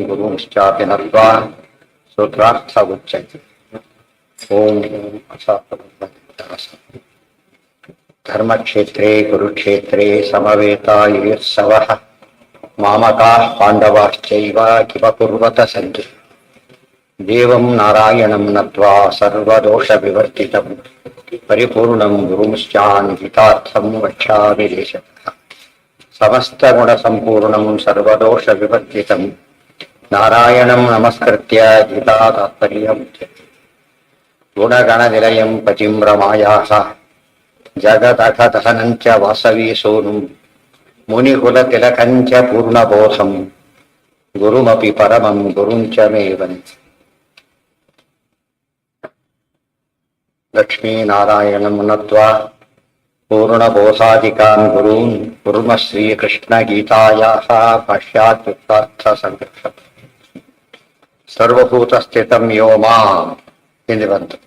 ಗುರುಶ್ಚಾಪಿ ನತ್ವಾ ಸೂತ್ರಾರ್ಥ ಉಚ್ಯತೆ. ಓಂ ಧರ್ಮಕ್ಷೇತ್ರೇ ಕುರುಕ್ಷೇತ್ರೇ ಸಮವೇತಾಯುತ್ಸವಃ ಮಾಮಕಾಃ ಪಾಂಡವಾಶ್ಚೈವ ಕಿಮ ಕುರ್ವತ ಸಂತು. ದೇವಂ ನಾರಾಯಣಂ ನತ್ವಾ ಸರ್ವದೋಷ ವಿವರ್ಜಿತಂ ಪರಿಪೂರ್ಣಂ ಗುರುಂಶ್ಚಾನ್ ಗೀತಾರ್ಥಂ ವಕ್ಷ್ಯಾಮಿ ದೇಶತಃ. ಸಮಸ್ತ ಗುಣ ಸಂಪೂರ್ಣಂ ಸರ್ವದೋಷ ವಿವರ್ಜಿತಂ ನಾರಾಯಣಂ ನಮಸ್ಕೃತ್ಯ ಗೀತಾ ತಾತ್ಪರ್ಯಂ ಉಚ್ಯತೆ. ಗುಣಗಣ ನಿಲಯಂ ಪತಿಂ ರಮಾಯಾಃ ಜಗದಖ ದಹನಂಚ ವಾಸವಿ ಸೋನುಂ ಮುನಿಕುಲ ತಿಲಕಂಚ ಪೂರ್ಣಬೋಧಂ ಗುರುಮಪಿ ಪರಮಂ ಗುರುಂಚ ಮೇ ವಂದೇ. ಲಕ್ಷ್ಮೀನಾರಾಯಣಂ ನತ್ವಾ ಪೂರ್ಣಬೋಧಾಧಿಕಾನ್ ಗುರೂನ್ ಕುರ್ಮ ಶ್ರೀಕೃಷ್ಣ ಗೀತಾಯಾಃ ಭಾಷ್ಯಾತ್ಯುಕ್ತಾರ್ಥ ಸಂಘರ್ಷ. ಸರ್ವಭೂತಸ್ಥಿತಂ ಯೋ ಮಾಂ ಎಂದು ಬಂತು.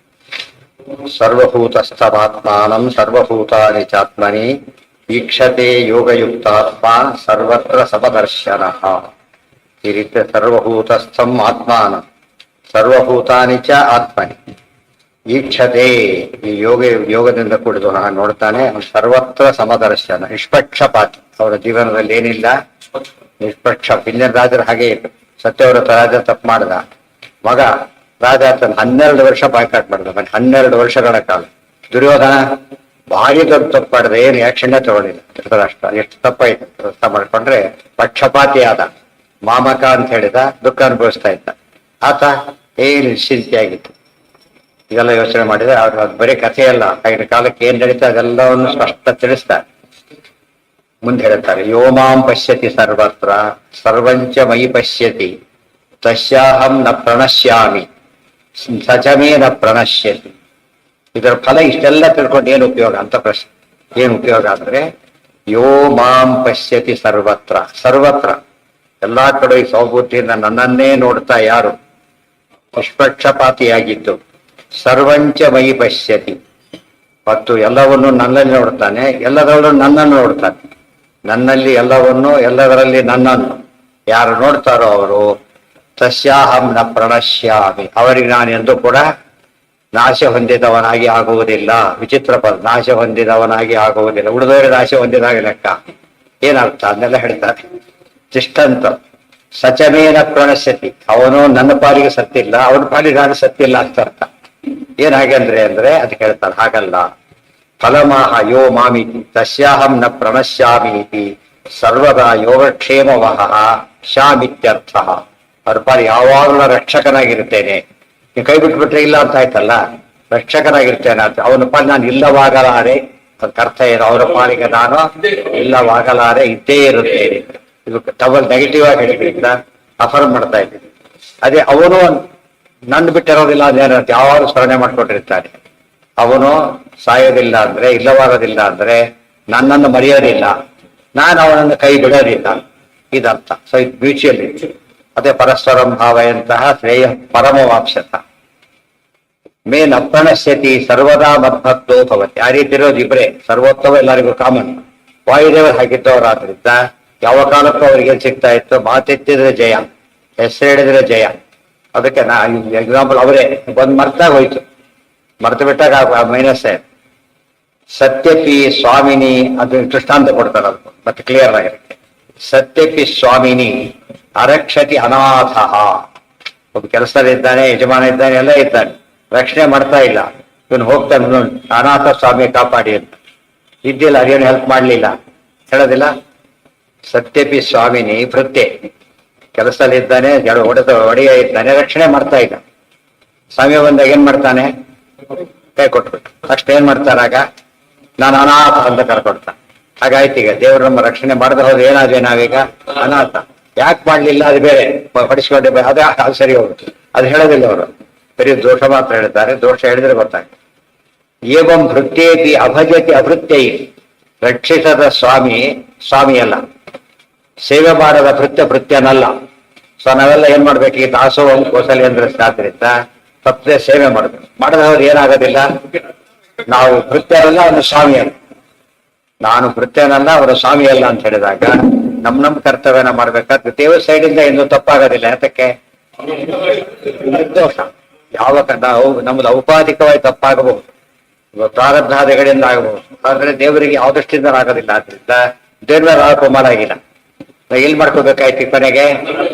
ಸರ್ವಭೂತಸ್ಥಮಾತ್ಮಾನಂ ಸರ್ವಭೂತಾನಿ ಚಾತ್ಮನಿ ಈಕ್ಷತೆ ಯೋಗಯುಕ್ತಾತ್ಮ ಸರ್ವತ್ರ ಸಮದರ್ಶನಃ. ಈ ರೀತಿ ಸರ್ವಭೂತಸ್ಥಂ ಆತ್ಮಾನಂ ಸರ್ವಭೂತಾನಿ ಚ ಆತ್ಮನಿ ಈಕ್ಷತೆ, ಈ ಯೋಗದಿಂದ ಕೂಡಿದು ನೋಡ್ತಾನೆ. ಸರ್ವತ್ರ ಸಮದರ್ಶನ, ನಿಷ್ಪಕ್ಷಪಾತಿ. ಅವರ ಜೀವನದಲ್ಲಿ ಏನಿಲ್ಲ, ನಿಷ್ಪಕ್ಷ. ಹಿಂದಿನ ರಾಜರು ಹಾಗೆ ಇತ್ತು. ಸತ್ಯವ್ರತ ರಾಜ ತಪ್ಪು ಮಾಡ್ದ, ಮಗ ರಾಜ 12 ವರ್ಷ ಬಾಯ್ಕಾಟ್ ಮಾಡ್ದ. 12 ವರ್ಷಗಳ ಕಾಲ. ದುರ್ಯೋಧನ ಭಾರಿ ದೊಡ್ಡ ತಪ್ಪು ಮಾಡಿದ, ಏನು ಆಕ್ಷನ್ ತಗೊಳ್ಳಿಲ್ಲ. ಧೃತರಾಷ್ಟ್ರ ಎಷ್ಟು ತಪ್ಪಾಯ್ತು ಅರ್ಥ ಮಾಡ್ಕೊಂಡ್ರೆ, ಪಕ್ಷಪಾತಿ ಆದ. ಮಾಮಕ ಅಂತ ಹೇಳಿದ, ದುಃಖ ಅನುಭವಿಸ್ತಾ ಇದ್ದ. ಆತ ಏನು ನಿಶ್ಚಿಂತೆಯಾಗಿತ್ತು. ಇದೆಲ್ಲ ಯೋಚನೆ ಮಾಡಿದ್ರೆ ಅವ್ರು ಅದು ಬರೀ ಕಥೆಯಲ್ಲ, ಆಗಿನ ಕಾಲಕ್ಕೆ ಏನ್ ನಡೀತಾ ಅದೆಲ್ಲವನ್ನು ಸ್ಪಷ್ಟ ತಿಳಿಸ್ತಾರೆ. ಮುಂದೆ ಹೇಳ್ತಾರೆ, ಯೋ ಮಾಂ ಪಶ್ಯತಿ ಸರ್ವತ್ರ ಸರ್ವಂಚ ಮಯಿ ಪಶ್ಯತಿ ತಸ್ಯಾಹಂ ನ ಪ್ರಣಶ್ಯಾಮಿ ಸಚಮೇ ನ ಪ್ರಣಶ್ಯತಿ. ಇದರ ಫಲ ಇಷ್ಟೆಲ್ಲ ತಿಳ್ಕೊಂಡು ಏನು ಉಪಯೋಗ ಅಂತ ಪ್ರಶ್ನೆ. ಏನು ಉಪಯೋಗ ಅಂದ್ರೆ, ಯೋ ಮಾಂ ಪಶ್ಯತಿ ಸರ್ವತ್ರ, ಸರ್ವತ್ರ ಎಲ್ಲಾ ಕಡೆ ಈ ಸೌಬುದ್ಧಿಯಿಂದ ನನ್ನನ್ನೇ ನೋಡ್ತಾ ಯಾರು ನಿಷ್ಪಕ್ಷಪಾತಿಯಾಗಿದ್ದು, ಸರ್ವಂಚ ಮಯಿ ಪಶ್ಯತಿ, ಮತ್ತು ಎಲ್ಲವನ್ನು ನನ್ನಲ್ಲಿ ನೋಡ್ತಾನೆ, ಎಲ್ಲದರಲ್ಲೂ ನನ್ನನ್ನು ನೋಡ್ತಾನೆ. ನನ್ನಲ್ಲಿ ಎಲ್ಲವನ್ನು, ಎಲ್ಲದರಲ್ಲಿ ನನ್ನನ್ನು ಯಾರು ನೋಡ್ತಾರೋ ಅವರು ತಸ್ಯಾಹಂ ನ ಪ್ರಣಶ್ಯಾಮಿ, ಅವರಿಗೆ ನಾನು ಎಂದು ಕೂಡ ನಾಶ ಹೊಂದಿದವನಾಗಿ ಆಗುವುದಿಲ್ಲ. ವಿಚಿತ್ರ ಪದ, ನಾಶ ಹೊಂದಿದವನಾಗಿ ಆಗುವುದಿಲ್ಲ. ಉಳಿದವರಿಗೆ ನಾಶ ಹೊಂದಿದಾಗ ಲೆಕ್ಕ. ಏನರ್ಥ ಅದನ್ನೆಲ್ಲ ಹೇಳ್ತಾರೆ. ತಿಷ್ಟಂತ ಸಚಮೇನ ಪ್ರಣಶ್ಯತಿ, ಅವನು ನನ್ನ ಪಾಲಿಗೆ ಸತ್ತಿಲ್ಲ, ಅವನ ಪಾಲಿಗೆ ನಾನು ಸತ್ತಿಲ್ಲ ಅಂತ ಅರ್ಥ. ಏನ್ ಹಾಗೆ ಅಂದ್ರೆ ಅದಕ್ಕೆ ಹೇಳ್ತಾರೆ, ಹಾಗಲ್ಲ. ಫಲಮಾಹ ಯೋ ಮಾಮಿತಿ ತಸ್ಯಾಹಂ ನ ಪ್ರಣಶ್ಯಾಮೀತಿ ಸರ್ವದಾ ಯೋಗಕ್ಷೇಮವಹ ಶಾಮಿತ್ಯರ್ಥ. ಅವ್ರ ಪಾಲಿ ಯಾವಾಗಲೂ ರಕ್ಷಕನಾಗಿರ್ತೇನೆ. ನೀವು ಕೈ ಬಿಟ್ಬಿಟ್ರೆ ಇಲ್ಲ ಅಂತ ಆಯ್ತಲ್ಲ, ರಕ್ಷಕನಾಗಿರ್ತೇನೆ ಅಂತ. ಅವನ ಪಾಲಿ ನಾನು ಇಲ್ಲವಾಗಲಾರೆ, ಅದಕ್ಕೆ ಅರ್ಥ ಏನು? ಅವರ ಪಾಲಿಗೆ ನಾನು ಇಲ್ಲವಾಗಲಾರೆ, ಇದ್ದೇ ಇರುತ್ತೇನೆ. ಇದು ಡಬಲ್ ನೆಗೆಟಿವ್ ಆಗಿ ಹೇಳಿದ್ರಿಂದ ಅಫರ್ಮ್ ಮಾಡ್ತಾ ಇದ್ದೀನಿ. ಅದೇ ಅವನು ನನ್ನ ಬಿಟ್ಟಿರೋದಿಲ್ಲ ಅದೇನಂತ ಯಾವಾಗ ಸ್ಮರಣೆ ಮಾಡ್ಕೊಂಡಿರ್ತಾನೆ. ಅವನು ಸಾಯೋದಿಲ್ಲ ಅಂದ್ರೆ, ಇಲ್ಲವಾಗೋದಿಲ್ಲ ಅಂದ್ರೆ, ನನ್ನನ್ನು ಮರೆಯೋದಿಲ್ಲ, ನಾನು ಅವನನ್ನು ಕೈ ಬಿಡೋದಿಲ್ಲ, ಇದರ್ಥ. ಸೊ ಇದು ಮ್ಯೂಚುಯಲ್. ಅದೇ ಪರಸ್ಪರಂ ಭಾವಯಂತಹ ಶ್ರೇಯ ಪರಮವಾಪ್ಸತ ಮೇನ್ ಅಪ್ರಣಶ್ಯತಿ ಸರ್ವದಾ ಮದ್ಭಕ್ತೋ ಭವತಿ. ಆ ರೀತಿ ಇರೋದು ಇಬ್ಬರೇ, ಸರ್ವೋತ್ತಮ ಎಲ್ಲರಿಗೂ ಕಾಮನ್. ವಾಯುದೇವರು ಹಾಕಿದ್ದವರಾದ್ರಿಂದ ಯಾವ ಕಾಲಕ್ಕೂ ಅವ್ರಿಗೆ ಸಿಗ್ತಾ ಇತ್ತು, ಮಾತೆತ್ತಿದ್ರೆ ಜಯ, ಹೆಸರು ಹೇಳಿದ್ರೆ ಜಯ. ಅದಕ್ಕೆ ಎಕ್ಸಾಂಪಲ್ ಅವರೇ ಬಂದು ಮರ್ತಾಗ ಹೋಯ್ತು, ಮರ್ತು ಬಿಟ್ಟಾಗ ಮೈನಸ್. ಸತ್ಯಪಿ ಸ್ವಾಮಿನಿ, ಅದು ದೃಷ್ಟಾಂತ ಕೊಡ್ತಾರೆ, ಅದು ಮತ್ತೆ ಕ್ಲಿಯರ್ ಆಗಿರುತ್ತೆ. ಸತ್ಯಪಿ ಸ್ವಾಮಿನಿ ಅರಕ್ಷತಿ ಅನಾಥ. ಒಬ್ಬ ಕೆಲಸದಲ್ಲಿದ್ದಾನೆ, ಯಜಮಾನ ಇದ್ದಾನೆ, ಎಲ್ಲ ಇದ್ದಾನೆ, ರಕ್ಷಣೆ ಮಾಡ್ತಾ ಇಲ್ಲ. ಇವನು ಹೋಗ್ತಾನೆ, ಅನಾಥ ಸ್ವಾಮಿ ಕಾಪಾಡಿ ಅಂತ. ಇದ್ದಿಲ್ಲ, ಅದೇನು ಹೆಲ್ಪ್ ಮಾಡ್ಲಿಲ್ಲ ಹೇಳೋದಿಲ್ಲ. ಸತ್ಯಪಿ ಸ್ವಾಮಿನಿ ಭೃತ್ಯೆ, ಕೆಲಸದಲ್ಲಿದ್ದಾನೆ, ಒಡೆಯ ಇದ್ದಾನೆ, ರಕ್ಷಣೆ ಮಾಡ್ತಾ ಇಲ್ಲ. ಸಮಯ ಬಂದಾಗ ಏನ್ ಮಾಡ್ತಾನೆ? ಕೈ ಕೊಟ್ಬಿಟ್ಟು ಅಷ್ಟೇನ್ ಮಾಡ್ತಾರಾಗ ನಾನು ಅನಾಥ ಅಂತ ಕರ್ಕೊಡ್ತಾನೆ. ಹಾಗಾಯ್ತು. ಈಗ ದೇವರು ನಮ್ಮ ರಕ್ಷಣೆ ಮಾಡದೆ ಹೋದ್ರೆ ಏನಾದ್ವಿ ನಾವೀಗ? ಅನಾಥ. ಯಾಕೆ ಮಾಡ್ಲಿಲ್ಲ ಅದು ಬೇರೆ, ಪಡಿಸ್ಕೊಂಡೆ ಅದು ಸರಿ ಹೋಗುತ್ತೆ. ಅದು ಹೇಳೋದಿಲ್ಲ ಅವರು, ಬರೀ ದೋಷ ಮಾತ್ರ ಹೇಳ್ತಾರೆ. ದೋಷ ಹೇಳಿದ್ರೆ ಗೊತ್ತಾಗ್ತದೆ. ಏವಂ ಭೃತ್ಯೇಪಿ ಅಭಜತಿ ಅಭೃತ್ಯೈ, ರಕ್ಷಿಸದ ಸ್ವಾಮಿ ಸ್ವಾಮಿಯಲ್ಲ, ಸೇವೆ ಮಾಡದ ಭೃತ್ಯನಲ್ಲ. ಸೊ ನಾವೆಲ್ಲ ಏನ್ ಮಾಡ್ಬೇಕು? ಈ ದಾಸೋಹಂ ಕೌಸಲ್ಯೇಂದ್ರ ಶಾಸ್ತ್ರಿಂದ ತಪ್ಪದೆ ಸೇವೆ ಮಾಡಬೇಕು. ಮಾಡದವ್ರು ಏನಾಗೋದಿಲ್ಲ, ನಾವು ಭೃತ್ಯರಲ್ಲ, ಅವನು ಸ್ವಾಮಿಯಲ್ಲ. ನಾನು ಭೃತ್ಯನಲ್ಲ ಅವರ ಸ್ವಾಮಿ ಅಲ್ಲ ಅಂತ ಹೇಳಿದಾಗ ನಮ್ಮ ಕರ್ತವ್ಯನ ಮಾಡ್ಬೇಕಾದ್ರೆ ದೇವ್ರ ಸೈಡಿಂದ ಎಂದು ತಪ್ಪಾಗೋದಿಲ್ಲ. ಯಾತಕ್ಕೆ? ನಿರ್ದೋಷ. ನಾವು ನಮ್ದು ಔಪಾಧಿಕವಾಗಿ ತಪ್ಪಾಗಬಹುದು, ಪ್ರಾರಬ್ಧಾದಿಗಳಿಂದ ಆಗಬಹುದು, ಆದ್ರೆ ದೇವರಿಗೆ ಯಾವ ದೃಷ್ಟಿಯಿಂದ ಆಗೋದಿಲ್ಲ. ಆದ್ರಿಂದ ದೇವ್ರ ಮೇಲೆ ಆರೋಪ ಮಾಡಾಗಿಲ್ಲ. ಎಲ್ಲಿ ಮಾಡ್ಕೋಬೇಕಾಯ್ತು ಕೊನೆಗೆ?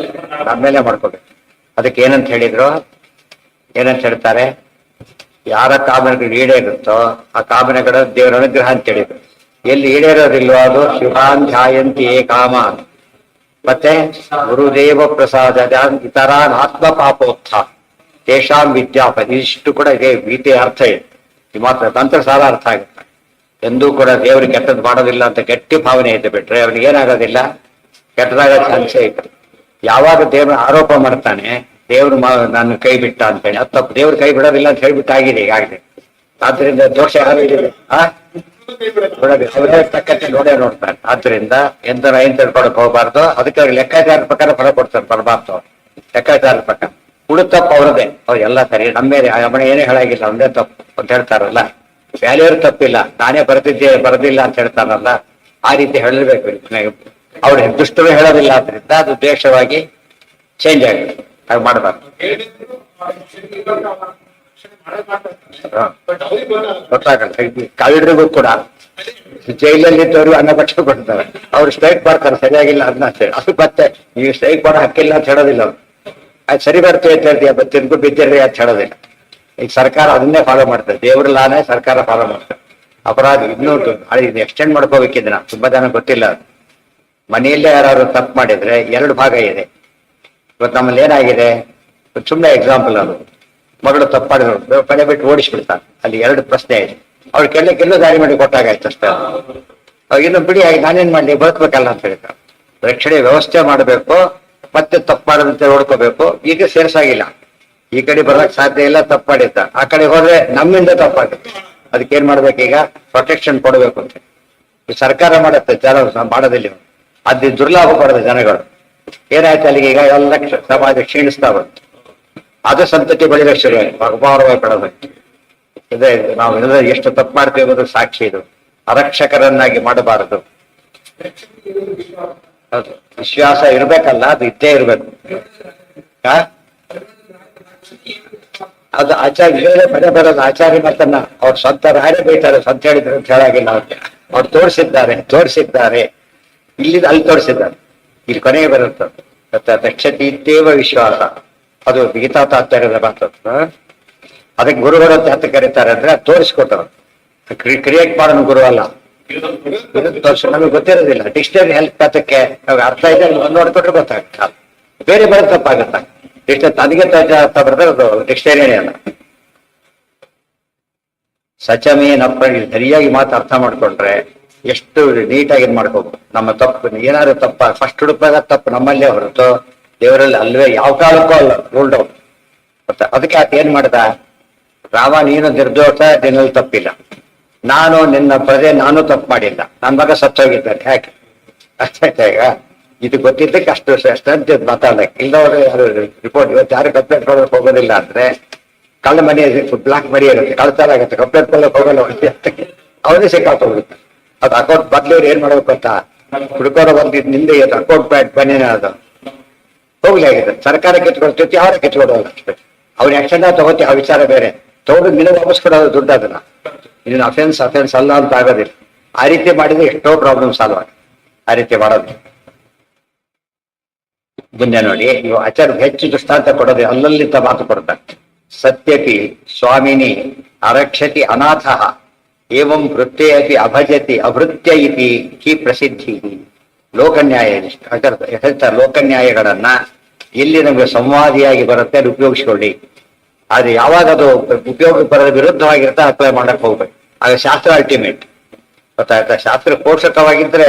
ನಮ್ಮೇಲೆ ಮಾಡ್ಕೋಬೇಕು. ಅದಕ್ಕೆ ಏನಂತ ಹೇಳಿದ್ರು? ಏನಂತ ಹೇಳ್ತಾರೆ? ಯಾರ ಕಾಮನೆಗಳು ಈಡೇರುತ್ತೋ ಆ ಕಾಮನೆಗಳ ದೇವರ ಅನುಗ್ರಹ ಅಂತ ಹೇಳಿದ್ರು. ಎಲ್ಲಿ ಈಡೇರೋದಿಲ್ವೋ ಅದು ಶಿವಾನ್ ಧ್ಯಾಯಂತಿ ಕಾಮ. ಮತ್ತೆ ಗುರುದೇವ ಪ್ರಸಾದ ಇತರಾನ್ ಆತ್ಮ ಪಾಪೋತ್ಥ ತೇಷಾಂ ವಿದ್ಯಾಪತಿ. ಇಷ್ಟು ಕೂಡ ಇದೆ ಗೀತೆಯ ಅರ್ಥ ಇದೆ. ಈ ಮಾತ್ರ ತಂತ್ರ ಸಾರ ಅರ್ಥ ಆಗುತ್ತೆ. ಎಂದೂ ಕೂಡ ದೇವರಿಗೆ ಕೆಟ್ಟದ್ದು ಮಾಡೋದಿಲ್ಲ ಅಂತ ಗಟ್ಟಿ ಭಾವನೆ ಇದ್ದು ಬಿಟ್ರೆ ಅವನಿಗೆ ಏನಾಗೋದಿಲ್ಲ, ಕೆಟ್ಟದಾಗ ಚಾನ್ಸೇ ಇಲ್ಲ. ಯಾವಾಗ ದೇವ್ರ ಆರೋಪ ಮಾಡ್ತಾನೆ ದೇವ್ರು ನನ್ನ ಕೈ ಬಿಟ್ಟ ಅಂತ ಹೇಳಿ, ಅದು ತಪ್ಪು. ದೇವ್ರ ಕೈ ಬಿಡೋದಿಲ್ಲ ಅಂತ ಹೇಳ್ಬಿಟ್ಟಾಗಿದೆ ಈಗಾಗಲೇ. ಆದ್ರಿಂದ ದೋಷ ಯಾರು ಇದೆ? ಅವರೇ ತಕ್ಕಂತೆ ನೋಡ್ತಾರೆ. ಆದ್ರಿಂದ ಎಂತ ಏನ್ ತಿಳ್ಕೊಳಕ್ ಹೋಗ್ಬಾರ್ದು. ಅದಕ್ಕೆ ಅವ್ರಿಗೆ ಲೆಕ್ಕಾಚಾರದ ಪ್ರಕಾರ ಫಲ ಕೊಡ್ತಾರೆ ಪರಮಾತ್ಮ. ಲೆಕ್ಕಾಚಾರದ ಪ್ರಕಾರ ಉಳಿದ ತಪ್ಪು ಅವ್ರದೇ. ಅವ್ರು ಎಲ್ಲ ಸರಿ, ನಮ್ಮೇಲೆ ಅವನ ಏನೇ ಹೇಳಾಗಿಲ್ಲ, ಒಂದೇ ತಪ್ಪು ಅಂತ ಹೇಳ್ತಾರಲ್ಲ. ವ್ಯಾಲ್ಯೂರ್ ತಪ್ಪಿಲ್ಲ, ನಾನೇ ಬರದಿಲ್ಲ ಅಂತ ಹೇಳ್ತಾರಲ್ಲ, ಆ ರೀತಿ ಹೇಳಬೇಕು. ಅವ್ರು ದುಷ್ಟರು ಹೇಳೋದಿಲ್ಲ, ಆದ್ರಿಂದ ಅದು ದ್ವೇಷವಾಗಿ ಚೇಂಜ್ ಆಗುತ್ತೆ. ಹಾಗೆ ಮಾಡಬಾರ್ದು. ಗೊತ್ತಾಗಲ್ಲ. ಕಳ್ಳರಿಗೂ ಕೂಡ ಜೈಲಲ್ಲಿ ಇದ್ದವರು ಅನ್ನಪಕ್ಷ ಕೊಡ್ತಾರೆ. ಅವ್ರು ಸ್ಟ್ರೈಕ್ ಮಾಡ್ತಾರೆ, ಸರಿಯಾಗಿಲ್ಲ ಅದನ್ನ ಅಂತ ಹೇಳಿ. ಅದು ಮತ್ತೆ ನೀವು ಸ್ಟ್ರೈಕ್ ಮಾಡೋ ಹಕ್ಕಿಲ್ಲ ಅಂತ ಹೇಳೋದಿಲ್ಲ ಅವ್ರು. ಅದು ಸರಿ ಬರ್ತೇವೆ ಅಂತ ಹೇಳ್ತೀಯ, ತಿರ್ಗು ಬಿದ್ದಿರ್ರಿ ಅಂತ ಹೇಳೋದಿಲ್ಲ. ಈಗ ಸರ್ಕಾರ ಅದನ್ನೇ ಫಾಲೋ ಮಾಡ್ತಾರೆ. ದೇವ್ರ ಲಾನೇ ಸರ್ಕಾರ ಫಾಲೋ ಮಾಡ್ತಾರೆ. ಅಪರಾಧ ಇನ್ನೂ ಇದು ಎಕ್ಸ್ಟೆಂಡ್ ಮಾಡ್ಕೋಬೇಕಿದ್ರೆ ತುಂಬಾ ಜನ ಗೊತ್ತಿಲ್ಲ. ಮನೆಯಲ್ಲೇ ಯಾರು ತಪ್ಪು ಮಾಡಿದ್ರೆ 2 ಭಾಗ ಇದೆ. ಇವತ್ತು ನಮ್ಮಲ್ಲಿ ಏನಾಗಿದೆ, ಸುಮ್ಮನೆ ಎಕ್ಸಾಂಪಲ್ ಅದು, ಮಗಳು ತಪ್ಪು ಮಾಡಿದ್ರು ಮನೆ ಬಿಟ್ಟು ಓಡಿಸ್ಬಿಡ್ತಾರೆ. ಅಲ್ಲಿ 2 ಪ್ರಶ್ನೆ ಇದೆ. ಅವ್ರು ಕೆಲ್ಲಕ್ಕೆಲ್ಲೂ ದಾರಿ ಮಾಡಿ ಕೊಟ್ಟಾಗಾಯ್ತು ಅಷ್ಟೇ. ಇನ್ನು ಬಿಡಿ ಆಗಿ ನಾನೇನ್ ಮಾಡ್ಲಿ, ಬದುಕಬೇಕಲ್ಲ ಅಂತ ಹೇಳ್ತಾರೆ. ರಕ್ಷಣೆ ವ್ಯವಸ್ಥೆ ಮಾಡಬೇಕು, ಮತ್ತೆ ತಪ್ಪು ಮಾಡದಂತೆ ನೋಡ್ಕೋಬೇಕು. ಈಗ ಸೇರ್ಸಾಗಿಲ್ಲ, ಈ ಕಡೆ ಬರಕ್ ಸಾಧ್ಯ ಇಲ್ಲ, ತಪ್ಪು ಮಾಡಿದ್ದ. ಆ ಕಡೆ ಹೋದ್ರೆ ನಮ್ಮಿಂದ ತಪ್ಪಾಗುತ್ತೆ. ಅದಕ್ಕೇನ್ ಮಾಡ್ಬೇಕೀಗ? ಪ್ರೊಟೆಕ್ಷನ್ ಕೊಡಬೇಕು ಅಂತ ಈ ಸರ್ಕಾರ ಮಾಡುತ್ತೆ, ಜನ ಮಾಡೋದಿಲ್ಲ. ಅದು ದುರ್ಲಾಭ ಪಡೆದ ಜನಗಳು. ಏನಾಯ್ತು ಅಲ್ಲಿಗೆ? ಈಗ ಎಲ್ಲ ಸಮಾಜ ಕ್ಷೀಣಿಸ್ತಾ ಬಂತು. ಅದು ಸಂತತಿ ಬೆಳೆಯಕ್ಕೆ ಶುರುವಾಯಿತು, ಅಪಾರವಾಗಿ ಬೆಳೆದಕ್ಕೆ. ಇದೆ ನಾವು ಎಷ್ಟು ತಪ್ಪು ಮಾಡ್ತೀವಿ ಅನ್ನೋದು ಸಾಕ್ಷಿ ಇದು. ಆರಕ್ಷಕರನ್ನಾಗಿ ಮಾಡಬಾರದು. ಹೌದು, ವಿಶ್ವಾಸ ಇರ್ಬೇಕಲ್ಲ, ಅದು ಇದ್ದೇ ಇರ್ಬೇಕು. ಅದು ಆಚಾರ್ಯ ಮನೆ ಬರೋದು. ಆಚಾರ್ಯ ಮತ್ತನ್ನ ಅವ್ರ ಸ್ವಂತ ರಾಯರೇ ಬೈತಾರೆ, ಸ್ವಂತ ಹೇಳಿದ್ರು ಅಂತ ಹೇಳಾಗಿಲ್ಲ. ಅವ್ರು ತೋರಿಸಿದ್ದಾರೆ ಇಲ್ಲಿ ಅಲ್ಲಿ ತೋರಿಸಿದ್ದಾರೆ. ಇಲ್ಲಿ ಕೊನೆಗೆ ಬರುತ್ತೆ ದಕ್ಷತಿ ಇದ್ದೇವ ವಿಶ್ವಾಸ. ಅದು ಗೀತಾ ತಾತ್ಪರ್ಯದ ಮಾತದ್ದು. ಅದಕ್ಕೆ ಗುರುಗಳು ಅಂತ ಕರೀತಾರೆ ಅಂದ್ರೆ ತೋರಿಸ್ಕೊಟ್ಟರು. ಕ್ರಿಯೇಟ್ ಮಾಡೋನು ಗುರು ಅಲ್ಲ. ನಮಗೆ ಗೊತ್ತಿರೋದಿಲ್ಲ. ಡಿಕ್ಷನರಿ ಹೆಲ್ಪ್ ಅದಕ್ಕೆ ಅರ್ಥ ಇದೆ, ನೋಡ್ಕೊಟ್ರೆ ಗೊತ್ತಾಗುತ್ತೆ. ಬೇರೆ ಬರೋ ತಪ್ಪಾಗತ್ತ. ತನಗೆ ಅರ್ಥ ಬರ್ತದೆ, ಅದು ಡಿಕ್ಷನರಿ ಅಲ್ಲ. ಸಚಮೇನ ಸರಿಯಾಗಿ ಮಾತು ಅರ್ಥ ಮಾಡ್ಕೊಂಡ್ರೆ ಎಷ್ಟು ನೀಟಾಗಿ ಇದು ಮಾಡ್ಕೋಬಹುದು. ನಮ್ಮ ತಪ್ಪು ಏನಾದ್ರು ತಪ್ಪ ಫಸ್ಟ್ ಹುಡುಕಾಗ ತಪ್ಪು ನಮ್ಮಲ್ಲೇ ಹೊರತು ದೇವರಲ್ಲಿ ಅಲ್ವೇ, ಯಾವ ಕಾಲಕ್ಕೂ ಅಲ್ಲ. Ruled out. ಮತ್ತೆ ಅದಕ್ಕೆ ಆತ ಏನ್ ಮಾಡ್ದ? ರಾಮ, ನೀನು ನಿರ್ದೋಷ, ನಿನ್ನಲ್ಲಿ ತಪ್ಪಿಲ್ಲ. ನಾನು ನಿನ್ನ ಪ್ರಜೆ, ನಾನು ತಪ್ಪು ಮಾಡಿಲ್ಲ. ನನ್ನ ಮಗ ಸತ್ತೋಗಿದ್ದಾರೆ. ಯಾಕೆ ಅರ್ಥ ಆಯ್ತಾ? ಈಗ ಇದು ಗೊತ್ತಿದ್ದಕ್ಕೆ ಅಷ್ಟು ಮಾತಾಡಕ್ಕೆ. ಇಲ್ಲದವ್ರು ಯಾರು ರಿಪೋರ್ಟ್ ಇವತ್ತು ಯಾರು ಕಂಪ್ಲೇಂಟ್ ಕೊಡೋಕೆ ಹೋಗೋದಿಲ್ಲ ಅಂದ್ರೆ ಕಳ್ಳ ಮನೆ ಬ್ಲಾಕ್ ಮರಿ ಇರುತ್ತೆ, ಕಳ್ತಾರ ಆಗುತ್ತೆ. ಕಂಪ್ಲೇಂಟ್ ಕೊಡೋಕೆ ಹೋಗಲ್ಲ, ಅವರೇ ಸಿಕ್ಕಾಕೋಗುತ್ತೆ. ಅದು ಅಕೌಂಟ್ ಬದ್ಲವ್ರು ಏನ್ ಮಾಡ್ಬೇಕು ಅಂತ ಹುಡುಕೋರು ಬಂದಿದ್ದು ನಿಂದೆ ಅಕೌಂಟ್ ಪ್ಯಾಟ್ ಬನ್ನಿನ ಅದು ಹೋಗ್ಲಿ ಆಗಿದೆ. ಸರ್ಕಾರ ಕಿತ್ಕೊಳ್ತೈತಿ, ಅವರೇ ಕಿತ್ಕೊಡೋಲ್ಲ ಅಷ್ಟೇ. ಅವ್ರ ಆಕ್ಷನ್ ತಗೋತಿ, ಆ ವಿಚಾರ ಬೇರೆ. ತಗೊಂಡು ನಿನ್ನ ವಾಪಸ್ ಕೊಡೋದು ದುಡ್ಡು. ಅದನ್ನ ಇದನ್ನ ಅಫೆನ್ಸ್ ಅಲ್ಲ ಅಂತ ಆಗೋದಿಲ್ಲ. ಆ ರೀತಿ ಮಾಡಿದ್ರೆ ಎಷ್ಟೋ ಪ್ರಾಬ್ಲಮ್ ಸಾಲ್ವ್ ಆಗ. ಆ ರೀತಿ ಮಾಡೋದು ಮುಂದೆ ನೋಡಿ. ನೀವು ಆಚಾರ್ಯ ಹೆಚ್ಚು ದೃಷ್ಟಾಂತ ಕೊಡೋದು ಅಲ್ಲಲ್ಲಿಂದ ಮಾತು ಕೊಡ್ತಾರೆ. ಸತ್ಯಪಿ ಸ್ವಾಮಿನಿ ಅರಕ್ಷತಿ ಅನಾಥ ಏವಂ ವೃತ್ತೇ ಅಪಿ ಅಭಜತಿ ಅಭೃತ್ಯ ಇತಿ ಹಿ ಪ್ರಸಿದ್ಧಿ. ಲೋಕನ್ಯಾಯ ಹೇಳ್ತಾರೆ. ಲೋಕನ್ಯಾಯಗಳನ್ನ ಎಲ್ಲಿ ನಮಗೆ ಸಂವಾದಿಯಾಗಿ ಬರುತ್ತೆ ಅದು ಉಪಯೋಗಿಸ್ಕೊಳ್ಳಿ. ಆದ್ರೆ ಯಾವಾಗ ಅದು ಉಪಯೋಗ ಬರೋದು ವಿರುದ್ಧವಾಗಿರುತ್ತೆ ಅಪ್ಲೈ ಮಾಡಕ್ ಹೋಗ್ಬೇಕು. ಆಗ ಶಾಸ್ತ್ರ ಅಲ್ಟಿಮೇಟ್. ಗೊತ್ತಾಯ್ತಾ? ಶಾಸ್ತ್ರ ಪೋಷಕವಾಗಿದ್ರೆ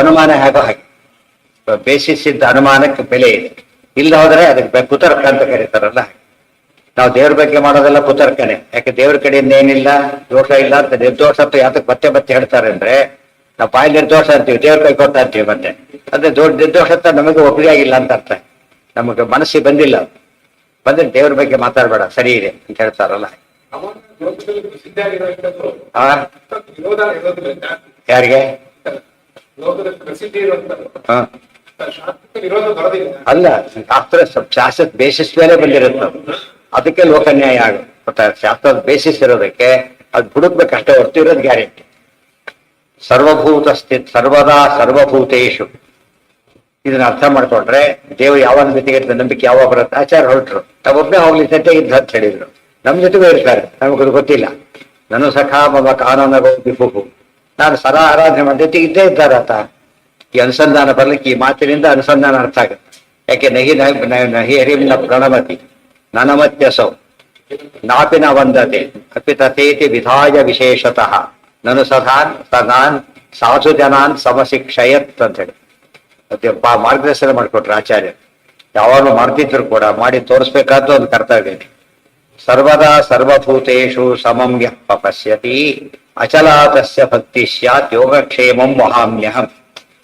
ಅನುಮಾನ ಹೇಗೋ ಹಾಗೆ ಬೇಸಿಸ್ ಇದ್ದ ಅನುಮಾನಕ್ಕೆ ಬೆಲೆ ಇದೆ. ಇಲ್ಲ ಹೋದ್ರೆ ಅದಕ್ಕೆ ಕುತರ್ಕ ಅಂತ ಕರೀತಾರಲ್ಲ ಹಾಗೆ. ನಾವು ದೇವ್ರ ಬಗ್ಗೆ ಮಾಡೋದೆಲ್ಲ ಕುತರ್ಕನೆ. ಯಾಕೆ ದೇವ್ರ ಕಡೆಯಿಂದ ಏನಿಲ್ಲ, ದೋಷ ಇಲ್ಲ ಅಂತ. ನಿರ್ದೋಷ ಅಂತ ಯಾತಕ್ಕೆ ಮತ್ತೆ ಹೇಳ್ತಾರೆ ಅಂದ್ರೆ, ನಾವು ಬಾಯಿ ನಿರ್ದೋಷ ಅಂತೀವಿ, ದೇವ್ರ ಕೈ ಕೊಡ್ತಾ ಇರ್ತೀವಿ. ಮತ್ತೆ ಅದೇ ನಿರ್ದೋಷ ಅಂತ ನಮಗೆ ಒಪ್ಪಿಗೆ ಆಗಿಲ್ಲ ಅಂತ ಅರ್ಥ. ನಮಗೆ ಮನಸ್ಸಿಗೆ ಬಂದಿಲ್ಲ. ಬಂದ್ರೆ ದೇವ್ರ ಬಗ್ಗೆ ಮಾತಾಡ್ಬೇಡ, ಸರಿ ಇದೆ ಅಂತ ಹೇಳ್ತಾರಲ್ಲ. ಯಾರಿಗೆ? ಲೋಕದ ಪ್ರಸಿದ್ಧಿ ಇರುವಂತ ಹ ಶಾಸ್ತ್ರಕ್ಕೆ ವಿರೋಧ ಬರೋದಿಲ್ಲ. ಅಲ್ಲ, ಶಾಸ್ತ್ರದ ಬೇಸಿಸ್ ಮೇಲೆ ಬಂದಿರುತ್ತೆ. ಅದಕ್ಕೆ ಲೋಕನ್ಯಾಯ ಆಗುತ್ತೆ. ಶಾಸ್ತ್ರದ ಬೇಸಿಸ್ ಇರೋದಕ್ಕೆ ಅದು ಹುಡುಕ್ಬೇಕಷ್ಟೇ, ಹೊರ್ತು ಇರೋದು ಗ್ಯಾರಂಟಿ. ಸರ್ವಭೂತ ಸ್ಥಿತ್ ಸರ್ವದಾ ಸರ್ವಭೂತೇಶು. ಇದನ್ನ ಅರ್ಥ ಮಾಡ್ಕೊಂಡ್ರೆ ದೇವರು ಯಾವಾಗ ಜೊತೆಗೆ ನಂಬಿಕೆ ಯಾವಾಗ ಬರುತ್ತೆ. ಆಚಾರ್ಯ ಹೊರಟರು, ನಾವೊಬ್ಬನೇ ಹೋಗ್ಲಿ ಜೊತೆಗೆ ಇದ್ದ ಅಂತ ಹೇಳಿದ್ರು. ನಮ್ಮ ಜೊತೆಗೂ ಇರ್ತಾರೆ, ನಮಗದು ಗೊತ್ತಿಲ್ಲ. ನಾನು ಸಖಾ ಮಮ ಕಾನೂನಗೋ ವಿಭುಹು, ನಾನು ಸದಾ ಆರಾಧನೆ ಮಾಡಿ ಜೊತೆಗೆ ಇದ್ದೇ ಇದ್ದಾರಾತ. ಈ ಅನುಸಂಧಾನ ಬರ್ಲಿಕ್ಕೆ ಈ ಮಾತಿನಿಂದ ಅನುಸಂಧಾನ ಅರ್ಥ ಆಗುತ್ತೆ. ಯಾಕೆ ನಹಿ ಹರಿಮ್ನ ಪ್ರಣಮತಿ ನನಮತ್ಯಸೌ ನಾಪಿನ ವಂದತೆ ಅಪಿ ತಥೇತಿ ವಿಧಾಯ ವಿಶೇಷತಃ ನನು ಸದಾನ್ ಸಾಧು ಜನಾನ್ ಸಮಶಿಕ್ಷಯತ್ ಅಂತ ಹೇಳಿ ಮತ್ತೆ ಮಾರ್ಗದರ್ಶನ ಮಾಡಿಕೊಟ್ರು ಆಚಾರ್ಯ. ಯಾವಾಗಲೂ ಮಾಡ್ತಿದ್ರು ಕೂಡ ಮಾಡಿ ತೋರಿಸ್ಬೇಕಾದ್ದು ಒಂದು ಕರ್ತವ್ಯ. ಸರ್ವದಾ ಸರ್ವಭೂತೇಷು ಸಮಂ ಯಃ ಪಶ್ಯತಿ ಅಚಲಾತಸ್ಯ ಭಕ್ತಿ ಸ್ಯಾತ್ ಯೋಗಕ್ಷೇಮಂ ವಹಾಮ್ಯಹಂ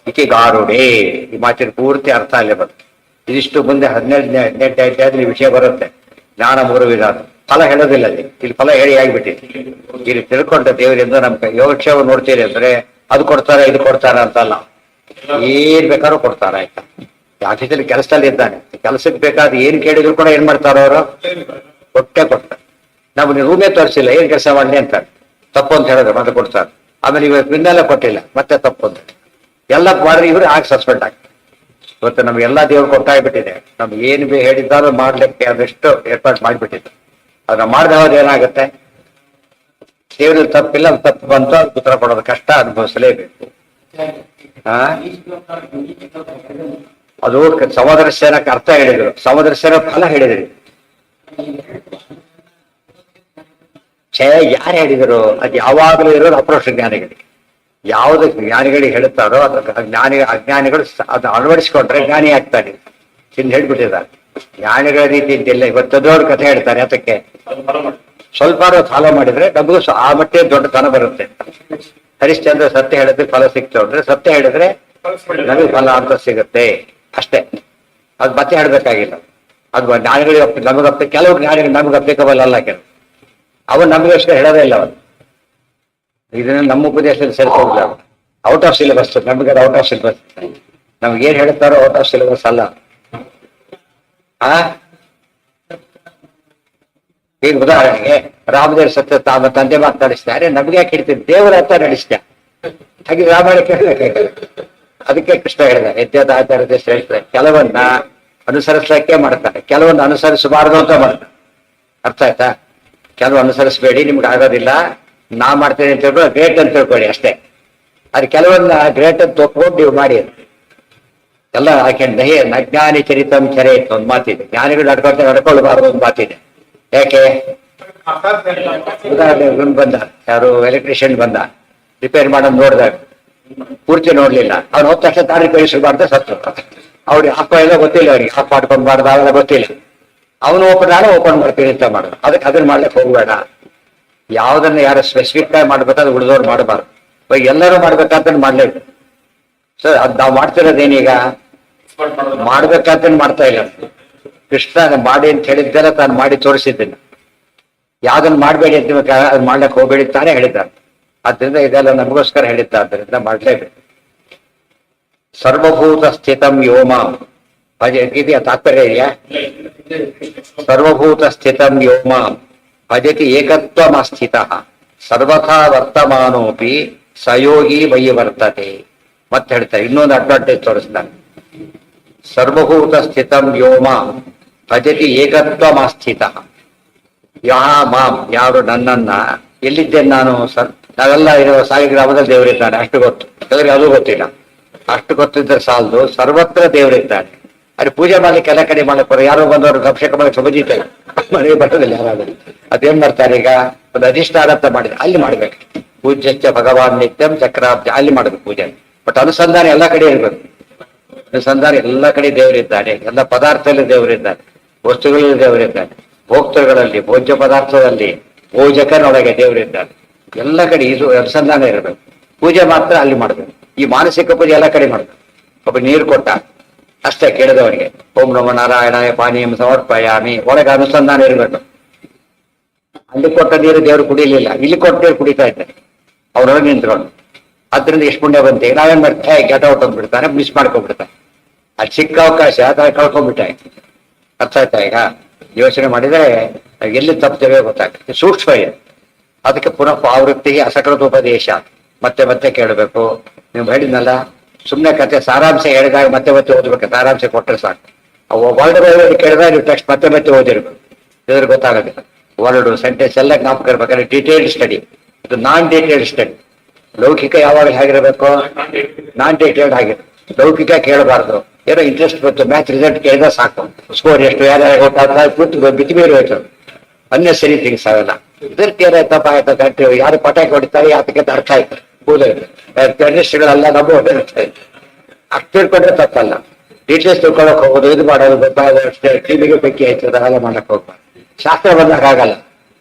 ಇತಿ ಗಾರುಡೇ. ಈ ಮಾತಿನ ಪೂರ್ತಿ ಅರ್ಥ ಅಲ್ಲೇ ಬರುತ್ತೆ. ಇದಿಷ್ಟು ಮುಂದೆ 12ನೇ ಅಧ್ಯಾಯದಲ್ಲಿ ವಿಷಯ ಬರುತ್ತೆ. ಜ್ಞಾನ 3 ವಿಧ. ಫಲ ಹೇಳೋದಿಲ್ಲ ಇಲ್ಲಿ ಫಲ ಹೇಳಿ ಆಗಿಬಿಟ್ಟಿದೆ. ಇಲ್ಲಿ ತಿಳ್ಕೊಂಡ ದೇವರಿಂದ ನಮ್ಗೆ ಯೋಗಕ್ಷೇಮ ನೋಡ್ತೀರಿ ಅಂದ್ರೆ ಅದು ಕೊಡ್ತಾರೆ ಇದು ಕೊಡ್ತಾರೆ ಅಂತಲ್ಲ, ಏನ್ ಬೇಕಾದ್ರೂ ಕೊಡ್ತಾರ. ಆಯ್ತಾ, ಆಫೀಸಲ್ಲಿ ಕೆಲಸದಲ್ಲಿ ಇದ್ದಾನೆ, ಕೆಲಸಕ್ಕೆ ಬೇಕಾದ ಏನ್ ಕೇಳಿದ್ರು ಕೂಡ ಏನ್ ಮಾಡ್ತಾರ ಅವರು, ಕೊಟ್ಟೆ ಕೊಡ್ತಾರೆ. ನಾವು ನೀವು ರೂಮೇ ತೋರಿಸಿಲ್ಲ, ಏನ್ ಕೆಲಸ ಮಾಡಲಿ ಅಂತಾರೆ, ತಪ್ಪು ಅಂತ ಹೇಳಿದ್ರೆ ಮತ್ತೆ ಕೊಡ್ತಾರೆ. ಆಮೇಲೆ ಇವಾಗ ಪಿನ್ನೆಲ್ಲ ಕೊಟ್ಟಿಲ್ಲ, ಮತ್ತೆ ತಪ್ಪು ಅಂತ ಎಲ್ಲ ಮಾಡಿದ್ರೆ ಇವ್ರು ಆಗ ಸಸ್ಪೆಂಡ್ ಆಗ್ತಾರೆ. ಇವತ್ತು ನಮ್ಗೆಲ್ಲಾ ದೇವ್ರು ಕೊಟ್ಟಾಗ್ಬಿಟ್ಟಿದೆ. ನಮ್ಗೆ ಏನ್ ಹೇಳಿದ್ದಾರೋ ಮಾಡ್ಲಿಕ್ಕೆ ಅದೆಷ್ಟು ಏರ್ಪಾಡು ಮಾಡಿಬಿಟ್ಟಿದ್ದು. ಅದನ್ನ ಮಾಡದೆ ಹೋದ್ರೆ ಏನಾಗುತ್ತೆ, ದೇವ್ರಲ್ಲಿ ತಪ್ಪಿಲ್ಲ, ತಪ್ಪು ಬಂತು, ಅದಕ್ಕೆ ಉತ್ತರ ಕೊಡೋದು ಕಷ್ಟ, ಅನುಭವಿಸಲೇಬೇಕು. ಅದು ಸಮದರ್ಶನಕ್ಕೆ ಅರ್ಥ ಹೇಳಿದ್ರು, ಸಮದರ್ಶನ ಫಲ ಹೇಳಿದ್ರಿ. ಯಾರು ಹೇಳಿದರು? ಅದು ಯಾವಾಗಲೂ ಇರೋದು ಅಪ್ರೋಕ್ಷ ಜ್ಞಾನಿಗಳಿಗೆ. ಯಾವ್ದು ಜ್ಞಾನಿಗಳಿಗೆ ಹೇಳುತ್ತಾರೋ ಅದಕ್ಕೆ ಅಜ್ಞಾನಿಗಳು ಅದು ಅಳವಡಿಸ್ಕೊಂಡ್ರೆ ಜ್ಞಾನಿ ಆಗ್ತಾನೆ ಹಿಂದೆ ಹೇಳ್ಬಿಟ್ಟಿದ್ದಾರೆ. ಜ್ಞಾನಿಗಳ ರೀತಿ ಇದ್ದಿಲ್ಲ. ಇವತ್ತದವ್ರ ಕಥೆ ಹೇಳ್ತಾರೆ, ಅದಕ್ಕೆ ಸ್ವಲ್ಪ ಫಾಲೋ ಮಾಡಿದ್ರೆ ನಮಗೂ ಆ ಮಟ್ಟೆ ದೊಡ್ಡತನ ಬರುತ್ತೆ. ಹರಿಶ್ಚಂದ್ರ ಸತ್ಯ ಹೇಳಿದ್ರೆ ಫಲ ಸಿಕ್ತು ಅಂದ್ರೆ, ಸತ್ಯ ಹೇಳಿದ್ರೆ ನಮಗೆ ಫಲ ಅಂತ ಸಿಗುತ್ತೆ ಅಷ್ಟೇ. ಅದು ಮತ್ತೆ ಹೇಳ್ಬೇಕಾಗಿಲ್ಲ. ಅದು ಜ್ಞಾನಿಗಳಿಗೆ ನಮಗಪ್ಪ, ಕೆಲವು ಜ್ಞಾನಿಗಳು ನಮ್ಗೆ ಅಪ್ಲಿಕಬಲ್ ಅಲ್ಲ. ಕೆಲವು ಅವನು ನಮಗೆ ಅಷ್ಟೇ ಹೇಳೋದೇ ಇಲ್ಲ. ಅವನು ಇದನ್ನ ನಮ್ಮ ಉಪದೇಶದಲ್ಲಿ ಸೇರ್ಕೋದಿಲ್ಲ. ಔಟ್ ಆಫ್ ಸಿಲೆಬಸ್, ನಮಗೆ ಅದು ಔಟ್ ಆಫ್ ಸಿಲೆಬಸ್. ನಮ್ಗೆ ಏನ್ ಹೇಳ್ತಾರೋ ಔಟ್ ಆಫ್ ಸಿಲೆಬಸ್ ಅಲ್ಲ. ಈಗ ಉದಾಹರಣೆಗೆ ರಾಮದೇವ್ರ ಸತ್ಯ ತಾಮ ತಂದೆ ಮಾತಾಡಿಸ್ತಾರೆ, ನಮ್ಗೆ ಯಾಕೆ ಹೇಳ್ತೀವಿ, ದೇವರ ಹತ್ರ ನಡೆಸ್ತ. ಹಾಗೆ ರಾಮಾಯಣ ಕೇಳಬೇಕಾಗಿಲ್ಲ. ಅದಕ್ಕೆ ಕೃಷ್ಣ ಹೇಳಿದ ಯಜ್ಞದ ಆಚಾರ್ಯತೆ ಶ್ರೇಷ್ಠ. ಕೆಲವನ್ನ ಅನುಸರಿಸಲಿಕ್ಕೆ ಮಾಡ್ತಾರೆ, ಕೆಲವನ್ನ ಅನುಸರಿಸಬಾರದು ಅಂತ ಮಾಡ್ತಾರೆ. ಅರ್ಥ ಆಯ್ತಾ? ಕೆಲವು ಅನುಸರಿಸಬೇಡಿ, ನಿಮ್ಗೆ ಆಗೋದಿಲ್ಲ, ನಾ ಮಾಡ್ತೇನೆ ಅಂತ ಹೇಳ್ಬೋದು, ಗ್ರೇಟ್ ಅಂತ ತಿಳ್ಕೊಳ್ಳಿ ಅಷ್ಟೇ. ಅದು ಕೆಲವನ್ನ ಗ್ರೇಟ್ ಅಂತ ಒಪ್ಕೊಂಡು ನೀವು ಮಾಡಿ ಎಲ್ಲ ಹಾಕೊಂಡು ನಜ್ಞಾನಿ ಚರಿತಂ ಚರೆ ಅಂತ ಒಂದು ಮಾತಿದೆ. ಜ್ಞಾನಿಗಳು ನಡ್ಕೊಳ್ಬಾರ್ದು ಒಂದು ಮಾತಿದೆ. ಯಾಕೆ? ಉದಾಹರಣೆ ಬಂದ, ಯಾರು ಎಲೆಕ್ಟ್ರಿಷಿಯನ್ ಬಂದ, ರಿಪೇರ್ ಮಾಡೋದು ನೋಡಿದಾಗ ಪೂರ್ತಿ ನೋಡ್ಲಿಲ್ಲ. ಅವ್ನು ಹೋದ ತಕ್ಷಣ ತಾನು ರಿಪೇರಿ ಶುರು ಮಾಡಿದ್ರೆ ಸತ್ತು. ಅವ್ರಿಗೆ ಹಾಕೋ ಎಲ್ಲ ಗೊತ್ತಿಲ್ಲ, ಅವ್ರಿಗೆ ಹಾಫ್ ಮಾಡ್ಕೊಂಡ್ಬಾರ್ದು ಅವೆಲ್ಲ ಗೊತ್ತಿಲ್ಲ. ಅವನು ಓಪನ್ ಮಾಡ್ತೀನಿ ಅಂತ ಮಾಡೋದು. ಅದನ್ನ ಮಾಡ್ಲಿಕ್ಕೆ ಹೋಗ್ಬೇಡ. ಯಾವ್ದನ್ನ ಯಾರು ಸ್ಪೆಸಿಫಿಕ್ ಆಗಿ ಮಾಡ್ಬೇಕಾದ್ರೆ ಉಳಿದವ್ರು ಮಾಡಬಾರ್ದು. ಇವಾಗ ಎಲ್ಲರೂ ಮಾಡ್ಬೇಕಂತ ಮಾಡ್ಲೇಬೇಕು. ಸರ್ ಅದ್ ನಾವು ಮಾಡ್ತಿರೋದೇನೀಗ ಮಾಡ್ಬೇಕಂತ ಮಾಡ್ತಾ ಇಲ್ಲ. ಕೃಷ್ಣ ಮಾಡಿ ಅಂತ ಹೇಳಿದ್ದೆಲ್ಲ ತಾನು ಮಾಡಿ ತೋರಿಸಿದ್ದೇನೆ. ಯಾವ್ದನ್ನ ಮಾಡ್ಬೇಡಿ ಅಂತ ಅದ್ ಮಾಡ್ಲಿಕ್ಕೆ ಹೋಗ್ಬೇಡಿ ತಾನೇ ಹೇಳಿದ್ದಾನೆ. ಆದ್ರಿಂದ ಇದೆಲ್ಲ ನಮಗೋಸ್ಕರ ಹೇಳಿದ್ದ, ಆದ್ದರಿಂದ ಮಾಡ್ಲೇಬೇಕು. ಸರ್ವಭೂತ ಸ್ಥಿತಂ ಯೋಮ ಇದೆಯಾ ತಾತ್ಪರ್ಯ ಇದೆಯಾ? ಸರ್ವಭೂತ ಸ್ಥಿತಂ ಯೋಮ ಭಜತಿ ಏಕತ್ವಮಸ್ಥಿತ ಸರ್ವಥಾ ವರ್ತಮಾನೋಪಿ ಸಯೋಗಿ ವೈ ವರ್ತತೆ. ಮತ್ತೆ ಹೇಳ್ತಾರೆ, ಇನ್ನೊಂದು ಅಡ್ವಾಂಟೇಜ್ ತೋರಿಸ್ತಾನೆ. ಸರ್ವಭೂತ ಸ್ಥಿತಂ ವ್ಯೋಮ ಭಜತಿ ಏಕತ್ವಮಸ್ಥಿತ ಯಾ ಮಾಂ, ಯಾರು ನನ್ನನ್ನ, ಎಲ್ಲಿದ್ದೇನೆ ನಾನು, ನಾವೆಲ್ಲ ಇರೋ ಸಾಲಿಗ್ರಾಮದಲ್ಲಿ ದೇವರಿದ್ದಾನೆ ಅಷ್ಟು ಗೊತ್ತು. ಅವರಿಗೆ ಅದು ಗೊತ್ತಿಲ್ಲ. ಅಷ್ಟು ಗೊತ್ತಿದ್ದರೆ ಸಾಲದು, ಸರ್ವತ್ರ ದೇವರಿದ್ದಾನೆ. ಅಲ್ಲಿ ಪೂಜೆ ಮಾಡ್ಲಿಕ್ಕೆ ಎಲ್ಲ ಕಡೆ ಮಾಡಕ್ಕೆ ಯಾರೋ ಬಂದವರು ಅಭಿಷೇಕ ಮಾಡಿ ಸುಬಜಿತಾರೆ, ಮನೆಗೆ ಬರ್ತದಿಲ್ಲ ಯಾರಾದ್ರೂ. ಅದೇನ್ ಮಾಡ್ತಾರೆ, ಈಗ ಒಂದು ಅಧಿಷ್ಠಾನ ಅಂತ ಮಾಡಿದ್ರೆ ಅಲ್ಲಿ ಮಾಡ್ಬೇಕು. ಪೂಜ್ಯಚ್ಚ ಭಗವಾನ್ ನಿತ್ಯಂ ಚಕ್ರಾಬ್ಜ ಅಲ್ಲಿ ಮಾಡ್ಬೇಕು ಪೂಜೆ. ಬಟ್ ಅನುಸಂಧಾನ ಎಲ್ಲ ಕಡೆ ಇರ್ಬೇಕು. ಅನುಸಂಧಾನ ಎಲ್ಲ ಕಡೆ ದೇವರಿದ್ದಾನೆ, ಎಲ್ಲ ಪದಾರ್ಥದಲ್ಲಿ ದೇವರಿದ್ದಾನೆ, ವಸ್ತುಗಳಲ್ಲಿ ದೇವರಿದ್ದಾನೆ, ಭೋಕ್ತೃಗಳಲ್ಲಿ, ಭೋಜ್ಯ ಪದಾರ್ಥದಲ್ಲಿ, ಭೋಜಕನೊಳಗೆ ದೇವರಿದ್ದಾನೆ. ಎಲ್ಲ ಕಡೆ ಇದು ಅನುಸಂಧಾನ ಇರಬೇಕು. ಪೂಜೆ ಮಾತ್ರ ಅಲ್ಲಿ ಮಾಡ್ಬೇಕು. ಈ ಮಾನಸಿಕ ಪೂಜೆ ಎಲ್ಲ ಕಡೆ ಮಾಡ್ಬೇಕು. ಒಬ್ಬ ನೀರು ಕೊಟ್ಟ ಅಷ್ಟೇ ಕೇಳಿದವನಿಗೆ ಓಂ ನಮೋ ನಾರಾಯಣಾಯ ಪಾನೀಯಂ ಸಮರ್ಪಯಾಮಿ, ಒಳಗೆ ಅನುಸಂಧಾನ ಇರಬೇಕು. ಅಲ್ಲಿ ಕೊಟ್ಟ ನೀರು ದೇವರು ಕುಡಿಲಿಲ್ಲ, ಇಲ್ಲಿ ಕೊಟ್ಟ ನೀರು ಕುಡಿತಾ ಇದ್ದಾರೆ. ಅವರೊಳಗೆ ನಿಂತ್ಕೊಂಡು ಆದ್ರಿಂದ ಎಷ್ಟು ಪುಣ್ಯ ಬಂತೆ. ನಾವೇನ್ ಮಾಡ್ತೇವೆ, ಗೆಟ್ ಔಟ್ ಅಂದ್ಬಿಡ್ತಾನೆ, ಮಿಸ್ ಮಾಡ್ಕೊಂಡ್ಬಿಡ್ತಾನೆ. ಅದು ಸಿಕ್ಕ ಅವಕಾಶ ಅದ ಕಳ್ಕೊಂಡ್ಬಿಟ್ಟೆ. ಅರ್ಥ ಆಯ್ತಾ? ಈಗ ಯೋಚನೆ ಮಾಡಿದ್ರೆ ಎಲ್ಲಿ ತಪ್ಪುತ್ತೇವೆ ಗೊತ್ತಾಗ್ತದೆ. ಸೂಕ್ಷ್ಮ ಇದೆ. ಅದಕ್ಕೆ ಪುನಃ ಆವೃತ್ತಿಗೆ ಅಸಕೃತೋಪದೇಶ ಮತ್ತೆ ಮತ್ತೆ ಕೇಳಬೇಕು. ನೀವು ಹೇಳಿದ್ನಲ್ಲ, ಸುಮ್ಮನೆ ಕತೆ ಸಾರಾಂಶ ಹೇಳಿದಾಗ ಮತ್ತೆ ಮತ್ತೆ ಓದ್ಬೇಕು. ಸಾರಾಂಶ ಕೊಟ್ಟರೆ ಸಾಕು. ವರ್ಡ್ ಬೈ ವರ್ಡ್ ಕೇಳಿದಾಗ ನೀವು ಟೆಕ್ಸ್ಟ್ ಮತ್ತೆ ಮತ್ತೆ ಓದಿರ್ಬೇಕು. ಇದ್ರ ಗೊತ್ತಾಗೋದಿಲ್ಲ. ವರ್ಡ್ ಸೆಂಟೆನ್ಸ್ ಎಲ್ಲ ಜ್ಞಾಪಕ ಇರ್ಬೇಕಾದ್ರೆ ಡೀಟೇಲ್ಡ್ ಸ್ಟಡಿ. ಇದು ನಾನ್ ಡೀಟೇಲ್ಡ್ ಸ್ಟಡಿ. ಲೌಕಿಕ ಯಾವಾಗ ಹೇಗಿರಬೇಕು? ನಾನ್ ಡೀಟೇಲ್ಡ್ ಆಗಿದೆ. ಲೌಕಿಕ ಕೇಳಬಾರ್ದು. ಏನೋ ಇಂಟ್ರೆಸ್ಟ್ ಬಂತು, ಮ್ಯಾಚ್ ರಿಸಲ್ಟ್ ಕೇಳಿದ್ರೆ ಸಾಕು. ಸ್ಕೋರ್ ಎಷ್ಟು, ಯಾರ್ಯಾರು ಗೊತ್ತಾಗ್ತಾ ಬಿಟ್ಟು ಬೇರೆ ಹೋಯ್ತು. ಅನ್ಯ ಸರಿ ಥಿಂಗ್ಸ್ ಅವೆಲ್ಲ. ಇದಕ್ಕೆ ಏನಾಯ್ತಪ್ಪ ಆಯ್ತು ಕರೆಕ್ಟ್. ಯಾರು ಪಟಾಕಿ ಹೊಡಿತಾರೆ ಅದಕ್ಕೆ ಅರ್ಥ ಆಯ್ತು. ಟೆರರಿಸ್ಟ್ಗಳೆಲ್ಲ ನಮ್ಮ ಇರ್ತದೆ. ಅಷ್ಟು ತಿಳ್ಕೊಂಡ್ರೆ ತಪ್ಪಲ್ಲ. ಡೀಟೇಲ್ಸ್ ತಿಳ್ಕೊಳಕ್ ಹೋಗೋದು, ಇದು ಮಾಡೋದು ಗೊತ್ತಾಗೋದು, ಟಿವಿಗೆ ಬೆಂಕಿ ಆಯ್ತದ ಅವೆಲ್ಲ ಮಾಡಕ್ ಹೋಗ್ಬಾರ್ದು. ಶಾಸ್ತ್ರ ಬಂದಾಗ ಆಗಲ್ಲ.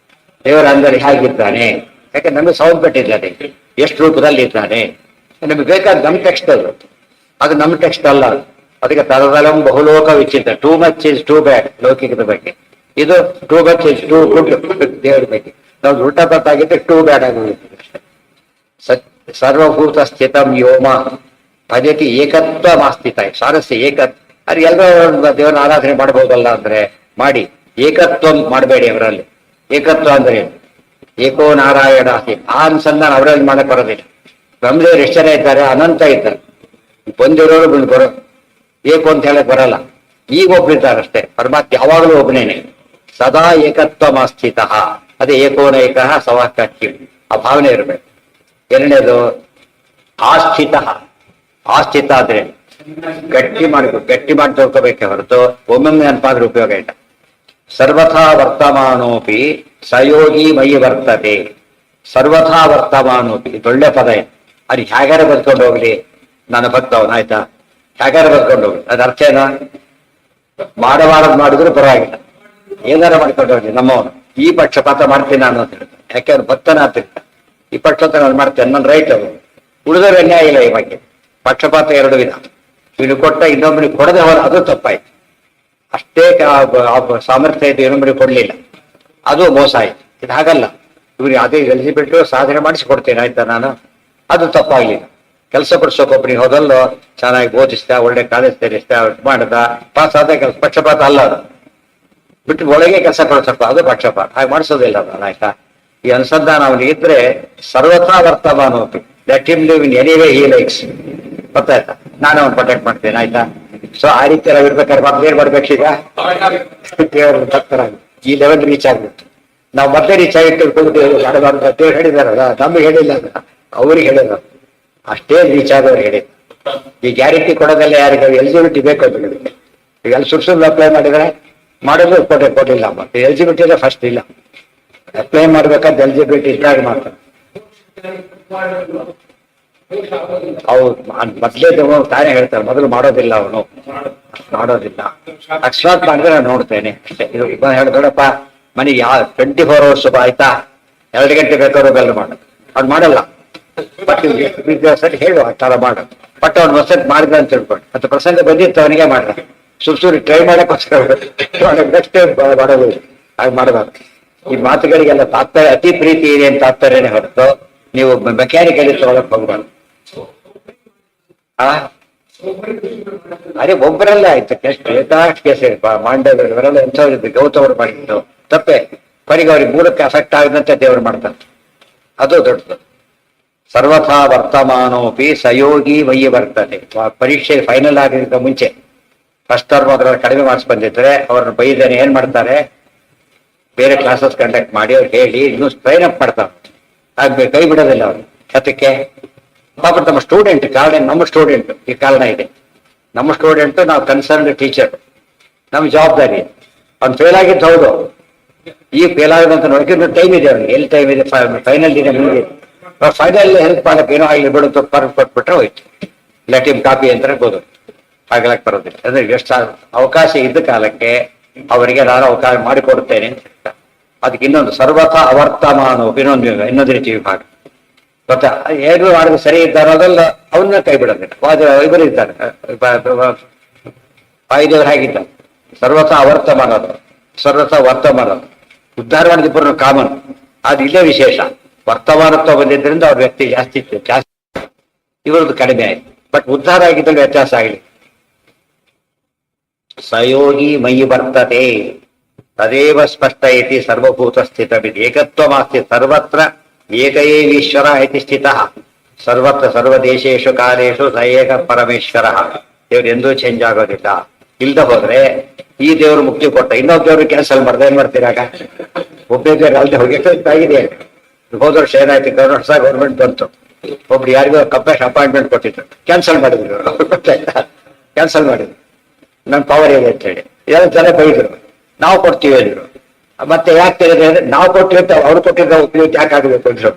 ದೇವರ ಅಂದರೆ ಹೇಗಿದ್ದಾನೆ, ಯಾಕೆ ನಮಗೆ ಸೌಂಡ್ ಬಿಟ್ಟಿದ್ದಾನೆ, ಎಷ್ಟು ರೂಪದಲ್ಲಿ ಇದ್ದಾನೆ, ನಮಗೆ ಬೇಕಾದ ನಮ್ಮ ಟೆಕ್ಸ್ಟ್ ಅದು ನಮ್ಮ ಟೆಕ್ಸ್ಟ್ ಅಲ್ಲ. ಅದಕ್ಕೆ ತರದಲಂ ಬಹುಲೋಕ ವಿಚಿತ್ರ. Too much is too bad ಲೌಕಿಕದ ಬಗ್ಗೆ. ಇದು too much is too good ದೇವರ ಬಗ್ಗೆ. ನಾವು ಉಲ್ಟಾ ತಪ್ಪಾಗಿದ್ರೆ ಟೂ ಬ್ಯಾಡ್ ಆಗೋಗುತ್ತೆ. ಸರ್ವಭೂತ ಸ್ಥಿತಂ ವ್ಯೋಮ ಭಜತಿ ಏಕತ್ವ ಮಾಸ್ಥಿತ. ಸಾರಸ್ಯ ಏಕತ್ವ. ಅದು ಎಲ್ಲರೂ ದೇವರ ಆರಾಧನೆ ಮಾಡ್ಬೋದಲ್ಲ ಅಂದ್ರೆ ಮಾಡಿ. ಏಕತ್ವ ಮಾಡಬೇಡಿ ಅವರಲ್ಲಿ. ಏಕತ್ವ ಅಂದ್ರೆ ಏನು? ಏಕೋ ನಾರಾಯಣ ಆ ಅನುಸಂಧಾನ ಅವರಲ್ಲಿ ಮಾಡಕ್ ಬರೋದಿಲ್ಲ. ಬ್ರಹ್ಮದೇವರು ಎಷ್ಟು ಜನ ಇದ್ದಾರೆ? ಅನಂತ ಇದ್ದಾರೆ. ಬಂದಿರೋರು ಬಂದು ಬರೋ ಏಕೋ ಅಂತ ಹೇಳಕ್ ಬರಲ್ಲ. ಈಗ ಒಬ್ಬರಿದ್ದಾರಷ್ಟೇ. ಪರಮಾತ್ಮ ಯಾವಾಗಲೂ ಒಬ್ಬನೇನೆ. ಸದಾ ಏಕತ್ವ ಮಾಸ್ಥಿತ. ಅದೇ ಏಕೋನೈಕ ಸವಾಕ್ಯ. ಆ ಭಾವನೆ ಇರಬೇಕು. ಎರಡನೇದು ಆಸ್ಥಿತ. ಆಸ್ಥಿತ ಅಂದ್ರೆ ಗಟ್ಟಿ ಮಾಡಬೇಕು. ಗಟ್ಟಿ ಮಾಡಿ ತಿಳ್ಕೋಬೇಕೆ ಹೊರತು ಒಮ್ಮೊಮ್ಮೆ ನೆನಪಾದ್ರೆ ಉಪಯೋಗ ಇಲ್ಲ. ಸರ್ವಥಾ ವರ್ತಮಾನೋಪಿ ಸಯೋಗಿ ಮಯಿ ವರ್ತತೆ. ಸರ್ವಥಾ ವರ್ತಮಾನೋಪಿ ಇದೊಳ್ಳೆ ಪದ ಇದೆ. ಅದು ಹೇಗಾರ ಬದ್ಕೊಂಡು ಹೋಗ್ಲಿ, ನನ್ನ ಭಕ್ತವನ ಆಯ್ತಾ, ಹೇಗಾರ ಬದ್ಕೊಂಡು ಹೋಗ್ಲಿ. ಅದ ಅರ್ಥ ಏನ? ಮಾಡಬಾರದು ಮಾಡಿದ್ರು ಪರವಾಗಿಲ್ಲ, ಏನಾರ ಮಾಡ್ಕೊಂಡು ಹೋಗ್ಲಿ ನಮ್ಮವನು. ಈ ಪಕ್ಷಪಾತ ಮಾಡ್ತೀನಿ ನಾನು ಅಂತ ಹೇಳ್ತಾನೆ. ಯಾಕೆ ಅವ್ನು ಭಕ್ತನ ಆಗ್ತಿರ್ತಾನೆ. ಈ ಪಕ್ಷಪಾತ ನಾನು ಮಾಡ್ತೇನೆ, ನನ್ನ ರೈಟ್ ಅವರು. ಉಳಿದವ್ರ ಅನ್ಯಾಯ ಇಲ್ಲ. ಈ ಬಗ್ಗೆ ಪಕ್ಷಪಾತ ಎರಡು ವಿಧ. ಇವನು ಕೊಟ್ಟ ಇನ್ನೊಬ್ಬನಿಗೆ ಕೊಡದೆ ಹೋದ ಅದು ತಪ್ಪಾಯ್ತು. ಅಷ್ಟೇ ಸಾಮರ್ಥ್ಯ ಇದ್ದು ಇನ್ನೊಬ್ಬರಿಗೆ ಕೊಡ್ಲಿಲ್ಲ, ಅದು ಮೋಸ ಆಯ್ತು. ಇದು ಹಾಗಲ್ಲ. ಇವ್ರಿಗೆ ಅದೇ ಎಲಿಜಿಬಿಲಿಟಿ ಸಾಧನೆ ಮಾಡಿಸಿಕೊಡ್ತೇನೆ ಆಯ್ತಾ ನಾನು, ಅದು ತಪ್ಪಾಗ್ಲಿಲ್ಲ. ಕೆಲಸ ಪಡಿಸೋಕೊಬ್ಬನಿಗೆ ಹೋದಲ್ಲೋ ಚೆನ್ನಾಗಿ ಬೋಧಿಸ್ತಾ, ಒಳ್ಳೆ ಕಾಲೇಜ್ ಸೇರಿಸ್ತಾ, ಮಾಡ್ದ, ಪಾಸ್ ಆದ ಕೆಲಸ. ಪಕ್ಷಪಾತ ಅಲ್ಲ ಅದು. ಬಿಟ್ಟು ಒಳಗೆ ಕೆಲಸ ಕೊಡಿಸಪ್ಪ, ಅದು ಪಕ್ಷಪಾತ. ಹಾಗೆ ಮಾಡಿಸೋದಿಲ್ಲ ಅದು. ಆಯ್ತಾ? ಈ ಅನುಸಂಧಾನ ಅವನಿಗೆ ಇದ್ರೆ ಸರ್ವಥಾ ವರ್ತಮಾನೋಪಿ let him live in any way he likes. ಗೊತ್ತಾಯ್ತಾ? ನಾನು ಅವ್ನು ಪ್ರೊಟೆಕ್ಟ್ ಮಾಡ್ತೇನೆ. ಆಯ್ತಾ? ಸೊ ಆ ರೀತಿ ನಾವು ಇರ್ಬೇಕಾದ್ರೆ ಮಕ್ಳು ಏನ್ ಮಾಡ್ಬೇಕೀಗ? ದೇವರು ಭಕ್ತರಾಗಿ ಈ ಲೆವೆಲ್ ರೀಚ್ ಆಗ್ಬಿಟ್ಟು ನಾವು ಮತ್ತೆ ರೀಚ್ ಆಗಿಟ್ಟು ದೇವ್ರು ಹೇಳಿದಾರಲ್ಲ, ನಮಗೆ ಹೇಳಿಲ್ಲ, ಅವ್ರಿಗೆ ಹೇಳಿದ ಅಷ್ಟೇ ರೀಚ್ ಆದವ್ರು ಹೇಳಿದ. ಈ ಗ್ಯಾರಂಟಿ ಕೊಡೋದೆಲ್ಲ ಯಾರಿಗೆ? ಎಲಿಜಿಬಿಲಿಟಿ ಬೇಕು ಅದಕ್ಕೆ. ಈಗ ಅಲ್ಲಿ ಸುಳ್ಳು ಅಪ್ಲೈ ಮಾಡಿದ್ರೆ ಮಾಡೋದು ಕೊಟ್ಟಿಲ್ಲ. ಮತ್ತೆ ಎಲಿಜಿಬಿಲಿಟಿ ಇದೆ ಫಸ್ಟ್ ಇಲ್ಲ. ಅಪ್ಲೈ ಮಾಡ್ಬೇಕಾದ್ರೆ ಎಲಿಜಿಬಿಲಿಟಿ ಇದ್ದಾಗ ಮಾಡ್ತಾರೆ. ಹೌದು, ಮೊದ್ಲೇ ತಾನೇ ಹೇಳ್ತಾರೆ, ಮೊದಲು ಮಾಡೋದಿಲ್ಲ ಅವನು, ಮಾಡೋದಿಲ್ಲ. ಅಕಸ್ಮಾತ್ ಮಾಡಿದ್ರೆ ನಾನು ನೋಡ್ತೇನೆ ಅಷ್ಟೇ. ಇದು ಹೇಳ್ದೋಡಪ್ಪ ಮನೆಗೆ 24 hours ಆಯ್ತಾ, 2 ಗಂಟೆ ಬೇಕಾದ್ರೂ ಬೆಲ್ಲ ಮಾಡೋದು. ಅವ್ನು ಮಾಡಲ್ಲ. ಬಟ್ ಸರಿ ಹೇಳು ಆ ಥರ ಮಾಡೋದು. ಬಟ್ ಅವ್ನು ಹೊಸದ್ ಮಾಡಿದ ಅಂತ ತಿಳ್ಕೊಂಡು ಮತ್ತು ಪ್ರಸಂಗ ಬಂದಿತ್ತು ಅವನಿಗೆ ಮಾಡ್ದ. ಸುಮ್ಸೂರಿ ಟ್ರೈ ಮಾಡಕ್ಕೋಸ್ಕರ ನೆಕ್ಸ್ಟ್ ಮಾಡೋದು. ಹಾಗೆ ಮಾಡಬಾರ್ದು. ಈ ಮಾತುಗಳಿಗೆಲ್ಲ ತಾತ್ಪರ್ಯ, ಅತಿ ಪ್ರೀತಿ ಇದೆ ಅಂತ ತಾತ್ಪರ್ಯನೇ ಹೊರತು ನೀವು ಮೆಕ್ಯಾನಿಕಲಿ ತಗೊಳಕ್ ಹೋಗ್ಬಾರ್ದು. ಅರೆ ಒಬ್ಬರಲ್ಲ ಆಯ್ತು. ಬೇಕಾಷ್ಟು ಕೇಸ್ ಮಾಂಡವ್ರು ಇವರೆಲ್ಲ ಎಂಥವ್ರಿದ್ದು, ಗೌತಮರು ಮಾಡಿದ್ದು ತಪ್ಪೆ. ಕೊನೆಗೆ ಅವ್ರಿಗೆ ಮೂಲಕ್ಕೆ ಅಫೆಕ್ಟ್ ಆಗದಂತೆ ದೇವರು ಮಾಡ್ತಾರೆ. ಅದು ದೊಡ್ಡದು. ಸರ್ವಥಾ ವರ್ತಮಾನೋಪಿ ಸಯೋಗಿ ವಯ್ಯ ಬರ್ತದೆ. ಪರೀಕ್ಷೆ ಫೈನಲ್ ಆಗಿದ್ದ ಮುಂಚೆ ಫಸ್ಟ್ ಟರ್ಮ್ ಅದರಲ್ಲಿ ಕಡಿಮೆ ಮಾರ್ಕ್ಸ್ ಬಂದಿದ್ರೆ ಅವ್ರನ್ನ ಬೈದೇನೆ ಏನ್ ಮಾಡ್ತಾರೆ, ಬೇರೆ ಕ್ಲಾಸಸ್ ಕಂಡಕ್ಟ್ ಮಾಡಿ ಅವ್ರು ಹೇಳಿ ಇನ್ನೂ ಟ್ರೈನ್ ಅಪ್ ಮಾಡ್ತಾರೆ. ಆಗ್ಬೇಕು, ಕೈ ಬಿಡೋದಿಲ್ಲ ಅವ್ರು. ಅದಕ್ಕೆ ಪಾಪ ನಮ್ಮ ಸ್ಟೂಡೆಂಟ್ ಕಾರಣ, ನಮ್ಮ ಸ್ಟೂಡೆಂಟ್ ಈ ಕಾರಣ ಇದೆ. ನಮ್ಮ ಸ್ಟೂಡೆಂಟ್ ನಾವು ಕನ್ಸರ್ನ್ಡ್ ಟೀಚರ್, ನಮ್ಮ ಜವಾಬ್ದಾರಿ. ಅವ್ನು ಫೇಲ್ ಆಗಿದ್ದು ಹೌದು, ಈ ಫೇಲ್ ಆಗದಂತ ನೋಡೋಕೆ ಟೈಮ್ ಇದೆ ಅವ್ರಿಗೆ. ಎಲ್ಲಿ ಟೈಮ್ ಇದೆ? ಫೈನಲ್ ದಿನ ಮುಂದೆ. ಫೈನಲ್ ಹೆಲ್ಪ್ ಮಾಡಕ್ಕೆ ಏನೋ ಆಗಲಿ ಬಿಡುತ್ತೋ ಪರ್ಕ್ ಕೊಟ್ಬಿಟ್ರೆ ಹೋಯ್ತು. ಇಲ್ಲ ಟೀಮ್ ಕಾಪಿ ಅಂತ ಬೋದು ಆಗ್ಲಕ್ಕೆ ಬರೋದಿಲ್ಲ. ಅಂದ್ರೆ ಎಷ್ಟು ಅವಕಾಶ ಇದ್ದ ಕಾಲಕ್ಕೆ ಅವರಿಗೆ ನಾನು ಅವಕಾಶ ಮಾಡಿಕೊಡುತ್ತೇನೆ ಅಂತ ಹೇಳ್ತಾರೆ. ಅದಕ್ಕೆ ಇನ್ನೊಂದು ಸರ್ವಥಾ ಅವರ್ತಮಾನ ಇನ್ನೊಂದು ರೀತಿ ವಿಭಾಗ ಗೊತ್ತಾ. ಏನು ಮಾಡಿದ್ರೆ ಸರಿ ಇದ್ದಾರೋ ಅದಲ್ಲ ಅವನ್ನ ಕೈ ಬಿಡೋದಿಲ್ಲ. ಇಬ್ಬರು ಇದ್ದಾರೆ, ವಾಯುದೇವರು ಹೇಗಿದ್ದಾರೆ, ಸರ್ವಥಾ ಅವರ್ತಮಾನ, ಸರ್ವಥಾ ವರ್ತಮಾನ. ಉದ್ಧಾರ ಮಾಡಿದಿಬ್ಬರು ಕಾಮನ್. ಅದು ಇಲ್ಲೇ ವಿಶೇಷ. ವರ್ತಮಾನತ್ವ ಬಂದಿದ್ದರಿಂದ ಅವ್ರ ವ್ಯಕ್ತಿ ಜಾಸ್ತಿ ಇವರದ್ದು ಕಡಿಮೆ ಆಯ್ತು. ಬಟ್ ಉದ್ಧಾರ ಆಗಿದ್ದಲ್ಲಿ ವ್ಯತ್ಯಾಸ ಆಗಲಿ. ಸಯೋಗಿ ಮಯಿ ವರ್ತತೆ ತದೇವ ಸ್ಪಷ್ಟ ಇತಿ ಸರ್ವಭೂತ ಸ್ಥಿತವಿದೆ ಏಕತ್ವಮಾಸ್ತಿ ಸರ್ವತ್ರ ಏಕಏವೀಶ್ವರ ಇತಿ ಸ್ಥಿತಃ ಸರ್ವತ್ರ ಸರ್ವದೇಶೇಶು ಕಾಲೇಶು ಸ ಏಕ ಪರಮೇಶ್ವರ. ದೇವ್ರು ಎಂದೂ ಚೇಂಜ್ ಆಗೋದಿಲ್ಲ. ಇಲ್ದ ಹೋದ್ರೆ ಈ ದೇವರು ಮುಕ್ತಿ ಕೊಟ್ಟ, ಇನ್ನೊಬ್ಬ ದೇವರು ಕ್ಯಾನ್ಸಲ್ ಮಾಡ್ದೆ ಏನ್ ಮಾಡ್ತೀರಾಗ? ಒಬ್ಬೇ ದೇವ್ರು ಅಲ್ದೆ ಹೋಗಿದೆ. ಹೋದ ವರ್ಷ ಏನಾಯ್ತು, ಹೊಸ ಗೌರ್ಮೆಂಟ್ ಬಂತು, ಒಬ್ರು ಯಾರಿಗೋ ಕಂಪ್ಲೇಂಟ್ ಅಪಾಯಿಂಟ್ಮೆಂಟ್ ಕೊಟ್ಟಿದ್ರು, ಕ್ಯಾನ್ಸಲ್ ಮಾಡಿದ್ರು. ಕ್ಯಾನ್ಸಲ್ ಮಾಡಿದ್ರು, ನನ್ ಪವರ್ ಇದೆ ಅಂತ ಹೇಳಿ ಎಲ್ಲ ಜನ ಬೈದ್ರು. ನಾವು ಕೊಡ್ತೀವಿ ಹೇಳಿದ್ರು. ಮತ್ತೆ ಯಾಕೆ ತಿಳಿದ್ರೆ ಅಂದ್ರೆ ನಾವು ಕೊಟ್ಟಿರ್ತಾವ, ಅವ್ರು ಕೊಟ್ಟಿರೋ ಉಪಯೋಗ ಯಾಕೆ ಆಗಬೇಕು ಅಂದ್ರು.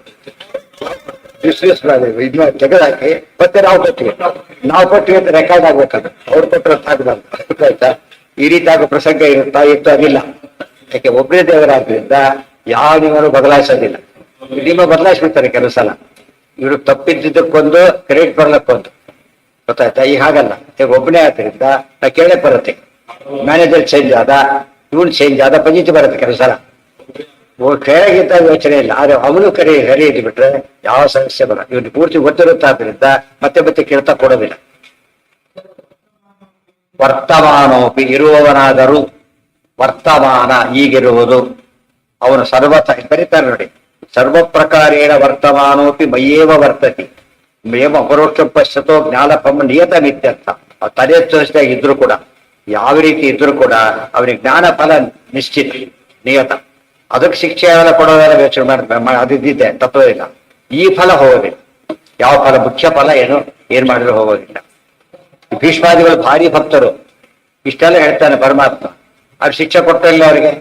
ಇದನ್ನ ತೆಗೆದಾಕಿ ಮತ್ತೆ ನಾವು ಕೊಟ್ಟಿವಿ ಅಂತ ರೆಕಾರ್ಡ್ ಆಗ್ಬೇಕದು. ಅವ್ರು ಕೊಟ್ಟರು ಆಗ್ಬಾರ್ದು. ಆಯ್ತಾ? ಈ ರೀತಿ ಆಗೋ ಪ್ರಸಂಗ ಇತ್ತು ಅದಿಲ್ಲ. ಯಾಕೆ ಒಬ್ಬರೇ ದೇವರಾದ್ರಿಂದ ಯಾವ ನಿಮ್ಮನ್ನು ಬದಲಾಯಿಸೋದಿಲ್ಲ. ನಿಮ್ಮ ಬದಲಾಯಿಸ್ಬಿಡ್ತಾರೆ ಕೆಲವು ಸಲ. ಇವ್ರು ತಪ್ಪಿದ್ದಕ್ಕೊಂದು ಕ್ರೆಡಿಟ್ ಬರ್ಲಕ್ಕೊಂದು, ಗೊತ್ತಾಯ್ತಾ? ಈಗ ಹಾಗಲ್ಲ. ಈಗ ಒಬ್ಬನೇ ಆದ್ರಿಂದ ನಾ ಕೇಳಕ್ ಬರುತ್ತೆ, ಮ್ಯಾನೇಜರ್ ಚೇಂಜ್ ಆದ, ಇವನ್ ಚೇಂಜ್ ಆದ, ಪಂಜಿತಿ ಬರುತ್ತೆ ಕೆಲವು ಸಲ. ಕೆಳಗಿದ್ದ ಯೋಚನೆ ಇಲ್ಲ, ಆದ್ರೆ ಅವನು ಸರಿ ಇದ್ದು ಬಿಟ್ರೆ ಯಾವ ಸಮಸ್ಯೆ ಬರ. ಇವನು ಪೂರ್ತಿ ಗೊತ್ತಿರುತ್ತಾದ್ರಿಂದ ಮತ್ತೆ ಮತ್ತೆ ಕೇಳ್ತಾ ಕೊಡೋದಿಲ್ಲ. ವರ್ತಮಾನೋಪಿ ಇರುವವನಾದರೂ ವರ್ತಮಾನ ಈಗಿರುವುದು ಅವನು ಸರ್ವಥ ಕರೀತಾರೆ ನೋಡಿ. ಸರ್ವ ಪ್ರಕಾರೇಣ ವರ್ತಮಾನೋಪಿ ಮಯ್ಯೇವ ವರ್ತತಿ ಮೇವ ಅಪರೋಕ್ಷ ಪಶ್ಯತೋ ಜ್ಞಾನಪಮ್ಮ ನಿಯತ ಮಿತ್ಯರ್ಥ. ತಲೆ ತೋರಿಸಿದಾಗ ಇದ್ರು ಕೂಡ, ಯಾವ ರೀತಿ ಇದ್ರು ಕೂಡ ಅವನಿಗೆ ಜ್ಞಾನ ಫಲ ನಿಶ್ಚಿತ ನಿಯತ. ಅದಕ್ಕೆ ಶಿಕ್ಷೆ ಕೊಡೋದೆಲ್ಲ ಯೋಚನೆ ಮಾಡಿ ಅದಿದ್ದೆ ತತ್ವದಿಲ್ಲ. ಈ ಫಲ ಹೋಗೋದಿಲ್ಲ. ಯಾವ ಫಲ, ಮುಖ್ಯ ಫಲ ಏನ್ ಮಾಡಿದ್ರು ಹೋಗೋದಿಲ್ಲ. ಭೀಷ್ಮಾದಿಗಳು ಭಾರಿ ಭಕ್ತರು, ಇಷ್ಟೆಲ್ಲ ಹೇಳ್ತಾನೆ ಪರಮಾತ್ಮ. ಅವ್ರು ಶಿಕ್ಷೆ ಕೊಟ್ಟಿಲ್ಲ ಅವರಿಗೆ.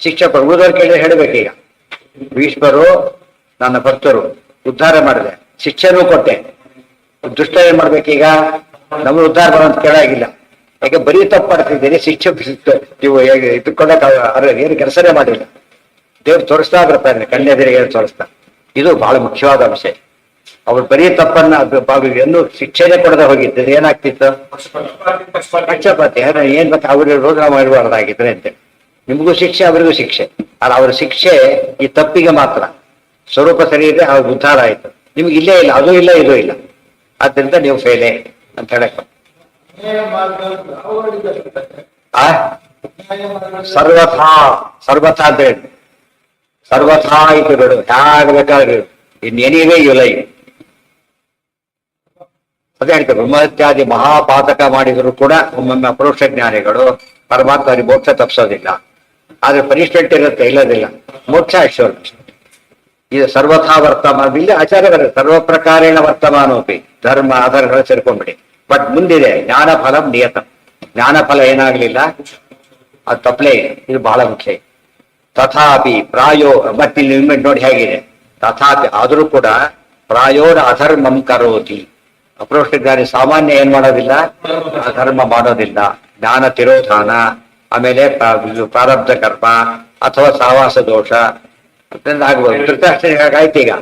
ಶಿಕ್ಷೆ ಉಳಿದವ್ರು ಕೇಳಿದ್ರೆ ಹೇಳ್ಬೇಕೀಗ, ಭೀಷ್ಮರು ನನ್ನ ಭಕ್ತರು, ಉದ್ಧಾರ ಮಾಡಿದೆ, ಶಿಕ್ಷೆನೂ ಕೊಟ್ಟೆ, ದುಷ್ಟ ಏನ್ ಮಾಡ್ಬೇಕೀಗ? ನಮ್ಗೆ ಉದ್ಧಾರ ಮಾಡೋಂತ ಕೇಳಾಗಿಲ್ಲ. ಯಾಕೆ ಬರೀ ತಪ್ಪು ಮಾಡ್ತಿದ್ದೀರಿ, ಶಿಕ್ಷೆ ನೀವು ಇಟ್ಕೊಂಡಾಗ ಏನು ಕೆಲಸನೇ ಮಾಡಿಲ್ಲ. ದೇವ್ರು ತೋರಿಸ್ತಾ ಬರ್ತಾನೆ, ಕಣ್ಣೆದಿರಿಗೆ ತೋರಿಸ್ತಾ. ಇದು ಬಹಳ ಮುಖ್ಯವಾದ ಅಂಶ. ಅವ್ರು ಬರೀ ತಪ್ಪನ್ನ ಇನ್ನೂ ಶಿಕ್ಷೆನೇ ಕೊಡದೆ ಹೋಗಿದ್ದರೆ ಏನಾಗ್ತಿತ್ತು? ಪಕ್ಷಪಾತಿ ಏನ್ ಬೇಕು ಅವ್ರಿಗೆ ರೋಗ ಮಾಡಬಾರ್ದಾಗಿದ್ರೆ ಅಂತ. ನಿಮಗೂ ಶಿಕ್ಷೆ, ಅವರಿಗೂ ಶಿಕ್ಷೆ. ಆದ್ರೆ ಅವ್ರ ಶಿಕ್ಷೆ ಈ ತಪ್ಪಿಗೆ ಮಾತ್ರ. ಸ್ವರೂಪ ಸರಿ ಇದೆ, ಅವ್ರ ಉದ್ಧಾರ ಆಯ್ತು. ನಿಮ್ಗೆ ಇಲ್ಲೇ ಇಲ್ಲ, ಅದು ಇಲ್ಲ, ಇದು ಇಲ್ಲ, ಆದ್ರಿಂದ ನೀವು ಫೇಲೆ ಅಂತ ಹೇಳಕ್. ಸರ್ವಥಾ ಸರ್ವಥಾ ಅಂತ ಹೇಳಿ, ಸರ್ವಥಾ ಇದು ಬಿಡು, ಹೇಗಬೇಕಾದ್ರೆ ಇನ್ನೇನಿವೆ ಇಲ್ಲ. ಅದೇ ಹೇಳ್ತಾರೆ, ಬ್ರಹ್ಮತ್ಯಾದಿ ಮಹಾಪಾತಕ ಮಾಡಿದ್ರು ಕೂಡ ಒಮ್ಮೊಮ್ಮೆ ಅಪರೋಕ್ಷ ಜ್ಞಾನಿಗಳು ಪರಮಾತ್ಮ ಅವ್ರಿಗೆ ಮೋಕ್ಷ ತಪ್ಪಿಸೋದಿಲ್ಲ. ಆದ್ರೆ ಪನಿಷ್ಮೆಂಟ್ ಇರುತ್ತೆ, ಇಲ್ಲದಿಲ್ಲ, ಮೋಕ್ಷ ಅಶ್ವರ. ಇದು ಸರ್ವಥಾ ವರ್ತಮಾನ. ಇಲ್ಲಿ ಆಚಾರ್ಯ ಬರುತ್ತೆ, ಸರ್ವ ಪ್ರಕಾರೇಣ ವರ್ತಮಾನೋಪಿ ಧರ್ಮ ಆಧಾರಗಳು ಸೇರ್ಕೊಂಡ್ಬಿಡಿ. ಬಟ್ ಮುಂದಿದೆ ಜ್ಞಾನ ಫಲ ನಿಯತ. ಜ್ಞಾನ ಫಲ ಏನಾಗ್ಲಿಲ್ಲ, ಅದು ತಪ್ಪಲೇ ಇದೆ. ಇದು ಬಹಳ ಮುಖ್ಯ. ತಥಾಪಿ ಪ್ರಾಯೋ, ಮತ್ತೆ ಇಲ್ಲಿ ನೋಡಿ ಹೇಗಿದೆ, ತಥಾಪಿ ಆದ್ರೂ ಕೂಡ ಪ್ರಾಯೋಡ ಅಧರ್ಮಂ ಕರೋತಿ. ಅಪರೋಕ್ಷ ಜ್ಞಾನಿ ಸಾಮಾನ್ಯ ಏನ್ ಮಾಡೋದಿಲ್ಲ, ಅಧರ್ಮ ಮಾಡೋದಿಲ್ಲ. ಜ್ಞಾನ ತಿರೋಧಾನ, ಆಮೇಲೆ ಪ್ರಾರಬ್ಧ ಕರ್ಮ ಅಥವಾ ಸಾವಾಸ ದೋಷ ಆಗ್ಬೋದು. ಧೃತರಾಷ್ಟ್ರ ಆಯ್ತು. ಈಗ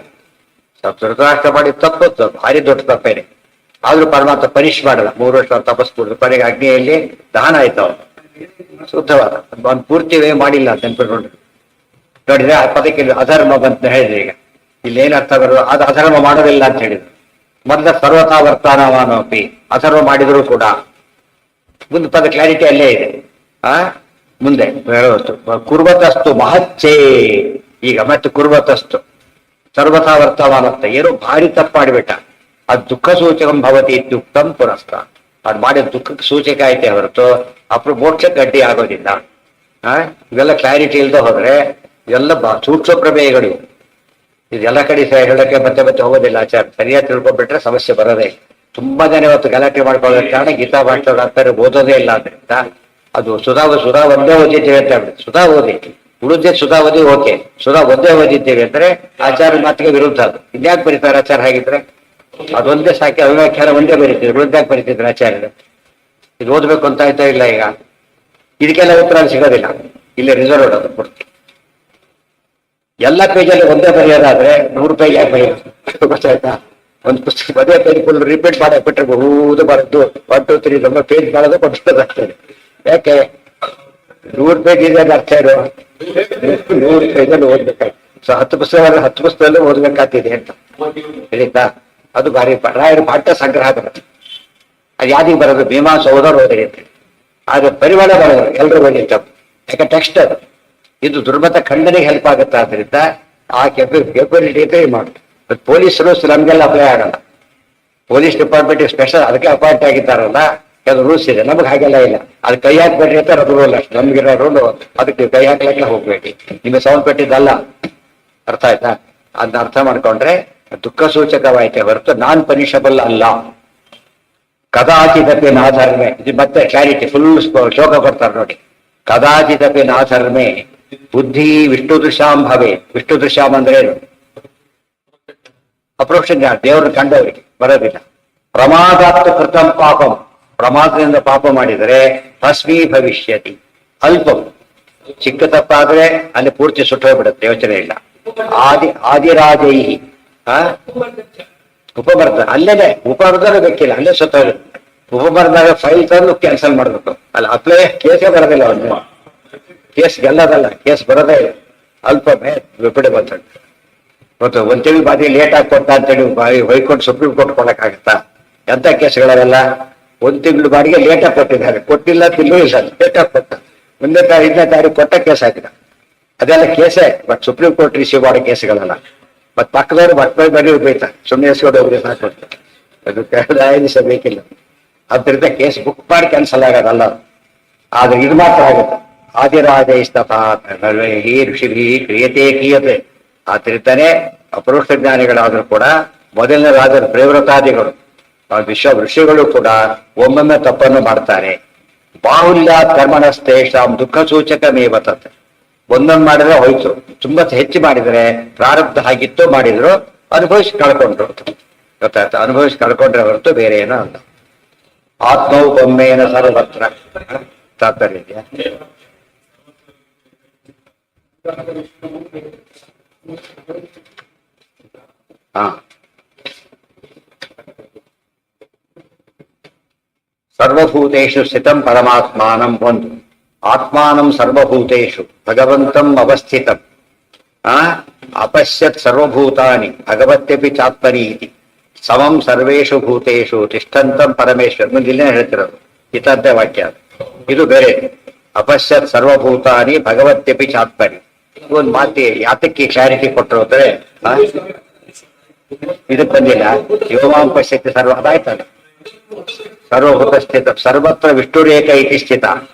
ಧೃತರಾಷ್ಟ್ರ ಮಾಡಿ ತಪ್ಪತ್ತು, ಭಾರಿ ದೊಡ್ಡ ತಪ್ಪೇನೆ. ಆದ್ರೂ ಪರಮಾತ್ಮ ಪನಿಷ್ ಮಾಡಲ್ಲ. 3 ವರ್ಷ ತಪಸ್ಬಿಡುದು, ಕೊನೆಗೆ ಅಗ್ನಿಯಲ್ಲಿ ದಹನ ಆಯ್ತು. ಅವನು ಶುದ್ಧವಾದ ಒಂದು ಪೂರ್ತಿ ಮಾಡಿಲ್ಲ ಅಂತ ನೆನ್ಪಿಟ್ಕೊಂಡ್ರು. ನೋಡಿದ್ರೆ ಆ ಪದಕ್ಕೆ ಅಧರ್ಮ ಬಂತ ಹೇಳಿದ್ರೆ, ಈಗ ಇಲ್ಲಿ ಏನ್ ಅರ್ಥ ಬರೋದು, ಅದು ಅಧರ್ಮ ಮಾಡೋದಿಲ್ಲ ಅಂತ ಹೇಳಿದ್ರು. ಮೊದಲ ಸರ್ವಥಾ ವರ್ತಮಾನೋಪಿ ಅಧರ್ಮ ಮಾಡಿದ್ರು ಕೂಡ ಮುಂದೆ ಪದ ಕ್ಲಾರಿಟಿ ಅಲ್ಲೇ ಇದೆ. ಮುಂದೆ ಹೇಳೋದು ಕುರ್ವತಸ್ತು ಮಹಚ್ಚೇ. ಈಗ ಮತ್ತೆ ಕುರ್ವತಸ್ತು ಸರ್ವಥಾ ವರ್ತಮಾನ ಅಂತ ಏನೋ ಭಾರಿ ತಪ್ಪು ಮಾಡಿಬಿಟ್ಟ, ಅದು ದುಃಖ ಸೂಚಕಂ ಭವತಿ ಇತ್ಯುಕ್ತಂ ಪುನಸ್ತ. ಅದು ಮಾಡಿದ ದುಃಖಕ್ಕೆ ಸೂಚಕ ಐತೆ ಹೊರತು ಮೋಕ್ಷಕ್ಕೆ ಅಡ್ಡಿ ಆಗೋದಿಲ್ಲ. ಇವೆಲ್ಲ ಕ್ಲಾರಿಟಿ ಇಲ್ಲದೆ ಹೋದ್ರೆ ಎಲ್ಲ ಸೂಕ್ಷ್ಮ ಪ್ರಮೇಯಗಳು. ಇದೆಲ್ಲ ಕಡೆ ಹೇಳಕ್ಕೆ ಮತ್ತೆ ಮತ್ತೆ ಹೋಗೋದಿಲ್ಲ. ಆಚಾರ ಸರಿಯಾಗಿ ತಿಳ್ಕೊಬಿಟ್ರೆ ಸಮಸ್ಯೆ ಬರೋದೇ. ತುಂಬಾ ಜನ ಇವತ್ತು ಗಲಾಟೆ ಮಾಡ್ಕೊಳ್ಳೋದ ಕಾರಣ ಗೀತಾ ಭಾಷೆ ಓದೋದೇ ಇಲ್ಲ. ಅದರಿಂದ ಅದು ಸುಧಾ ಒಂದೇ ಓದಿದ್ದೇವೆ ಅಂತ ಹೇಳ್ಬಿಟ್ಟು ಸುಧಾ ಓದಿ ಉಳಿದೇ ಸುಧಾ ಓದಿ ಓಕೆ, ಸುಧಾ ಒಂದೇ ಓದಿದ್ದೇವೆ ಅಂದ್ರೆ ಆಚಾರ ಮಾತಿಗೆ ವಿರುದ್ಧ. ಅದು ಇನ್ಯಾಕೆ ಬರೀತಾರೆ ಆಚಾರ? ಹಾಗಿದ್ರೆ ಅದೊಂದೇ ಸಾಕಿ, ಅವ್ಯಾಖ್ಯಾನ ಒಂದೇ ಬರೀತಿದ್ರು, ಉಳಿದ್ಯಾಕೆ ಬರೀತಿದ್ರು ಆಚಾರ್ಯರು? ಇದು ಓದ್ಬೇಕು ಅಂತ ಆಯ್ತಾ ಇಲ್ಲ. ಈಗ ಇದಕ್ಕೆಲ್ಲ ಉತ್ತರ ಸಿಗೋದಿಲ್ಲ. ಇಲ್ಲಿ ರಿಸರ್ವ್ ಅದು ಪೂರ್ತಿ. ಎಲ್ಲ ಪೇಜಲ್ಲಿ ಒಂದೇ ಬರೆಯೋದಾದ್ರೆ 100 ಪೇಜ್ ಯಾಕೆ ಬರೆಯೋದು? ಗೊತ್ತಾಯ್ತಾ? ಒಂದು ಪುಸ್ತಕ ಅದೇ ಪೇಜ್ ಫುಲ್ ರಿಪೀಟ್ ಮಾಡಕ್ ಬಿಟ್ರೆ ಬಹುದು ಬರೋದು 1 2 3 ನಮ್ಮ ಪೇಜ್ ಮಾಡೋದು ಕೊಟ್ಟಿರೋದಾಗ್ತದೆ. ಯಾಕೆ 100 ಪೇಜ್ ಇದೆ ಅರ್ಥ ಇರೋ 100 ಪೇಜಲ್ಲಿ ಓದ್ಬೇಕಾಗ್ತದೆ. ಸೊ 10 ಪುಸ್ತಕದಲ್ಲಿ 10 ಪುಸ್ತಕದಲ್ಲಿ ಓದ್ಬೇಕಾಗ್ತಿದೆ ಅಂತ ಹೇಳಿತಾ. ಅದು ಭಾರಿ ರಾಯರ ಪಾಠ್ಯ ಸಂಗ್ರಹ ಬರುತ್ತೆ. ಅದು ಯಾವ್ದಿಗೆ ಬರೋದು ಮೀಮಾಂಸ ಓದೋರು ಓದಿರಿ ಅಂತ. ಆದ್ರೆ ಪರಿಮಾಣ ಬರೋದು ಎಲ್ಲರೂ ಓದಿತ್ತು, ಯಾಕೆ ಟೆಕ್ಸ್ಟ್ ಅದು. ಇದು ದುರ್ಮತ ಖಂಡನೆಗೆ ಹೆಲ್ಪ್ ಆಗುತ್ತೆ. ಆದ್ರಿಂದ ಆ ಕೆಪಬಿಲಿಟಿ ಮಾಡುತ್ತೆ. ಬಟ್ ಪೊಲೀಸ್ ರೂಲ್ಸ್ ನಮ್ಗೆಲ್ಲ ಅಪ್ಲೈ ಆಗಲ್ಲ. ಪೊಲೀಸ್ ಡಿಪಾರ್ಟ್ಮೆಂಟ್ ಸ್ಪೆಷಲ್ ಅದಕ್ಕೆ ಅಪಾಯಿಂಟ್ ಆಗಿದ್ದಾರಲ್ಲ, ಕೆಲವು ರೂಲ್ಸ್ ಇದೆ. ನಮ್ಗೆ ಹಾಗೆಲ್ಲ ಇಲ್ಲ. ಅದು ಕೈ ಹಾಕ್ಬೇಡ್ರಿ ಅಂತ ಅದು ರೂಲ್ ಅಷ್ಟು. ನಮ್ಗಿರೋ ರೂಲ್ ಅದಕ್ಕೆ ಕೈ ಹಾಕ್ಲಿಕ್ಕೆ ಹೋಗ್ಬೇಡಿ. ನಿಮಗೆ ಸೌಂಡ್ ಪೆಟ್ಟಿದ್ದಲ್ಲ. ಅರ್ಥ ಆಯ್ತಾ? ಅದನ್ನ ಅರ್ಥ ಮಾಡ್ಕೊಂಡ್ರೆ ದುಃಖ ಸೂಚಕವಾಯ್ತೆ ಹೊರತು ನಾನ್ ಪನಿಷಬಲ್ ಅಲ್ಲ. ಕದಾಚಿದಪಿ ನಾಧರ್ಮೆ, ಇದು ಮತ್ತೆ ಕ್ಲಾರಿಟಿ ಫುಲ್ ಶ್ಲೋಕ ಕೊಡ್ತಾರೆ ನೋಡಿ. ಕದಾಚಿದಪಿ ನಾಧರ್ಮೆ ಬುದ್ಧಿ ವಿಷ್ಣು ದೃಶ್ಯಾಂ ಭವೆ. ವಿಷ್ಣು ದೃಶ್ಯಾಮ್ ಅಂದ್ರೆ ಏನು? ಅಪ್ರೋಕ್ಷ ಜ್ಞಾನ, ದೇವರನ್ನು ಕಂಡವರಿಗೆ ಬರೋದಿಲ್ಲ. ಪ್ರಮಾದಾತ್ತು ಕೃತಂ ಪಾಪಂ, ಪ್ರಮಾದದಿಂದ ಪಾಪ ಮಾಡಿದರೆ ಭಸ್ಮೀ ಭವಿಷ್ಯತಿ. ಅಲ್ಪಂ, ಚಿಕ್ಕ ತಪ್ಪಾದ್ರೆ ಅಲ್ಲಿ ಪೂರ್ತಿ ಸುಟ್ಟೋಗ್ಬಿಡುತ್ತೆ, ಯೋಚನೆ ಇಲ್ಲ. ಆದಿರಾಜೈ ಉಪಬರ್ಧ ಅಲ್ಲೇನೆ, ಉಪಬರ್ಧನೂ ಬೇಕಿಲ್ಲ, ಅಲ್ಲೇ ಸುತ್ತೋಗುತ್ತೆ. ಉಪಬರ್ಧಾಗ ಫೈಲ್ ತಂದು ಕ್ಯಾನ್ಸಲ್ ಮಾಡ್ಬೇಕು. ಅಲ್ಲಿ ಅಪ್ಲೈ ಕೇಸೇ ಬರೋದಿಲ್ಲ. ಅವ್ನು ಕೇಸ್ ಗೆಲ್ಲದಲ್ಲ, ಕೇಸ್ ಬರೋದೇ ಇಲ್ಲ. ಅಲ್ಪಮೇ ಬಿಡಿ ಬಂತ ಮತ್ತು ಒಂದ್ ತಿಂಗಳು ಬಾದಿ ಲೇಟ್ ಆಗಿ ಕೊಟ್ಟ ಅಂತೇಳಿ ಹೈಕೋರ್ಟ್ ಸುಪ್ರೀಂ ಕೋರ್ಟ್ ಕೊಡಕ್ಕಾಗತ್ತಾ? ಎಂತ ಕೇಸ್ಗಳೆಲ್ಲ ಒಂದ್ ತಿಂಗಳು ಬಾಡಿಗೆ ಲೇಟ್ ಆಗಿ ಕೊಟ್ಟಿದ್ದಾರೆ. ಕೊಟ್ಟಿಲ್ಲ, ತಿಂಗಳು ಇಲ್ಲ, ಲೇಟ್ ಆಗಿ ಕೊಟ್ಟ. 1ನೇ ತಾರೀಕು ಕೊಟ್ಟ ಕೇಸ್ ಹಾಕಿದ. ಅದೆಲ್ಲ ಕೇಸೇ, ಬಟ್ ಸುಪ್ರೀಂ ಕೋರ್ಟ್ ರಿಸೀವ್ ಮಾಡೋ ಕೇಸ್ಗಳಲ್ಲ. ಮತ್ ಪಕ್ಕದವ್ರು ಮಕ್ಕಳು ಬರೀ ಬೈತಾರೆ, ಸುಮ್ಮನೆ ಎಸ್ಕೊಂಡು ಹೋಗಿ ಸಾಕೊಡ್ತಾರೆ. ಅದು ನ್ಯಾಯಾಧೀಶಬೇಕಿಲ್ಲ. ಅದ್ರಿಂದ ಕೇಸ್ ಬುಕ್ ಮಾಡಿ ಕ್ಯಾನ್ಸಲ್ ಆಗೋದಲ್ಲ. ಆದ್ರೆ ಇದು ಮಾತ್ರ ಆಗುತ್ತೆ. ಆದಿರಾಜೈಸ್ತಥಾ ಋಷಿಭಿ ಕ್ರಿಯತೆ ಕ್ರಿಯತೆ. ಆದ್ರಿಂದಾನೆ ಅಪರೋಕ್ಷ ಜ್ಞಾನಿಗಳಾದ್ರೂ ಕೂಡ ಮೊದಲನೇ ರಾಜರ ಪ್ರೇವ್ರತಾದಿಗಳು ಋಷಿಗಳು ಕೂಡ ಒಮ್ಮೊಮ್ಮೆ ತಪ್ಪನ್ನು ಮಾಡ್ತಾರೆ. ಬಾಹುಲ್ಯಾತ್ ಕರ್ಮಣಸ್ತೇಷಾಂ ದುಃಖ ಸೂಚಕ ಮೇವತತ್. ಒಂದೊಂದು ಮಾಡಿದ್ರೆ ಹೋಯ್ತು, ತುಂಬಾ ಹೆಚ್ಚು ಮಾಡಿದ್ರೆ ಪ್ರಾರಬ್ಧ ಆಗಿತ್ತು, ಮಾಡಿದ್ರು ಅನುಭವಿಸಿ ಕಳ್ಕೊಂಡ್ರು. ಗೊತ್ತಾಯ್ತು? ಅನುಭವಿಸಿ ಕಳ್ಕೊಂಡ್ರೆ ಹೊರತು ಬೇರೆ ಏನೋ ಅಲ್ಲ. ಆತ್ಮೌಪಮ್ಯೇನ ಸರ್ವತ್ರ ತಾತ್ಪರ್ಯ ಇದೆಯಾ? ಹಾ, ಸರ್ವಭೂತೇಷು ಸ್ಥಿತಂ ಪರಮಾತ್ಮಾನಂ ಒಂದು. ಆತ್ಮಾನಂ ಸರ್ವಭೂತೇಷು ಭಗವಂತಂ ಅವಸ್ಥಿತಂ. ಅಪಶ್ಯತ್ ಸರ್ವಭೂತಾನಿ ಭಗವತ್ಯಪಿ ಚಾತ್ಮನಿ ಇತಿ ಸಮಂ ಸರ್ವೇಷು ಭೂತೇಷು ತಿಷ್ಠಂತಂ ಪರಮೇಶ್ವರ. ಮುಂದೆ ಇಲ್ಲೇ ಹೇಳ್ತಿರೋದು ಹಿತಾರ್ಥ ವಾಕ್ಯ. ಇದು ಬೇರೆ. ಅಪಶ್ಯತ್ ಸರ್ವಭೂತಾನಿ ಭಗವತ್ಯಪಿ ಚಾತ್ಮನಿ. ಒಂದು ಮಾತಿ ಯಾತಕ್ಕೆ ಕ್ಲಾರಿಟಿ ಕೊಟ್ಟರು ಅಂದ್ರೆ ಇದಕ್ಕೆ ಬಂದಿಲ್ಲ. ಯೋಮಾಂ ಪಶ್ಯತಿ ಸರ್ವ, ಅದಾಯ್ತಲ್ಲ. ಸರ್ವಭೂತ ಸ್ಥಿತ ಸರ್ವತ್ರ ವಿಷ್ಣುರೇಕ ಇತಿ ಸ್ಥಿತ.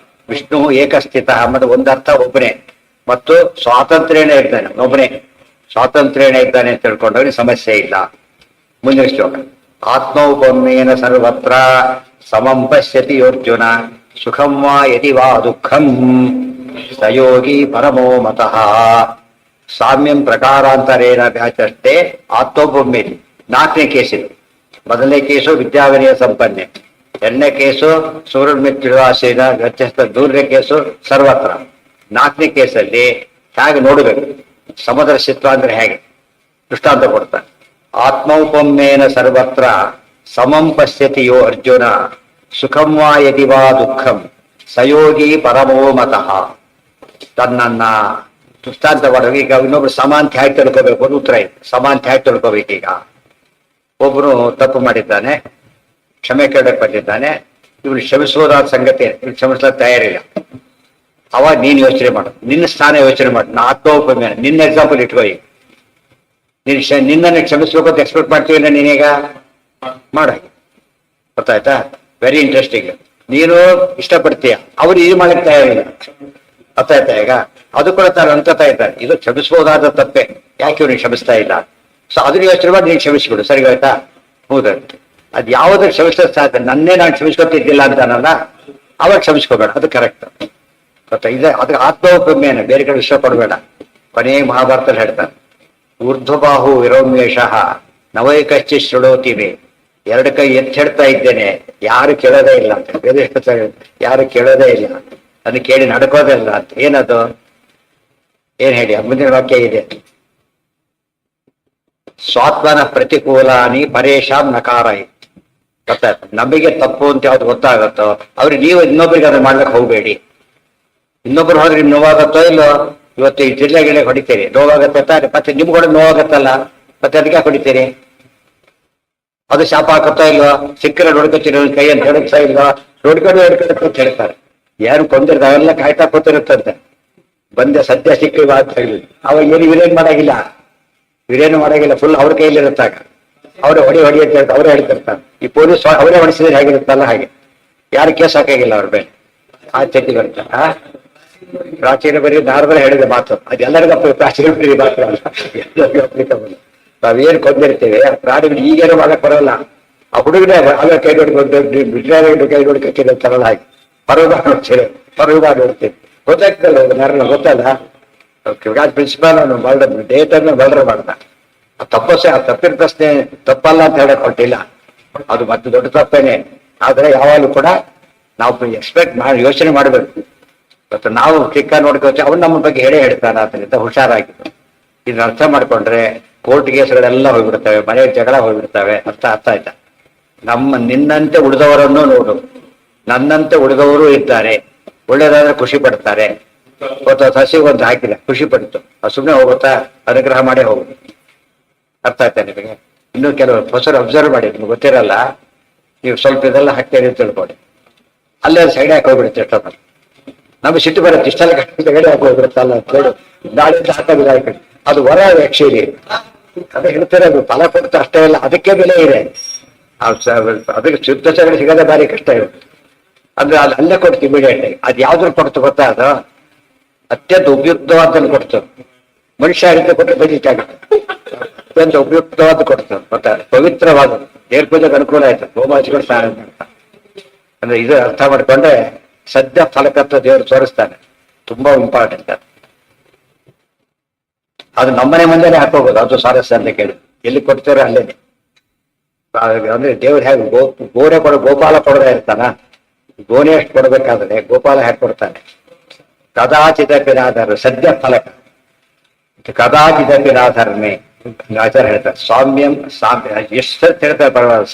ವಿಷ್ಣು ಏಕಸ್ಥಿತ ಅನ್ನೋದು ಒಂದರ್ಥ ಒಬ್ಬನೇ, ಮತ್ತು ಸ್ವಾತಂತ್ರ್ಯನೇ ಇದ್ದಾನೆ. ಒಬ್ಬನೇ ಸ್ವಾತಂತ್ರ್ಯನೇ ಇದ್ದಾನೆ ಅಂತ ತಿಳ್ಕೊಂಡವ್ರಿಗೆ ಸಮಸ್ಯೆ ಇಲ್ಲ. ಮುಂದಿನ ಶ್ಲೋಕ. ಆತ್ಮೌಪಮ್ಯೇನ ಸರ್ವತ್ರ ಸಮಂ ಪಶ್ಯತಿ ಯೋರ್ಜುನ ಸುಖಂ ವಾ ಯದಿ ವಾ ದುಃಖಂ ಸಯೋಗಿ ಪರಮೋ ಮತಃ. ಸಾಮ್ಯಂ ಪ್ರಕಾರಾಂತರೇಣ ವ್ಯಾಚಷ್ಟೇ ಆತ್ಮೌಪಮ್ಯತಿ. 4ನೇ ಕೇಸಿದು. ಮೊದಲನೇ ಕೇಸು ವಿದ್ಯಾವಿನಯ ಸಂಪನ್ನೆ, 2ನೇ ಕೇಸು ಸೂರ್ಯಮಿತ್ರಾಸೇನ ವ್ಯತ್ಯಸ್ತ, 3ನೇ ಕೇಸು ಸರ್ವತ್ರ. 4ನೇ ಕೇಸಲ್ಲಿ ಹೇಗೆ ನೋಡಬೇಕು ಸಮದರ್ಶಿತ್ವ ಅಂದ್ರೆ ಹೇಗೆ ದೃಷ್ಟಾಂತ ಕೊಡ್ತಾನೆ. ಆತ್ಮೌಪಮ್ಯೇನ ಸರ್ವತ್ರ ಸಮಂ ಪಶ್ಯತಿ ಯೋ ಅರ್ಜುನ ಸುಖಂ ವಾ ಯದಿ ವಾ ದುಃಖಂ ಸಯೋಗಿ ಪರಮೋ ಮತಃ. ತನ್ನನ್ನ ದೃಷ್ಟಾಂತ ಮಾಡುವಾಗ ಈಗ ಇನ್ನೊಬ್ರು ಸಮಾಂತ ಹೇಗೆ ತಿಳ್ಕೋಬೇಕು ಅಂತ ಉತ್ತರ ಇದೆ. ಸಮಾಂತ ಹೇಗೆ ತಿಳ್ಕೋಬೇಕೀಗ? ಒಬ್ಬನು ತಪ್ಪು ಮಾಡಿದ್ದಾನೆ, ಕ್ಷಮೆ ಕೇಳಕ್ಕೆ ಬಂದಿದ್ದಾನೆ. ಇವ್ರು ಕ್ಷಮಿಸಬಹುದಾದ ಸಂಗತಿ, ಇವ್ರು ಕ್ಷಮಿಸ್ಲಿಕ್ಕೆ ತಯಾರಿಲ್ಲ. ಅವಾಗ ನೀನ್ ಯೋಚನೆ ಮಾಡು, ನಿನ್ನ ಸ್ಥಾನ ಯೋಚನೆ ಮಾಡು. ನಾ ಆತ್ಮೋಪಮ್ಯ, ನಿನ್ನ ಎಕ್ಸಾಂಪಲ್ ಇಟ್ಕೋ. ಈಗ ನಿನ್ನನ್ನು ಕ್ಷಮಿಸ್ಬೇಕು ಅಂತ ಎಕ್ಸ್ಪೆಕ್ಟ್ ಮಾಡ್ತೀವಿ ನೀನೀಗ ಮಾಡ. ಗೊತ್ತಾಯ್ತಾ? Very interesting. ನೀನು ಇಷ್ಟಪಡ್ತೀಯ, ಅವ್ರು ಇದು ಮಾಡಕ್ಕೆ ತಯಾರಿಲ್ಲ. ಗೊತ್ತಾಯ್ತಾ? ಈಗ ಅದು ಕೂಡ ತಾನು ಅನ್ಕೋತಾ ಇದ್ದಾರೆ, ಇದು ಕ್ಷಮಿಸಬಹುದಾದ ತಪ್ಪೆ, ಯಾಕೆ ಇವ್ನಿಗೆ ಕ್ಷಮಿಸ್ತಾ ಇಲ್ಲ. ಸೊ ಅದನ್ನ ಯೋಚನೆ ಮಾಡಿ ನೀನು ಕ್ಷಮಿಸ್ಬಿಡು. ಸರಿ ಆಯ್ತಾ? ಹೌದಂತೆ. ಅದ್ ಯಾವ್ದು ಕ್ಷಮಿಸೋದು ಸಾಧ್ಯ? ನನ್ನೇ ನಾನು ಕ್ಷಮಿಸ್ಕೊತಿದ್ದಿಲ್ಲ ಅಂತಾನಲ್ಲ, ಅವಾಗ ಕ್ಷಮಿಸ್ಕೋಬೇಡ. ಅದು ಕರೆಕ್ಟ್. ಗೊತ್ತಾ? ಇದೆ ಅದಕ್ಕೆ ಆತ್ಮೋಪಮ್ಯನ, ಬೇರೆ ಕಡೆ ಇಷ್ಟಪಡಬೇಡ. ಕೊನೆಯ ಮಹಾಭಾರತದಲ್ಲಿ ಹೇಳ್ತಾನೆ, ಊರ್ಧ್ವಬಾಹು ವಿರೋಮ್ಯೇಷಃ ನವೈಕಶ್ಚಿ ಶೃಣೋತಿವೆ. 2 ಕೈ ಎತ್ತಿ ಹೇಳ್ತಾ ಇದ್ದೇನೆ, ಯಾರು ಕೇಳೋದೇ ಇಲ್ಲ ಅಂತ. ಬೇರೆ ಯಾರು ಕೇಳೋದೇ ಇಲ್ಲ, ಅದನ್ನ ಕೇಳಿ ನಡ್ಕೋದೇ ಇಲ್ಲ ಅಂತ. ಏನದು? ಏನ್ ಹೇಳಿ? ಮುಂದಿನ ವಾಕ್ಯ ಇದೆ, ಸ್ವಾತ್ಮನ ಪ್ರತಿಕೂಲಾನಿ ಪರೇಶಾಂ ನಕಾರ. ಗೊತ್ತಾಯ್ತು? ನಮಗೆ ತಪ್ಪು ಅಂತ ಯಾವ್ದು ಗೊತ್ತಾಗತ್ತೋ ಅವ್ರಿಗೆ ನೀವು ಇನ್ನೊಬ್ರಿಗೆ ಅದನ್ನ ಮಾಡ್ಲಿಕ್ಕೆ ಹೋಗ್ಬೇಡಿ. ಇನ್ನೊಬ್ರು ಹೋದ್ರೆ ನಿಮ್ ನೋವಾಗತ್ತೋ ಇಲ್ಲೋ? ಇವತ್ತು ಈ ಜಿಲ್ಲೆಗೆ ಹೊಡಿತೀರಿ, ನೋವಾಗತ್ತೆ ತಾನೆ, ಮತ್ತೆ ನಿಮ್ಗೂ ನೋವಾಗತ್ತಲ್ಲ, ಮತ್ತೆ ಅದಕ್ಕೆ ಹೊಡಿತೀರಿ. ಅದು ಶಾಪ ಹಾಕುತ್ತಾ ಇಲ್ವಾ? ಸಿಕ್ಕರೆ ನೋಡ್ಕೊತೀನಿ ಕೈ ಅಂತ ಹೇಳುತ್ತಾ ಇಲ್ವಾ? ನೋಡ್ಕೊಂಡು ಅಂತ ಹೇಳ್ತಾರೆ. ಯಾರು ಕೊಂದಿರ್ತ ಅವೆಲ್ಲ ಕಾಯ್ತಾ ಕೂತಿರುತ್ತಂತೆ. ಬಂದೆ ಸದ್ಯ ಸಿಕ್ಕಿಲ್ವಾ ಅಂತ ಹೇಳಿ ಅವಾಗ ಏನು ವಿರೇನ್ ಮಾಡಾಗಿಲ್ಲ, ವಿರೇನು ಮಾಡಾಗಿಲ್ಲ, ಫುಲ್ ಅವ್ರ ಕೈಯಲ್ಲಿರುತ್ತಾಗ ಅವರೇ ಹೊಡಿ ಅಂತ ಹೇಳ್ತಾರೆ, ಅವರೇ ಹೇಳ್ತಿರ್ತಾರೆ. ಈ ಪೊಲೀಸ್ ಅವರೇ ಹೊಡಿಸಿದ್ರೆ ಹೇಗಿರುತ್ತಲ್ಲ ಹಾಗೆ, ಯಾರು ಕೇಸ್ ಹಾಕಾಗಿಲ್ಲ ಅವ್ರ ಮೇಲೆ. ಆ ಚರ್ಚೆ ಬರುತ್ತೆ. ಪ್ರಾಚೀನ ಬರೀ ನಾರದರೆ ಹೇಳಿದ ಮಾತು ಅದೆಲ್ಲರಿಗೂ ಪ್ರಾಚೀನ ಬರೀ ಮಾತ್ರ ಅಲ್ಲ, ಎಲ್ಲರಿಗೂ ಅಪ್ಲಿಕಬಲ್. ನಾವೇನು ಕೊಂದಿರ್ತೇವೆ ಆ ಪ್ರಾಣಿಗಳು ಈಗೇನು ಮಾಡಕ್ ಬರೋಲ್ಲ. ಆ ಹುಡುಗನೇ ಅಲ್ಲ ಕೈ ನೋಡ್ಕೊಂಡು ಕೈ ನೋಡ್ಕೊಳ್ತೀನಿ ಅಂತಾರಲ್ಲ ಹಾಗೆ ಪರವಾಗಿ ನೋಡ್ತೀರಿ, ಪರವಾಗಿ ನೋಡ್ತೀವಿ. ಗೊತ್ತಾಗ್ತಲ್ಲ ಯಾರನ್ನ ಗೊತ್ತಲ್ಲ. ಪ್ರಿನ್ಸಿಪಾಲ್ ಅವನು ಡೇಟನ್ನು ಬಲ್ರ ಮಾಡ್ದ. ಆ ತಪ್ಪಿನ ಪ್ರಶ್ನೆ ತಪ್ಪಲ್ಲ ಅಂತ ಹೇಳಕ್ ಹೊಟ್ಟಿಲ್ಲ, ಅದು ಮತ್ತೆ ದೊಡ್ಡ ತಪ್ಪೇನೆ. ಆದ್ರೆ ಯಾವಾಗಲೂ ಕೂಡ ನಾವು ಎಕ್ಸ್ಪೆಕ್ಟ್ ಮಾಡಿ ಯೋಚನೆ ಮಾಡಬೇಕು. ಮತ್ತು ನಾವು ಚಿಕ್ಕ ನೋಡ್ಕೋತೀವಿ, ಅವ್ನು ನಮ್ಮ ಬಗ್ಗೆ ಹೇಳೇ ಹೇಳ್ತಾನೆ, ಅದರಿಂದ ಹುಷಾರಾಗಿದ್ದು. ಇದನ್ನ ಅರ್ಥ ಮಾಡ್ಕೊಂಡ್ರೆ ಕೋರ್ಟ್ ಕೇಸ್ಗಳೆಲ್ಲ ಹೋಗ್ಬಿಡ್ತವೆ, ಮನೆ ಜಗಳ ಹೋಗ್ಬಿಡ್ತವೆ. ಅರ್ಥ ಆಯ್ತಾ? ನಿನ್ನಂತೆ ಉಳಿದವರನ್ನು ನೋಡು, ನನ್ನಂತೆ ಉಳಿದವರು ಇದ್ದಾರೆ, ಒಳ್ಳೇದಾದ್ರೆ ಖುಷಿ ಪಡ್ತಾರೆ. ಸಸಿಗೊಂದು ಹಾಕಿಲ್ಲ, ಖುಷಿ ಪಡ್ತು, ಅದು ಸುಮ್ಮನೆ ಹೋಗುತ್ತಾ? ಅನುಗ್ರಹ ಮಾಡೇ ಹೋಗುದು. ಅರ್ಥ ಆಯ್ತಾ ನಿಮಗೆ? ಇನ್ನೂ ಕೆಲವು ಹೊಸರು ಅಬ್ಸರ್ವ್ ಮಾಡಿ, ನಿಮ್ಗೆ ಗೊತ್ತಿರಲ್ಲ, ನೀವು ಸ್ವಲ್ಪ ಇದೆಲ್ಲ ಹಾಕ್ತೇನೆ ಅಂತ ತಿಳ್ಕೊಳ್ಳಿ, ಅಲ್ಲೇ ಸೈಡ್ ಹಾಕಿ ಹೋಗ್ಬಿಡುತ್ತೆ. ಎಷ್ಟೊತ್ತ ನಮ್ಗೆ ಸಿಟ್ಟು ಬರುತ್ತೆ, ಇಷ್ಟೆಲ್ಲ ಸೈಡ್ ಹಾಕಿ ಹೋಗ್ಬಿಡುತ್ತಲ್ಲ ಅಂತ ಹೇಳಿ ನಾಳಿಂದ ಹಾಕೋದಿಲ್ಲ ಈ ಕಡೆ. ಅದು ವರ ಆಕ್ಚುಲಿ, ಅದೇ ಹೇಳ್ತಾರೆ, ಅದು ಫಲ ಕೊಡ್ತಾ ಅಷ್ಟೇ ಇಲ್ಲ, ಅದಕ್ಕೆ ಬೆಲೆ ಇದೆ. ಅದಕ್ಕೆ ಶುದ್ಧ ಸಗಣಿ ಸಿಗೋದೇ ಭಾರಿ ಕಷ್ಟ ಇರುತ್ತೆ. ಅಂದ್ರೆ ಅಲ್ಲೇ ಕೊಡ್ತು ಇಮಿಡಿಯೇಟ್ ಆಗಿ. ಅದು ಯಾವ್ದ್ರ ಕೊಡ್ತು ಗೊತ್ತಾ? ಅದು ಅತ್ಯಂತ ಉಪಯುಕ್ತವಾದನ್ನು ಕೊಡ್ತು. ಮನುಷ್ಯ ರೀತಿ ಕೊಟ್ಟರೆ ಬಜೆಟ್ ಆಗುತ್ತೆ. ಅತ್ಯಂತ ಉಪಯುಕ್ತವಾದ ಕೊಡ್ತು ಗೊತ್ತಾ? ಪವಿತ್ರವಾದ ದೇವ್ರ ಪೂಜೆಗೆ ಅನುಕೂಲ ಆಯ್ತು, ಗೋಮಾಜಿಗಳು ಸಹಾಯ ಮಾಡ್ತಾ. ಅಂದ್ರೆ ಇದು ಅರ್ಥ ಮಾಡ್ಕೊಂಡ್ರೆ ಸದ್ಯ ಫಲಕತ್ವ ದೇವರು ತೋರಿಸ್ತಾನೆ, ತುಂಬಾ ಇಂಪಾರ್ಟೆಂಟ್. ಅದು ನಮ್ಮನೆ ಮುಂದೆನೆ ಹಾಕೋಬಹುದು, ಅದು ಸ್ವಾರಸ್ಯ ಅಂತ ಕೇಳಿ. ಎಲ್ಲಿ ಕೊಡ್ತೀರೋ ಅಲ್ಲೇನೆ. ಅಂದ್ರೆ ದೇವ್ರು ಹೇಗೆ ಗೋರೆ ಗೋಪಾಲ ಕೊಡದೇ ಇರ್ತಾನ, ಗೋನೆ ಎಷ್ಟು ಕೊಡ್ಬೇಕಾದ್ರೆ ಗೋಪಾಲ ಹೇಗೆ ಕೊಡ್ತಾನೆ. ಕದಾಚಿದಪಿರಾಧಾರ ಸದ್ಯ ಫಲಕ, ಕದಾಚಿದಪಿರಾಧಾರನೆ ಆಚಾರ ಹೇಳ್ತಾರೆ. ಸಾಮ್ಯಂ ಸಾಮ್ಯ ಎಷ್ಟು ಹೇಳ್ತಾರೆ ಪರವಾಗಿಲ್ಲ.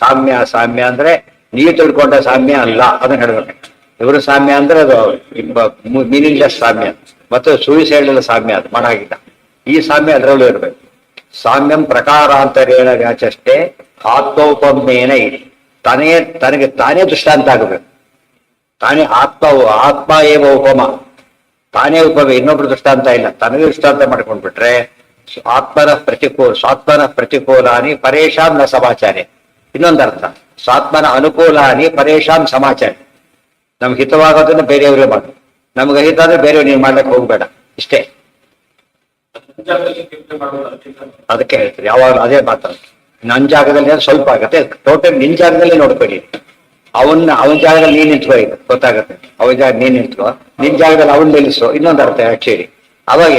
ಸಾಮ್ಯ ಅಂದ್ರೆ ನೀವು ತಿಳ್ಕೊಂಡ ಸಾಮ್ಯ ಅಲ್ಲ, ಅದನ್ನ ಹೇಳ್ಬೇಕು. ಇವರು ಸಾಮ್ಯ ಅಂದ್ರೆ ಅದು ಮೀನಿಂಗ್ಲೆಸ್ ಸಾಮ್ಯ, ಮತ್ತು ಸೂಯಿಸೈಡ್ ಸಾಮ್ಯ, ಅದು ಮಾಡಾಗಿಲ್ಲ. ಈ ಸಾಮ್ಯ ಅದರಲ್ಲೂ ಇರ್ಬೇಕು. ಸಾಮ್ಯಂ ಪ್ರಕಾರಾಂತರೇಣ ವ್ಯಾಚಷ್ಟೇ ಆತ್ಮೋಪಮೇನ ಇಡಿ. ತನಗೆ ತಾನೇ ದೃಷ್ಟಾಂತ ಆಗಬೇಕು. ತಾನೇ ಆತ್ಮ ಏವ ಉಪಮ, ತಾನೇ ಉಪಮ, ಇನ್ನೊಬ್ರು ದೃಷ್ಟಾಂತ ಇಲ್ಲ, ತನಗೆ ದೃಷ್ಟಾಂತ ಮಾಡ್ಕೊಂಡ್ಬಿಟ್ರೆ ಸ್ವಾತ್ಮನ ಪ್ರತಿಕೂಲಾನಿ ಪರೇಶಾಂ ನ ಸಮಾಚಾರ. ಇನ್ನೊಂದರ್ಥ, ಸ್ವಾತ್ಮನ ಅನುಕೂಲಾನಿ ಪರೇಶಾಂ ಸಮಾಚಾರ. ನಮ್ಗೆ ಹಿತವಾಗೋದನ್ನ ಬೇರೆಯವ್ರಿಗೆ ಮಾಡು, ನಮ್ಗೆ ಹಿತ ಅಂದ್ರೆ ಬೇರೆಯವ್ರು ನೀನ್ ಮಾಡ್ಲಿಕ್ಕೆ ಹೋಗ್ಬೇಡ, ಇಷ್ಟೇ. ಅದಕ್ಕೆ ಹೇಳ್ತೀರಿ ಯಾವಾಗ ಅದೇ ಮಾತಾಡ. ನನ್ನ ಜಾಗದಲ್ಲಿ ಸ್ವಲ್ಪ ಆಗತ್ತೆ, ಟೋಟಲ್ ನಿನ್ ಜಾಗದಲ್ಲಿ ನೋಡ್ಕೊಳ್ಳಿ. ಅವನ ಜಾಗದಲ್ಲಿ ನೀನ್ ನಿಂತ್ಕೋ, ಈಗ ಗೊತ್ತಾಗತ್ತೆ. ಅವನ ಜಾಗ ನೀನ್ ನಿಂತ್ಕೋ, ನಿನ್ ಜಾಗದಲ್ಲಿ ಅವನ್ ನಿಲ್ಲಿಸೋ. ಇನ್ನೊಂದು ಅರ್ಥ ಆಕ್ಚುಲಿ ಅವಾಗ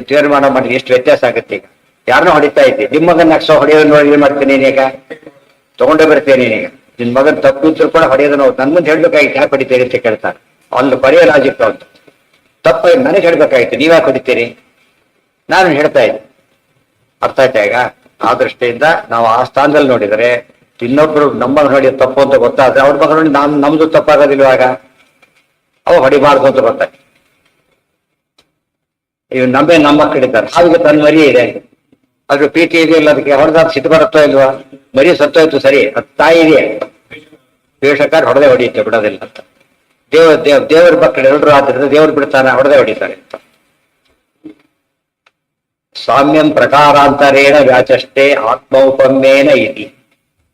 ತೀರ್ಮಾನ ಮಾಡಿ ಎಷ್ಟು ವ್ಯತ್ಯಾಸ ಆಗುತ್ತೆ. ಈಗ ಯಾರನ್ನೋ ಹೊಡಿತಾ ಇದ್ದೆ, ನಿಮ್ಮ ಮಗನ ನಕ್ಸೋ ಹೊಡೆಯೋದು ನೋಡಿ ಏನ್ ಮಾಡ್ತೀನಿ ನೀನೀಗ? ತಗೊಂಡೇ ಬರ್ತೇನೆ ನೀನೀಗ. ನಿನ್ ಮಗನ್ ತಪ್ಪಿದ್ರು ಕೂಡ ಹೊಡೆಯೋದನ್ನ ನನ್ ಮುಂದೆ ಹೇಳ್ಬೇಕಾಗಿತ್ತು, ಯಾಕೆ ಹೊಡಿತೀರಿ ಅಂತ ಕೇಳ್ತಾರೆ. ಅಲ್ಲಿ ಪರಿಯಲಾಜಿತ್ತು ಅಂತ ತಪ್ಪ ನನಗೆ ಹೇಳ್ಬೇಕಾಗಿತ್ತು, ನೀವ್ಯಾಕೆ ಹೊಡಿತೀರಿ? ನಾನು ಹೇಳ್ತಾ ಇದ್ದೆ. ಅರ್ಥ ಆಯ್ತಾ? ಈಗ ಆ ದೃಷ್ಟಿಯಿಂದ ನಾವು ಆ ಸ್ಥಾನದಲ್ಲಿ ನೋಡಿದರೆ, ಇನ್ನೊಬ್ರು ನಮ್ಮ ನೋಡಿ ತಪ್ಪು ಅಂತ ಗೊತ್ತಾದ್ರೆ ಅವ್ರ ಮಗ ನೋಡಿ ನಮ್ದು ತಪ್ಪಾಗೋದಿಲ್ವಾಗ, ಅವ ಹೊಡಿಬಾರ್ದು ಅಂತ ಗೊತ್ತಾಯ್ತು. ಇವ್ ನಮ್ಮ ಮಕ್ಕಳಿದ್ದಾರೆ, ಹಾವಿಗೆ ತನ್ನ ಮರಿ ಇದೆ, ಅದ್ರ ಪ್ರೀತಿ ಇದೆಯಲ್ಲ, ಅದಕ್ಕೆ ಹೊಡೆದಾಗ ಸಿಟ್ಟು ಬರುತ್ತೋ ಇಲ್ವಾ? ಮರಿ ಸತ್ತೋಯ್ತು ಸರಿ, ಅದು ತಾಯಿ ಇದೆ, ದ್ವೇಷಕಾರ ಹೊಡೆದೇ ಹೊಡೆಯುತ್ತೆ, ಬಿಡೋದಿಲ್ಲ ಅಂತ. ದೇವರ ಮಕ್ಕಳು ಎಲ್ಲರೂ ಆದ್ರಿಂದ ದೇವ್ರು ಬಿಡ್ತಾನೆ, ಹೊಡೆದೇ ಹೊಡಿತಾರೆ ಅಂತ. ಸಾಮ್ಯಂ ಪ್ರಕಾರಾಂತರೇಣ ವ್ಯಾಚಷ್ಟೇ ಆತ್ಮೌಪಮ್ಯೇನ ಇತಿ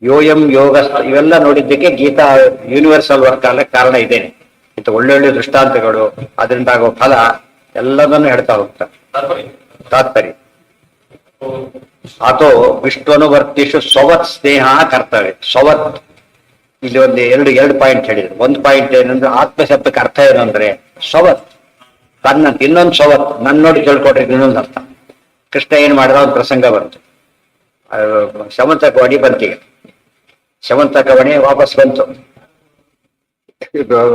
ಯೋಯಂ ಯೋಗ. ಇವೆಲ್ಲ ನೋಡಿದ್ದಕ್ಕೆ ಗೀತಾ ಯೂನಿವರ್ಸಲ್ ವರ್ಕ್ ಆಗಲಿಕ್ಕೆ ಕಾರಣ ಇದೇನೆ. ಇಂಥ ಒಳ್ಳೊಳ್ಳೆ ದೃಷ್ಟಾಂತಗಳು, ಅದರಿಂದ ಆಗೋ ಫಲ ಎಲ್ಲದನ್ನು ಹೇಳ್ತಾ ಹೋಗ್ತಾರೆ. ತಾತ್ಪರ್ಯ ಅಥೋ ವಿಷ್ಣುವರ್ತಿಷು ಸ್ವವತ್ ಸ್ನೇಹ ಕರ್ತವ್ಯ. ಸ್ವವತ್ ಇಲ್ಲಿ ಎರಡು ಪಾಯಿಂಟ್ ಹೇಳಿದ್ರು. ಒಂದು ಪಾಯಿಂಟ್ ಏನಂದ್ರೆ ಆತ್ಮಶಬ್ದಕ್ಕೆ ಅರ್ಥ ಏನು ಅಂದ್ರೆ ಸ್ವವತ್, ತನ್ನಂತ. ಇನ್ನೊಂದು ಸ್ವವತ್, ನನ್ನ ನೋಡಿ ತಿಳ್ಕೊಟ್ರೆ ಇನ್ನೊಂದು ಅರ್ಥ. ಕೃಷ್ಣ ಏನ್ ಮಾಡಿದ ಒಂದು ಪ್ರಸಂಗ ಬಂತು. ಶಮಂತಕ ವಣಿ ಬಂತಿಗೆ, ಶಮಂತಕ ವಣಿ ವಾಪಸ್ ಬಂತು.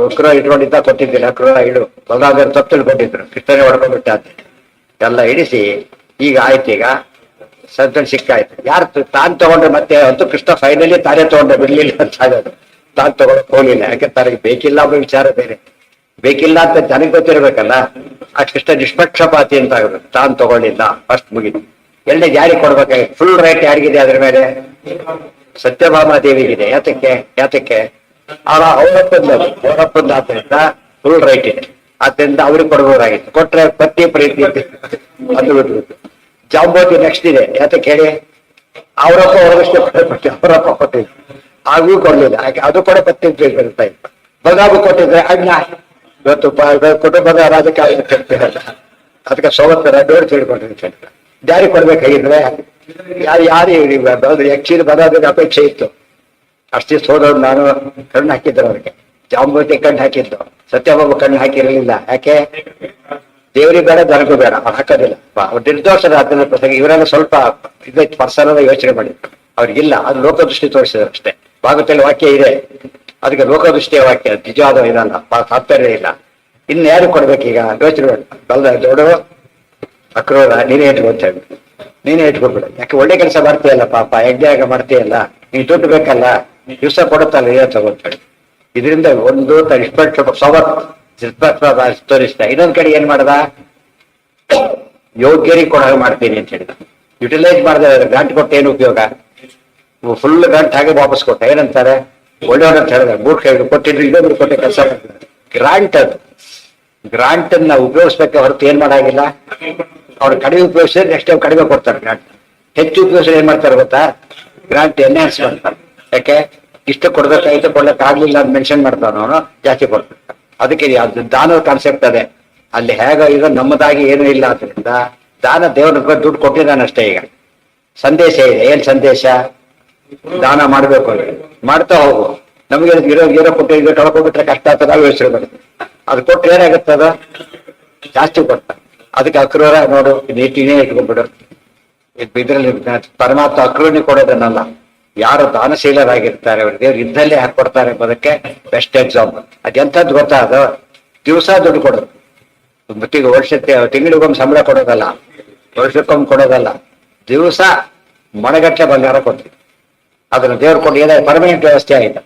ಉಗ್ರ ಇಟ್ಕೊಂಡಿದ್ದ ಕೊಟ್ಟಿದ್ದಿಲ್ಲ, ಉಗ್ರ ಇಡು ಬಲರಾಜರು ತಪ್ಪು ತಿಳ್ಕೊಂಡಿದ್ರು, ಕೃಷ್ಣನೇ ಹೊಡ್ಕೊಂಡ್ಬಿಟ್ಟ ಅಂತ ಎಲ್ಲ ಹಿಡಿಸಿ. ಈಗ ಆಯ್ತು, ಈಗ ಸದ್ಯ ಸಿಕ್ಕಾಯ್ತು. ಯಾರು ತಾನು ತಗೊಂಡ್ರೆ ಮತ್ತೆ ಅಂತೂ ಕೃಷ್ಣ ಫೈನಲಿ ತಾನೇ ತಗೊಂಡ್ರೆ ಬಿಡ್ಲಿಲ್ಲ ಅಂತ ಆಗೋದು. ತಾನು ತಗೊಳಕ್ ಹೋಗ್ಲಿಲ್ಲ, ಯಾಕೆ ತನಗೆ ಬೇಕಿಲ್ಲ ಅನ್ನೋ ವಿಚಾರ ಬೇರೆ. ಬೇಕಿಲ್ಲ ಅಂತ ಜನಕ್ಕೆ ಗೊತ್ತಿರ್ಬೇಕಲ್ಲ. ಆ ಕೃಷ್ಣ ನಿಷ್ಪಕ್ಷಪಾತಿ ಅಂತ ಆಗಬೇಕು. ತಾನು ತಗೊಳ್ಳಿಲ್ಲ, ಫಸ್ಟ್ ಮುಗಿತು. ಎರಡನೇ ಜಾರಿ ಕೊಡ್ಬೇಕಾಗಿ ಫುಲ್ ರೈಟ್ ಯಾರಿಗಿದೆ ಅದ್ರ ಮೇಲೆ? ಸತ್ಯಭಾಮಾದೇವಿಗಿದೆ. ಯಾತಕ್ಕೆ ಅವರಪ್ಪಂದ ಆದ್ರಿಂದ ಫುಲ್ ರೈಟ್ ಇದೆ. ಆದ್ರಿಂದ ಅವ್ರಿಗೆ ಕೊಡ್ಬೋದಾಗಿತ್ತು. ಕೊಟ್ರೆ ಪತ್ನಿ ಪ್ರೀತಿ ಅದು ಬಿಟ್ಬಿಟ್ಟು. ಜಾಂಬೋತಿ ನೆಕ್ಸ್ಟ್ ಇದೆ. ಯಾತಕ್ಕೆ ಹೇಳಿ, ಅವರಪ್ಪ ಅವರಪ್ಪ ಕೊಟ್ಟಿದ್ರು, ಹಾಗೂ ಕೊಡ್ಲಿಲ್ಲ. ಯಾಕೆ ಅದು ಕೂಡ ಪತ್ನಿ ಪ್ರೀತಿ ಇರ್ತಾ ಇತ್ತು. ಬಗಾಬು ಕೊಟ್ಟಿದ್ರೆ ಅಣ್ಣ ಇವತ್ತು ಕುಟುಂಬದ ರಾಜಕಾರಣ ಕೇಳ್ತಿರಲ್ಲ, ಅದಕ್ಕೆ ಸೋಮತ್ತರ ಡೋರ್ ತಿಳ್ಕೊಂಡಿರ್ತಾರೆ. ಜಾರಿ ಕೊಡ್ಬೇಕಾಗಿದ್ರೆ ಯಾರು ಆಕ್ಚುಲಿ ಬರೋದಕ್ಕೆ ಅಪೇಕ್ಷೆ ಇತ್ತು. ಅಷ್ಟೇ ಸೋದವ್ರು ನಾನು ಕಣ್ಣು ಹಾಕಿದ್ರು ಅವ್ರಿಗೆ. ಜಾಂಬೂತಿ ಕಣ್ಣು ಹಾಕಿದ್ದು, ಸತ್ಯಭಾಮ ಕಣ್ಣು ಹಾಕಿರಲಿಲ್ಲ. ಯಾಕೆ, ದೇವರಿಗೆ ಬೇಡ ದನಗೂ ಬೇಡ, ಅವ್ರು ಹಾಕೋದಿಲ್ಲ. ಅವ್ರು ನಿರ್ದೋಷದ ಅದನ್ನ ಪ್ರಸಂಗ. ಇವರೆಲ್ಲ ಸ್ವಲ್ಪ ಇದಕ್ಕೆ ಪರ್ಸನಲ್ ಯೋಚನೆ ಮಾಡಿದ್ರು, ಅವ್ರಿಗಿಲ್ಲ. ಅದು ಲೋಕದೃಷ್ಟಿ ತೋರಿಸಿದ್ರು ಅಷ್ಟೇ. ಭಾಗವತದಲ್ಲಿ ವಾಕ್ಯ ಇದೆ, ಅದಕ್ಕೆ ಲೋಕದೃಷ್ಟಿಯ ವಾಕ್ಯ, ನಿಜವಾದ ಇದಲ್ಲ, ತಾತ್ಪರ್ಯ ಇಲ್ಲ. ಇನ್ನು ಯಾರು ಕೊಡ್ಬೇಕೀಗ ಯೋಚನೆ ಮಾಡಿ. ಬಲ್ದ ದೊಡ್ಡ ಅಕ್ರೂರ ನೀನೇ ಇಟ್ಕೊಂತ ಹೇಳಿ, ನೀನೇ ಇಟ್ಕೊಬಿಡು. ಯಾಕೆ ಒಳ್ಳೆ ಕೆಲಸ ಮಾಡ್ತೀಯಲ್ಲ ಪಾಪ, ಯಜ್ಞ ಮಾಡ್ತೀಯಲ್ಲ, ನೀನ್ ದುಡ್ಡು ಬೇಕಲ್ಲ, ದಿವಸ ಕೊಡುತ್ತಲ್ಲ ಏನ ತಗೊಂತೇಳಿ. ಇದರಿಂದ ಒಂದು ತೋರಿಸ್ತಾ. ಇನ್ನೊಂದ್ ಕಡೆ ಏನ್ ಮಾಡ್ದ, ಯೋಗ್ಯರಿಗೆ ಕೊಡೋ ಮಾಡ್ತೀನಿ ಅಂತ ಹೇಳಿದ. ಯುಟಿಲೈಸ್ ಮಾಡಿದ್ರೆ ಗ್ರಾಂಟ್ ಕೊಟ್ಟು ಏನು ಉಪಯೋಗ, ಫುಲ್ ಗ್ರಾಂಟ್ ಹಾಗೆ ವಾಪಸ್ ಕೊಟ್ಟ. ಏನಂತಾರೆ, ಒಳ್ಳೆಯವ್ರ ಅಂತ ಹೇಳಿದ್ರೆ ಮೂರ್ಖ ಕೊಟ್ಟಿದ್ರು, ಇನ್ನೊಬ್ರು ಕೊಟ್ಟೆ ಕೆಲಸ ಮಾಡ್ತಾರೆ. ಗ್ರಾಂಟ್ ಅದು, ಗ್ರಾಂಟ್ ಅನ್ನ ಉಪಯೋಗಿಸ್ಬೇಕೆ ಹೊರತು ಏನ್ ಮಾಡಾಗಿಲ್ಲ. ಅವ್ರು ಕಡಿಮೆ ಉಪಯೋಗಿಸಿದ್ರೆ ನೆಕ್ಸ್ಟ್ ಟೈಮ್ ಕಡಿಮೆ ಕೊಡ್ತಾರೆ. ಗ್ರಾಂಟ್ ಹೆಚ್ಚು ಉಪಯೋಗಿಸಿದ್ರೆ ಏನ್ ಮಾಡ್ತಾರೆ ಗೊತ್ತಾ, ಗ್ರಾಂಟ್ ಎನ್ಹಾನ್ಸ್ ಮಾಡ್ತಾರೆ. ಯಾಕೆ, ಇಷ್ಟು ಕೊಡ್ಬೇಕಾಯ್ತು ಕೊಡ್ಲಿಕ್ಕೆ ಆಗ್ಲಿಲ್ಲ ಅಂತ ಮೆನ್ಷನ್ ಮಾಡ್ತಾನ ಅವನು, ಜಾಸ್ತಿ ಕೊಡ್ತಾರೆ. ಅದಕ್ಕೆ ಅದು ದಾನದ ಕಾನ್ಸೆಪ್ಟ್ ಅದೇ. ಅಲ್ಲಿ ಹೇಗ ಈಗ ನಮ್ಮದಾಗಿ ಏನೂ ಇಲ್ಲ, ಆದ್ರಿಂದ ದಾನ ದೇವ್ರ ದುಡ್ಡು ಕೊಟ್ಟಿದ್ದಾನಷ್ಟೇ. ಈಗ ಸಂದೇಶ ಇದೆ. ಏನ್ ಸಂದೇಶ, ದಾನ ಮಾಡ್ಬೇಕು ಅಂತ ಮಾಡ್ತಾ ಹೋಗು. ನಮ್ಗೆ ಇರೋ ಕೊಟ್ಟು ತೊಳ್ಕೊಬಿಟ್ರೆ ಕಷ್ಟ ಆಗ್ತದೆ, ನಾವು ಯೋಚನೆ ಬರುತ್ತೆ. ಅದು ಕೊಟ್ಟರೆ ಏನಾಗುತ್ತದ, ಜಾಸ್ತಿ ಕೊಡ್ತಾರೆ. ಅದಕ್ಕೆ ಅಕ್ರೂರ ನೋಡು, ನೀಟಿನೇ ಇಟ್ಕೊಂಡ್ಬಿಡು. ಇದ್ರಲ್ಲಿ ಪರಮಾತ್ಮ ಅಕ್ರೂರನಿ ಕೊಡೋದನ್ನಲ್ಲ, ಯಾರು ದಾನಶೀಲರಾಗಿರ್ತಾರೆ ಅವ್ರಿಗೆ ದೇವ್ರು ಇದ್ದಲ್ಲೇ ಹಾಕಿ ಕೊಡ್ತಾರೆ ಎಂಬುದಕ್ಕೆ ಬೆಸ್ಟ್ ಎಕ್ಸಾಂಪಲ್. ಅದೆಂಥದ್ದು ಗೊತ್ತಾ, ಅದು ದಿವಸ ದುಡ್ಡು ಕೊಡೋದು. ಮತ್ತಿಗೆ ತಿಂಗಳಿಗೊಮ್ಮೆ ಸಂಬಳ ಕೊಡೋದಲ್ಲ, ವರ್ಷಕ್ಕೊಮ್ಮೆ ಕೊಡೋದಲ್ಲ, ದಿವಸ ಮಣಗಟ್ಟಲೆ ಬಂಗಾರ ಕೊಡ್ತೀವಿ. ಅದನ್ನ ದೇವ್ರು ಕೊಟ್ಟು ಏನಾದ್ರು ಪರ್ಮನೆಂಟ್ ವ್ಯವಸ್ಥೆ ಆಯ್ತು.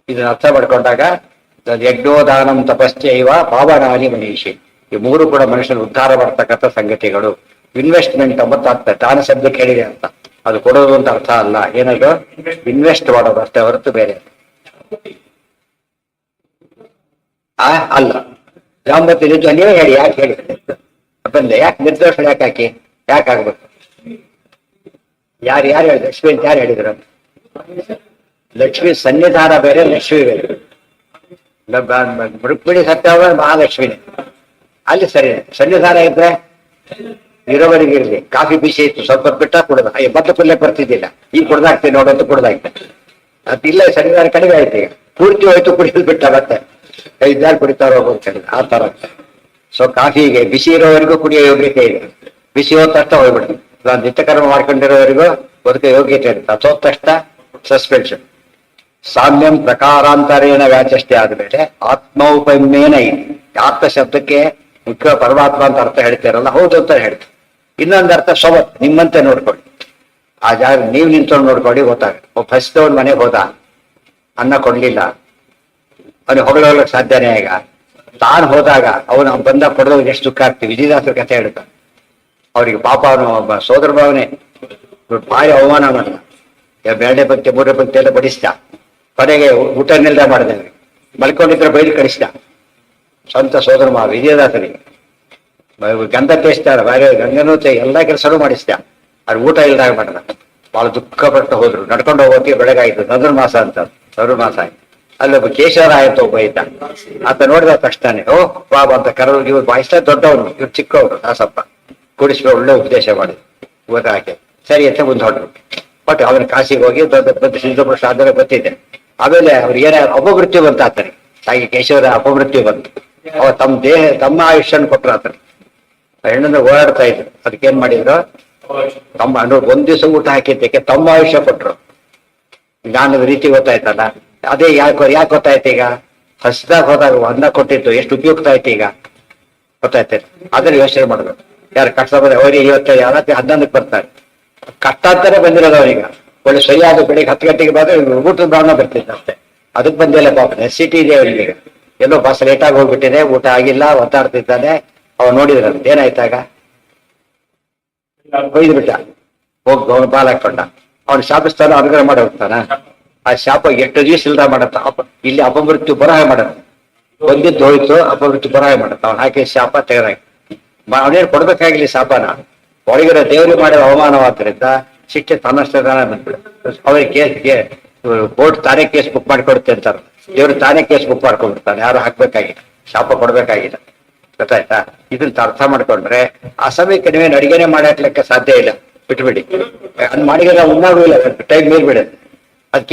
ಇದನ್ನ ಅರ್ಥ ಮಾಡ್ಕೊಂಡಾಗ ಯಜ್ಞೋದಾನಂ ತಪಶ್ಚೈವ ಪಾವನಾನಿ ಮನೀಷಿ, ಈ ಮೂರು ಕೂಡ ಮನುಷ್ಯನ ಉದ್ಧಾರ ಮಾಡ್ತಕ್ಕಂಥ ಸಂಗತಿಗಳು. ಇನ್ವೆಸ್ಟ್ಮೆಂಟ್ ಅಂಬತ್ತು ಅರ್ಥ, ದಾನ ಶಬ್ದ ಕೇಳಿದೆ ಅಂತ, ಅದು ಕೊಡೋದು ಅಂತ ಅರ್ಥ ಅಲ್ಲ. ಏನದು, ಇನ್ವೆಸ್ಟ್ ಮಾಡೋದು ಅಷ್ಟೇ ಹೊರತು ಬೇರೆ ಅಲ್ಲ. ಜಾಂಬತ್ತಿ ನಿಜ ನೀವೇ ಹೇಳಿ, ಯಾಕೆ ಹೇಳಿ ಬಂದೆ, ಯಾಕೆ ನಿರ್ದೋಷ ಯಾಕೆ ಆಗ್ಬೇಕು? ಯಾರು ಹೇಳಿದ್ರು, ಲಕ್ಷ್ಮಿ ಅಂತ ಯಾರು ಹೇಳಿದ್ರು? ಲಕ್ಷ್ಮಿ ಸನ್ನಿಧಾನ ಬೇರೆ, ಲಕ್ಷ್ಮಿ ಬೇರೆ. ರುಕ್ಮಿಣಿ ಸತ್ಯವ ಮಹಾಲಕ್ಷ್ಮಿನೇ, ಅಲ್ಲಿ ಸರಿ. ಸನ್ನಿಧಾನ ಇದ್ರೆ ಇರೋವರೆಗೆ ಇರಲಿ. ಕಾಫಿ ಬಿಸಿ ಇತ್ತು, ಸ್ವಲ್ಪ ಬಿಟ್ಟ ಕುಡ್ದ, ಮೊದಲು ಪಲ್ಲೆ ಬರ್ತಿದ್ದಿಲ್ಲ, ಈಗ ಕುಡ್ದಾಕ್ತೀನಿ ನೋಡೋದು ಕುಡ್ದಾಕ್ತೆ. ಅದಿಲ್ಲ, ಸನ್ನಿಧಾನ ಕಡಿಮೆ ಆಯ್ತು. ಈಗ ಪೂರ್ತಿ ಹೋಯ್ತು, ಕುಡಿಯೋದು ಬಿಟ್ಟ ಮತ್ತೆ ಇದ್ದಾರು ಕುಡಿತಾರ ಹೋಗೋದು ಕಡಿಮೆ, ಆ ತರ. ಸೊ ಕಾಫಿಗೆ ಬಿಸಿ ಇರೋವರೆಗೂ ಕುಡಿಯೋ ಯೋಗ್ಯತೆ ಇದೆ. ಬಿಸಿ ಹೋದ ತಕ್ಷಣ ಹೋಗ್ಬಿಡುದು. ನಿತ್ಯಕರ್ಮ ಮಾಡ್ಕೊಂಡಿರೋವರೆಗೂ ಬದುಕೋ ಯೋಗ್ಯತೆ ಇರುತ್ತೆ. ಅದು ಹೋದ ತಕ್ಷಣ ಸಸ್ಪೆನ್ಷನ್. ಸಾಮ್ಯಂ ಪ್ರಕಾರಾಂತರೇಣ ವ್ಯಾಚಷ್ಟೇ ಆದ್ಮೇಲೆ ಆತ್ಮೌಪಮ್ಯೇನ ಇದೆ. ಆತ್ಮ ಶಬ್ದಕ್ಕೆ ಮುಖ್ಯ ಪರಮಾತ್ಮ ಅಂತ ಅರ್ಥ ಹೇಳ್ತಾರಲ್ಲ, ಹೌದು ಅಂತ ಹೇಳ್ತಾರೆ. ಇನ್ನೊಂದು ಅರ್ಥ ಸ್ವಭಾವ, ನಿಮ್ಮಂತೆ ನೋಡ್ಕೊಳ್ಳಿ. ಆ ಜಾಗ ನೀವು ನಿಂತ್ಕೊಂಡು ನೋಡ್ಕೊಳ್ಳಿ, ಗೊತ್ತಾಗುತ್ತೆ. ಒಬ್ಬ ಹಸಿದವನ್ ಮನೆಗೆ ಹೋದ, ಅನ್ನ ಕೊಡ್ಲಿಲ್ಲ, ಅವನಿಗೆ ಹೊಗಳೋಗ್ಲಿಕ್ಕೆ ಸಾಧ್ಯನೇ. ಈಗ ತಾನು ಹೋದಾಗ ಅವನು ಬಂದ ಕೊಡೋದು ಎಷ್ಟು ದುಃಖ ಆಗ್ತದೆ. ವಿಜಯದಾಸರ ಕಥೆ ಹೇಳ್ತಾನೆ. ಅವ್ರಿಗೆ ಪಾಪ ಅವನು ಒಬ್ಬ ಸೋದರ ಭಾವನೆ ಭಾರಿ ಅವಮಾನ ಮಾಡಿದ. ಎರಡನೇ ಪಂಕ್ತಿ ಮೂರನೇ ಪಂಕ್ತಿ ಎಲ್ಲ ಬಡಿಸ್ದ. ಕೊನೆಗೆ ಊಟನೆಲ್ಲ ಮಾಡಿದೆ. ಮಲ್ಕೊಂಡಿದ್ರೆ ಬೈದು ಕಳಿಸ್ದ ಸ್ವಂತ ಸೋದರ ಮಾವ ವಿಜಯದಾಸರಿಗೆ. ಗಂಧ ತೇಸ್ತಾರ, ಗಂಗನೂ ಎಲ್ಲಾ ಕೆಲಸನೂ ಮಾಡಿಸ್ದ. ಅವ್ರು ಊಟ ಇಲ್ದಾಗ ಮಾಡಿದ. ಬಹಳ ದುಃಖ ಪಟ್ಟು ಹೋದ್ರು. ನಡ್ಕೊಂಡು ಹೋಗೋತ್ತಿಗೆ ಬೆಳಗಾಯ್ತು. ಧನುರ್ಮಾಸ ಅಂತ, ಧನುರ್ಮಾಸ ಆಯ್ತು. ಅಲ್ಲೊಬ್ಬ ಕೇಶವರಾಯ ಅಂತ ಒಬ್ಬ ಇದ್ದ. ಆತ ನೋಡಿದ ತಕ್ಷಣ ಓ ಬಾಬಾ ಅಂತ ಕರೆದು, ಇವ್ರು ವಯಸ್ಸ ದೊಡ್ಡವನು, ಇವ್ರು ಚಿಕ್ಕವರು, ದಾಸಪ್ಪ ಕೂಡಿಸ್ಬೋ, ಒಳ್ಳೆ ಉಪದೇಶ ಮಾಡಿ ಓದಾಕೆ ಸರಿ ಅಂತ ಮುಂದೆ ಹೊರಟರು. ಬಟ್ ಅವನ ಕಾಶಿಗೆ ಹೋಗಿ ದೊಡ್ಡ ಸಿಂಧುಪುರ ಶ್ರಾದ್ದಕ್ಕೆ ಬರ್ತಿದ್ದೆ. ಆಮೇಲೆ ಅವ್ರು ಏನ ಅಪಮೃತ್ಯು ಬಂತ ಆತನಿಗೆ. ಹಾಗೆ ಕೇಶವರ ಅಪಮೃತ್ಯು ಬಂತು. ಅವ ತಮ್ಮ ಆಯುಷ್ಯನ ಕೊಟ್ಟರು ಆತನಿಗೆ. ಹೆಣ್ಣನ್ನು ಓಡಾಡ್ತಾ ಇದ್ರು. ಅದಕ್ಕೇನ್ ಮಾಡಿದ್ರು, ತಮ್ಮ ಒಂದ್ ದಿವಸ ಊಟ ಹಾಕಿದ್ದಕ್ಕೆ ತಮ್ಮ ಆಯುಷ್ಯ ಕೊಟ್ರು. ಜ್ಞಾನದ ರೀತಿ ಗೊತ್ತಾಯ್ತಲ್ಲ. ಅದೇ ಯಾಕೆ ಗೊತ್ತಾಯ್ತು ಈಗ, ಹಸ್ದಾಗ ಹೋದಾಗ ಅನ್ನ ಕೊಟ್ಟಿತ್ತು ಎಷ್ಟು ಉಪಯುಕ್ತ ಆಯ್ತು ಈಗ ಗೊತ್ತಾಯ್ತೇನೆ. ಅದನ್ನ ಯೋಚನೆ ಮಾಡ್ಬೇಕು. ಯಾರು ಕಷ್ಟ ಬಂದ್ರೆ ಅವ್ರಿಗೆ ಇವತ್ತು ಯಾವತ್ತೆ 11ಕ್ಕೆ ಬರ್ತಾರೆ. ಕಷ್ಟ ಅಂತಾನೆ ಬಂದಿರೋದು ಅವ್ರೀಗ. ಒಳ್ಳೆ ಸರಿಯಾದ ಬೆಳಿಗ್ಗೆ 10 ಗಂಟೆಗೆ ಬಂದ್ರೆ ಊಟದ ಬ್ರಾಹ್ಮಣ ಬರ್ತಿದ್ದ ಅಷ್ಟೇ. ಅದಕ್ಕೆ ಬಂದಿಲ್ಲ ಪಾಪ, ನೆಸಿಟಿ ಇದೆ ಅವನಿಗೆ. ಎಲ್ಲೋ ಬಸ್ ಲೇಟಾಗಿ ಹೋಗ್ಬಿಟ್ಟಿದೆ, ಊಟ ಆಗಿಲ್ಲ, ಒತ್ತಾಡ್ತಿದ್ದಾನೆ. ಅವ ನೋಡಿದ್ರಂತ ಏನಾಯ್ತಾಗ, ಕೊಯ್ದು ಬಿಟ್ಟ, ಹೋಗಿ ಬಾಲ್ ಹಾಕೊಂಡ. ಅವ್ನು ಶಾಪಿಸ್ತಾನ ಅನುಗ್ರಹ ಮಾಡಿ ಹೋಗ್ತಾನ. ಆ ಶಾಪ ಎಷ್ಟು ದಿವಸ ಇಲ್ದ ಮಾಡತ್ತ. ಇಲ್ಲಿ ಅಪಮೃತ್ಯು ಬರಹ ಮಾಡತ್ತ. ಬಂದಿದ್ದು ಹೋಯ್ತು, ಅಪಮೃತ್ಯು ಬರಹ ಮಾಡತ್ತ. ಅವ್ನು ಹಾಕಿ ಶಾಪ ತೆಗೆದಾಕಿ ಅವನೇನು ಕೊಡ್ಬೇಕಾಗಿಲ್ಲ ಶಾಪನ. ಒಳಗಿರೋ ದೇವರಿಗೆ ಮಾಡಿದ ಅವಮಾನವಾದ್ರಿಂದ ಶಿಕ್ಷೆ ತನ್ನಷ್ಟೇ ತಾನೇ ಬಂದ್ಬಿಡು. ಅವ್ರಿಗೆ ಕೋರ್ಟ್ ತಾನೇ ಕೇಸ್ ಬುಕ್ ಮಾಡಿಕೊಡುತ್ತೆ ಅಂತಾರೆ. ದೇವ್ರು ತಾನೇ ಕೇಸ್ ಬುಕ್ ಮಾಡ್ಕೊಂಡ್ಬಿಡ್ತಾನೆ. ಯಾರು ಹಾಕ್ಬೇಕಾಗಿಲ್ಲ, ಶಾಪ ಕೊಡ್ಬೇಕಾಗಿಲ್ಲ. ಗೊತ್ತಾಯ್ತಾ? ಇದನ್ನ ಅರ್ಥ ಮಾಡ್ಕೊಂಡ್ರೆ ಆ ಸಮಯಕ್ಕೆ ನೀವೇನು ಅಡಿಗೆನೆ ಮಾಡಾಕ್ಲಿಕ್ಕೆ ಸಾಧ್ಯ ಇಲ್ಲ. ಬಿಟ್ಬಿಡಿ. ಅದ್ ಮಾಡಿದ್ರೆ ನಾವು ಉಣ್ಣಾಗೂ ಇಲ್ಲ, ಟೈಮ್ ಮೀರ್ಬಿಡೋದು.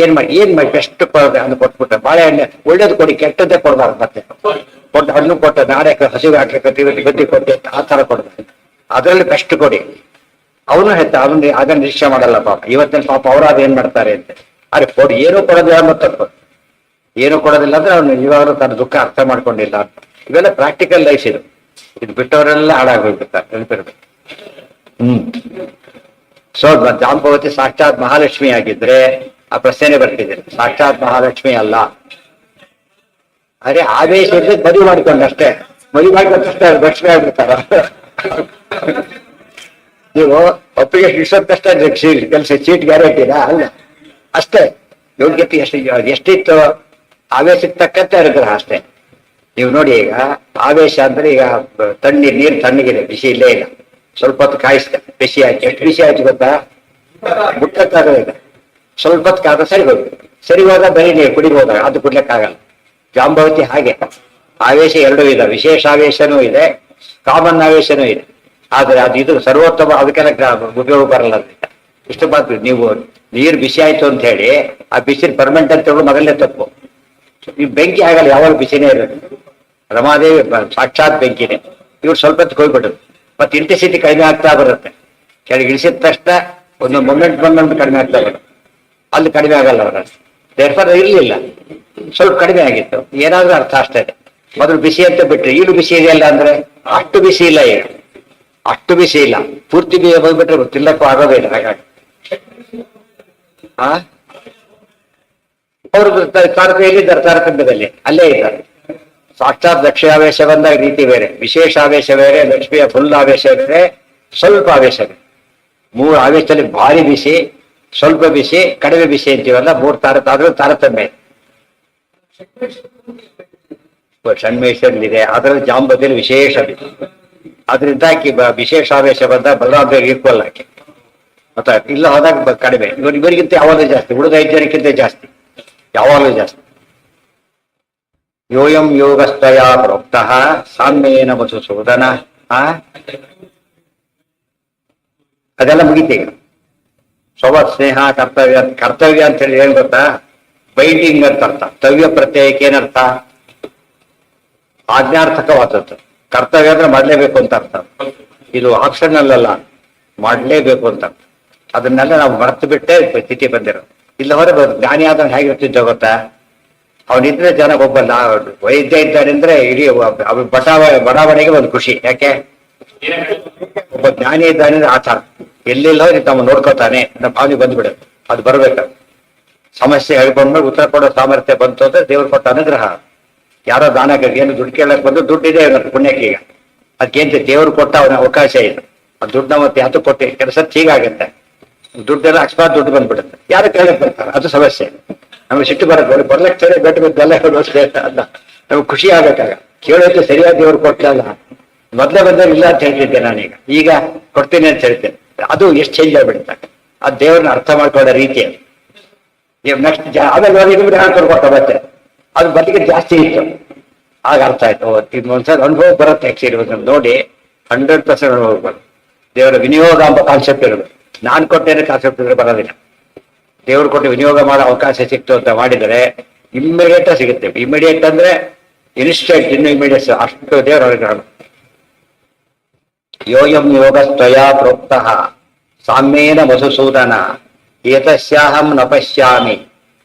ಏನ್ ಮಾಡಿ ಬೆಸ್ಟ್ ಅನ್ನು ಕೊಟ್ಬಿಟ್ರೆ ಬಾಳೆಹಣ್ಣೆ ಒಳ್ಳೇದು ಕೊಡಿ, ಕೆಟ್ಟದ್ದೇ ಕೊಡ್ಬಾರ್ದು. ಮತ್ತೆ ಕೊಟ್ಟು ಹಣ್ಣು ಕೊಟ್ಟ ನಾಳೆ ಹಸಿವು ಹಾಕ್ಲಿಕ್ಕೆ ಗದ್ದಿ ಕೊಟ್ಟು ಆ ತರ ಕೊಡ್ಬಾರ್ದು. ಅದರಲ್ಲಿ ಬೆಸ್ಟ್ ಕೊಡಿ. ಅವನು ಹೆತ್ತ ಅದನ್ನ ನಿರೀಕ್ಷೆ ಮಾಡಲ್ಲ ಪಾಪ. ಇವತ್ತಿನ ಪಾಪ ಅವರಾದ ಏನ್ ಮಾಡ್ತಾರೆ ಅಂತ. ಅರೆ ಕೊಡಿ, ಏನೂ ಕೊಡೋದಿಲ್ಲ ಮತ್ತೆ ಏನೂ ಕೊಡೋದಿಲ್ಲ ಅಂದ್ರೆ ಅವನು ಇವಾಗಲೂ ತನ್ನ ದುಃಖ ಅರ್ಥ ಮಾಡ್ಕೊಂಡಿಲ್ಲ ಅಂತ. ಇವೆಲ್ಲ ಪ್ರಾಕ್ಟಿಕಲ್ ಲೈಫ್ ಇದು. ಇದು ಬಿಟ್ಟವರೆಲ್ಲ ಹಾಳಾಗೋಗ್ಬಿಡ್ತಾರೆ, ನೆನಪಿರ್ಬೇಕು. ಸೊ ಜಾಂಬವತಿ ಸಾಕ್ಷಾತ್ ಮಹಾಲಕ್ಷ್ಮಿ ಆಗಿದ್ರೆ ಆ ಪ್ರಶ್ನೆ ಬರ್ತಿದೆ. ಸಾಕ್ಷಾತ್ ಮಹಾಲಕ್ಷ್ಮಿ ಅಲ್ಲ. ಅರೆ ಆವೇಶ ಇರ್ತದೆ, ಮದುವೆ ಮಾಡ್ಕೊಂಡು ಅಷ್ಟೇ. ಮದುವೆ ಮಾಡ್ಕೊಂಡಷ್ಟೇ ಲಕ್ಷ್ಮಿ ಆಗ್ಬಿಡ್ತಾರ. ನೀವು ಒಪ್ಪಿಗೆ ಇಷ್ಟೊತ್ತಷ್ಟೇ ಕೆಲಸ ಚೀಟ್ ಗ್ಯಾರಂಟಿನಾ? ಅಲ್ಲ, ಅಷ್ಟೇ. ಯೋಗ್ಯತೆ ಎಷ್ಟಿತ್ತು ಆವೇಶಕ್ಕೆ ತಕ್ಕಂತೆ ಅನುಗ್ರಹ ಅಷ್ಟೇ. ನೀವು ನೋಡಿ, ಈಗ ಆವೇಶ ಅಂದ್ರೆ ಈಗ ನೀರು ತಣ್ಣಗಿದೆ, ಬಿಸಿ ಇಲ್ಲೇ ಇಲ್ಲ. ಸ್ವಲ್ಪ ಹೊತ್ತು ಕಾಯಿಸ್ತೆ, ಬಿಸಿ ಆಯ್ತು. ಎಷ್ಟು ಬಿಸಿ ಆಯ್ತು ಗೊತ್ತಾ? ಮುಟ್ಟಕ್ಕಾಗಲ್ಲ. ಸ್ವಲ್ಪ ಹೊತ್ತು ಕಾದ ಸರಿ ಹೋಗ್ಬೇಕು. ಸರಿ ಹೋದ ಬರೀ ನೀರು ಕುಡಿಬೋದಾಗ ಅದು ಕುಡ್ಲಿಕ್ಕಾಗಲ್ಲ. ಜಾಂಬವತಿ ಹಾಗೆ. ಆವೇಶ ಎರಡೂ ಇದೆ. ವಿಶೇಷ ಆವೇಶನೂ ಇದೆ, ಕಾಮನ್ ಆವೇಶನೂ ಇದೆ. ಆದ್ರೆ ಅದು ಇದು ಸರ್ವೋತ್ತಮ, ಅದಕ್ಕೆಲ್ಲ ಉಪಯೋಗ ಬರಲ್ಲ. ಇಷ್ಟು ಮಾತ್ರ. ನೀವು ನೀರು ಬಿಸಿ ಆಯ್ತು ಅಂತ ಹೇಳಿ ಆ ಬಿಸಿ ಪರ್ಮನೆಂಟ್ ಅಂತ ಹೇಳಿ ಮೊದಲನೇ ತಪ್ಪು. ಈ ಬೆಂಕಿ ಆಗಲ್ಲ, ಯಾವಾಗ ಬಿಸಿನೇ ಇರೋದು. ರಮಾದೇವಿ ಸಾಕ್ಷಾತ್ ಬೆಂಕಿನೇ. ಇವ್ರು ಸ್ವಲ್ಪ ಹೊತ್ತು ಹೋಗ್ಬಿಟ್ಟರು. ಮತ್ತೆ ಇಂಟೆನ್ಸಿಟಿ ಕಡಿಮೆ ಆಗ್ತಾ ಬರುತ್ತೆ. ಕೆಳಗೆ ಇಳಿಸಿದ ತಕ್ಷಣ ಒಂದು ಮೊಮೆಂಟ್ ಬಂದಂತ ಕಡಿಮೆ ಆಗ್ತಾ ಬರುತ್ತೆ. ಅಲ್ಲಿ ಕಡಿಮೆ ಆಗಲ್ಲ ಅವರ. ದೇರ್ಫರ್ ಇರ್ಲಿಲ್ಲ, ಸ್ವಲ್ಪ ಕಡಿಮೆ ಆಗಿತ್ತು. ಏನಾದ್ರೂ ಅರ್ಥ ಅಷ್ಟೇ. ಮೊದಲು ಬಿಸಿ ಅಂತ ಬಿಟ್ರೆ ಈಗಲೂ ಬಿಸಿ ಇದೆಯಲ್ಲ ಅಂದ್ರೆ ಅಷ್ಟು ಬಿಸಿ ಇಲ್ಲ. ಈಗ ಅಷ್ಟು ಬಿಸಿ ಇಲ್ಲ. ಪೂರ್ತಿ ಹೋಗ್ಬಿಟ್ರೆ ತಿನ್ನಕ್ಕೂ ಆಗೋದೇ ಇಲ್ಲ. ಹಾಗಾಗಿ ಅವರು ತಾರತಮ್ಯದಲ್ಲಿದ್ದಾರೆ, ತಾರತಮ್ಯದಲ್ಲಿ ಅಲ್ಲೇ ಇದ್ದಾರೆ. ಸಾಕ್ಷಾತ್ ಲಕ್ಷ್ಮೀ ಬಂದಾಗ ರೀತಿ ಬೇರೆ, ವಿಶೇಷ ಆವೇಶ ಬೇರೆ, ಲಕ್ಷ್ಮಿಯ ಫುಲ್ ಆವೇಶ ಬೇರೆ, ಸ್ವಲ್ಪ ಆವೇಶ ಬೇರೆ. ಮೂರು ಆವೇಶದಲ್ಲಿ ಭಾರಿ ಬಿಸಿ, ಸ್ವಲ್ಪ ಬಿಸಿ, ಕಡಿಮೆ ಬಿಸಿ ಅಂತೀವಲ್ಲ. ಮೂರು ತಾರತಮ್ಯ ಷಣ್ಮೇಶ್ವರಲ್ಲಿದೆ. ಅದರಲ್ಲಿ ಜಾಂಬದಲ್ಲಿ ವಿಶೇಷ ಬಿಸಿ. ಅದರಿಂದ ಆಕಿ ವಿಶೇಷ ಆವೇಶ ಬಂದಾಗ ಬಲರಾಮ ಈಕ್ವಲ್ ಆಕೆ. ಮತ್ತೆ ಇಲ್ಲ ಹೋದಾಗ ಕಡಿಮೆ. ಇವರಿಗಿಂತ ಯಾವಾಗಲೂ ಜಾಸ್ತಿ, ಉಳಿದ 5 ಜನಕ್ಕಿಂತ ಜಾಸ್ತಿ, ಯಾವಾಗಲೂ ಜಾಸ್ತಿ. ಯೋಯಂ ಯೋಗಸ್ತಯ ಪ್ರೋಕ್ತಃ ಸಾಮ್ಯೇನ ಮಧುಸೂದನ. ಅದೆಲ್ಲ ಮುಗಿತೀಗ. ಸ್ವಭಾವ ಸ್ನೇಹ ಕರ್ತವ್ಯ ಅಂತ ಹೇಳಿ ಏನ್ ಗೊತ್ತಾ? ಬೈಂಡಿಂಗ್ ಅಂತ ಅರ್ಥ. ತವ್ಯ ಪ್ರತ್ಯಯಕ್ಕೆ ಏನರ್ಥ? ಆಜ್ಞಾರ್ಥಕವಾದದ್ದು. ಕರ್ತವ್ಯ ಅಂದ್ರೆ ಮಾಡ್ಲೇಬೇಕು ಅಂತ ಅರ್ಥ. ಇದು ಆಪ್ಷನಲ್ ಅಲ್ಲ, ಮಾಡ್ಲೇಬೇಕು ಅಂತ ಅರ್ಥ. ಅದನ್ನೆಲ್ಲ ನಾವು ಮರೆತು ಬಿಟ್ಟೆ ಸ್ಥಿತಿ ಬಂದಿರೋದು. ಇಲ್ಲ ಹೊರ ಜ್ಞಾನಿ ಆದವನು ಹೇಗಿರ್ತಿದ್ದ ಗೊತ್ತಾ? ಅವನಿದ್ರೆ ಜನ ಒಬ್ಬ ವೈದ್ಯ ಇದ್ದಾನೆ ಅಂದ್ರೆ ಇಡೀ ಬಡಾವಣೆಗೆ ಒಂದು ಖುಷಿ. ಯಾಕೆ? ಒಬ್ಬ ಜ್ಞಾನಿ ಇದ್ದಾನೆ ಅಂದ್ರೆ ಆಚಾರ ಎಲ್ಲೆಲ್ಲ ತಮ್ಮ ನೋಡ್ಕೋತಾನೆ ಅನ್ನೋ ಭಾವನೆ ಬಂದ್ಬಿಡುತ್ತೆ. ಅದು ಬರ್ಬೇಕು. ಸಮಸ್ಯೆ ಹೇಳ್ಕೊಂಡ್ಮೇಲೆ ಉತ್ತರ ಕೊಡೋ ಸಾಮರ್ಥ್ಯ ಬಂತು ಅಂದ್ರೆ ದೇವ್ರು ಕೊಟ್ಟ ಅನುಗ್ರಹ. ಯಾರೋ ದಾನ ಏನು ದುಡ್ಡು ಕೇಳಕ್ ಬಂದು ದುಡ್ಡಿದೆ ಪುಣ್ಯಕ್ಕೆ. ಈಗ ಅದಕ್ಕೇಂತ ದೇವ್ರು ಕೊಟ್ಟ ಅವನ ಅವಕಾಶ ಇದೆ. ಆ ದುಡ್ಡನ್ನ ಮತ್ತೆ ಯಾತು ಕೊಟ್ಟು ಕೆಲಸ ಹೀಗಾಗತ್ತೆ. ದುಡ್ಡೆಲ್ಲ ಅಕಸ್ಮಾತ್ ದುಡ್ಡು ಬಂದ್ಬಿಡುತ್ತೆ. ಯಾರು ಕೇಳಕ್ ಬರ್ತಾರೆ, ಅದು ಸಮಸ್ಯೆ. ನಮ್ಗೆ ಸಿಟ್ಟು ಬರುತ್ತೆ. ಬರ್ಲಕ್ಕೆ ಸರಿ ಬೆಟ್ಟು ಬೆಲ್ಲ ಅಲ್ಲ, ನಮ್ಗೆ ಖುಷಿ ಆಗತ್ತಾಗ. ಕೇಳೋಕೆ ಸರಿಯಾದ ದೇವ್ರು ಕೊಟ್ಟಲ್ಲ. ಮೊದಲೇ ಬಂದವ್ರು ಇಲ್ಲ ಅಂತ ಹೇಳ್ತಿದ್ದೆ ನಾನೀಗ. ಈಗ ಕೊಡ್ತೀನಿ ಅಂತ ಹೇಳ್ತೇನೆ. ಅದು ಎಷ್ಟು ಚೇಂಜ್ ಆಗ್ಬಿಡುತ್ತೆ. ಆ ದೇವ್ರನ್ನ ಅರ್ಥ ಮಾಡ್ಕೊಳ್ಳೋ ರೀತಿ. ನೆಕ್ಸ್ಟ್ ಆಮೇಲೆ ಕೊಡ್ಕೊಟ್ಟ ಮತ್ತೆ ಅದು ಬದಿಗೆ ಜಾಸ್ತಿ ಇತ್ತು. ಆಗ ಅರ್ಥ ಆಯ್ತು. ಇನ್ನೊಂದ್ಸಲ ಅನುಭವ ಬರುತ್ತೆ. ಆಕ್ಚುಲಿ ನೋಡಿ 100% ಅನುಭವ ಬರುತ್ತೆ. ದೇವರ ವಿನಿಯೋಗ ಎಂಬ ಕಾನ್ಸೆಪ್ಟ್ ಇರೋದು. ನಾನು ಕೊಟ್ಟೇನೆ ಕಾನ್ಸೆಪ್ಟ್ ಇದ್ರೆ ಬರೋದಿಲ್ಲ. ದೇವ್ರು ಕೊಟ್ಟು ವಿನಿಯೋಗ ಮಾಡೋ ಅವಕಾಶ ಸಿಕ್ತು ಅಂತ ಮಾಡಿದರೆ ಇಮ್ಮಿಡಿಯೇಟ್ ಸಿಗುತ್ತೆ. ಇಮಿಡಿಯೇಟ್ ಅಂದ್ರೆ ಇನ್ಸ್ಟೆಂಟ್, ಇನ್ನು ಇಮಿಡಿಯೇಟ್. ಅಷ್ಟು ದೇವರ ಅನುಗ್ರಹ. ಯೋಯಂ ಯೋಗಸ್ತ್ವಯ ಪ್ರೋಕ್ತಃ ಸಾಮ್ಯೇನ ಮಧುಸೂದನ ಏತಸ್ಯಾಹಂ ನ ಪಶ್ಯಾಮಿ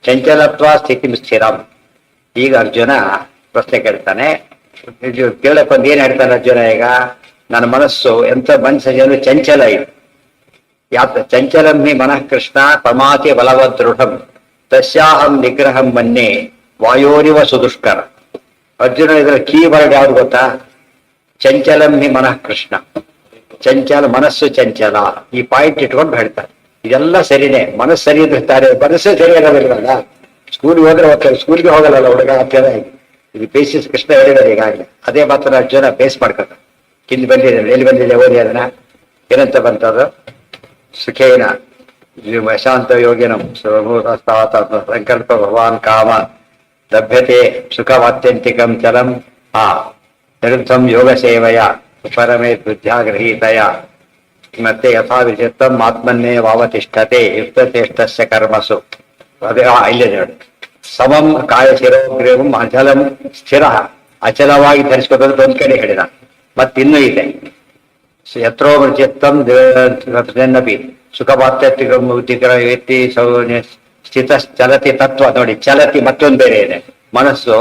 ಚಂಚಲತ್ವ ಸ್ಥಿತಿ ಸ್ಥಿರಂ. ಈಗ ಅರ್ಜುನ ಪ್ರಶ್ನೆ ಕೇಳ್ತಾನೆ. ಕೇಳಕ್ ಬಂದು ಏನ್ ಹೇಳ್ತಾನೆ ಅರ್ಜುನ? ಈಗ ನನ್ನ ಮನಸ್ಸು ಎಂತ ಮನಸ್ಸು ಚಂಚಲ ಇದೆ. ಚಂಚಲಂ ಹಿ ಮನಃ ಕೃಷ್ಣ ಪ್ರಮಾತಿ ಬಲವದೃಢಂ ತಸ್ಯಾಹಂ ನಿಗ್ರಹಂ ಮನ್ಯೆ ವಾಯೋರಿವ ಸುದುಷ್ಕರ. ಅರ್ಜುನ ಇದರ ಕೀ ವರ್ಡ್ ಯಾವ್ದು ಗೊತ್ತಾ? ಚಂಚಲಂ ಹಿ ಮನಃ ಕೃಷ್ಣ. ಚಂಚಲ ಮನಸ್ಸು ಚಂಚಲ. ಈ ಪಾಯಿಂಟ್ ಇಟ್ಕೊಂಡು ಹೇಳ್ತಾರೆ. ಇದೆಲ್ಲ ಸರಿನೇ, ಮನಸ್ಸು ಸರಿ ಇದ್ರೆ ತಾರೆ, ಮನಸ್ಸೇ ಸರಿ ಆಗೋದಿಲ್ವಲ್ಲ. ಸ್ಕೂಲ್ಗೆ ಹೋದ್ರೆ ಹೋಗ್ತಾರೆ, ಸ್ಕೂಲ್ಗೆ ಹೋಗಲ್ಲ ಹುಡುಗ ಅಂತ ಇದು ಬೇಸಿಸ್ ಕೃಷ್ಣ ಹೇಳಿದಾರೆ ಈಗಾಗಲೇ. ಅದೇ ಮಾತ್ರ ಜನ ಬೇಸ್ ಮಾಡ್ಕೊಂಡು ಇಲ್ಲಿ ಬಂದಿದೆ, ಎಲ್ಲಿ ಬಂದಿದೆ ಓದಿ ಅದನ್ನ, ಏನಂತ ಬಂತದು? ಸುಖೇನ ಶಾಂತ ಯೋಗಿನ ಸಂಕಲ್ಪ ಭಗವಾನ್ ಕಾಮ ಲಭ್ಯತೆ ಸುಖವಾತ್ಯಂತಿಕಂ ಚಲಂ ನಿರುದ್ಧಂ ಯೋಗ ಸೇವೆಯ ಪರಮೇ ಬುದ್ಧ್ಯಾಗ್ರಹೀತಯ ಮತ್ತೆ ಯಥಾ ವಿಚಿತ್ತಂ ಆತ್ಮನ್ನೇ ವಾವತಿಷ್ಠತೆ ಯುಕ್ತಚೇಷ್ಟಸ್ಯ ಕರ್ಮಸು. ಅದೇ ಇಲ್ಲಿದೆ ನೋಡಿ, ಸಮಂ ಕಾಯ ಶಿರೋಗ್ರೀವಂ ಅಚಲಂ ಸ್ಥಿರ, ಅಚಲವಾಗಿ ಧರಿಸ್ಕೋಬೇಕು ಒಂದ್ ಕಡೆ ಹೇಳಿದ. ಮತ್ತಿನ್ನೂ ಇದೆ, ಯತ್ರೋ ಚಿತ್ತಂ ನಪಿ ಸುಖವಾತ್ಯಂತಿಕಂ ಬುದ್ಧಿಕರ ವ್ಯಕ್ತಿ ಸ್ಥಿತ ಚಲತಿ ತತ್ವ. ನೋಡಿ, ಚಲತಿ ಮತ್ತೊಂದು ಬೇರೆ ಇದೆ, ಮನಸ್ಸು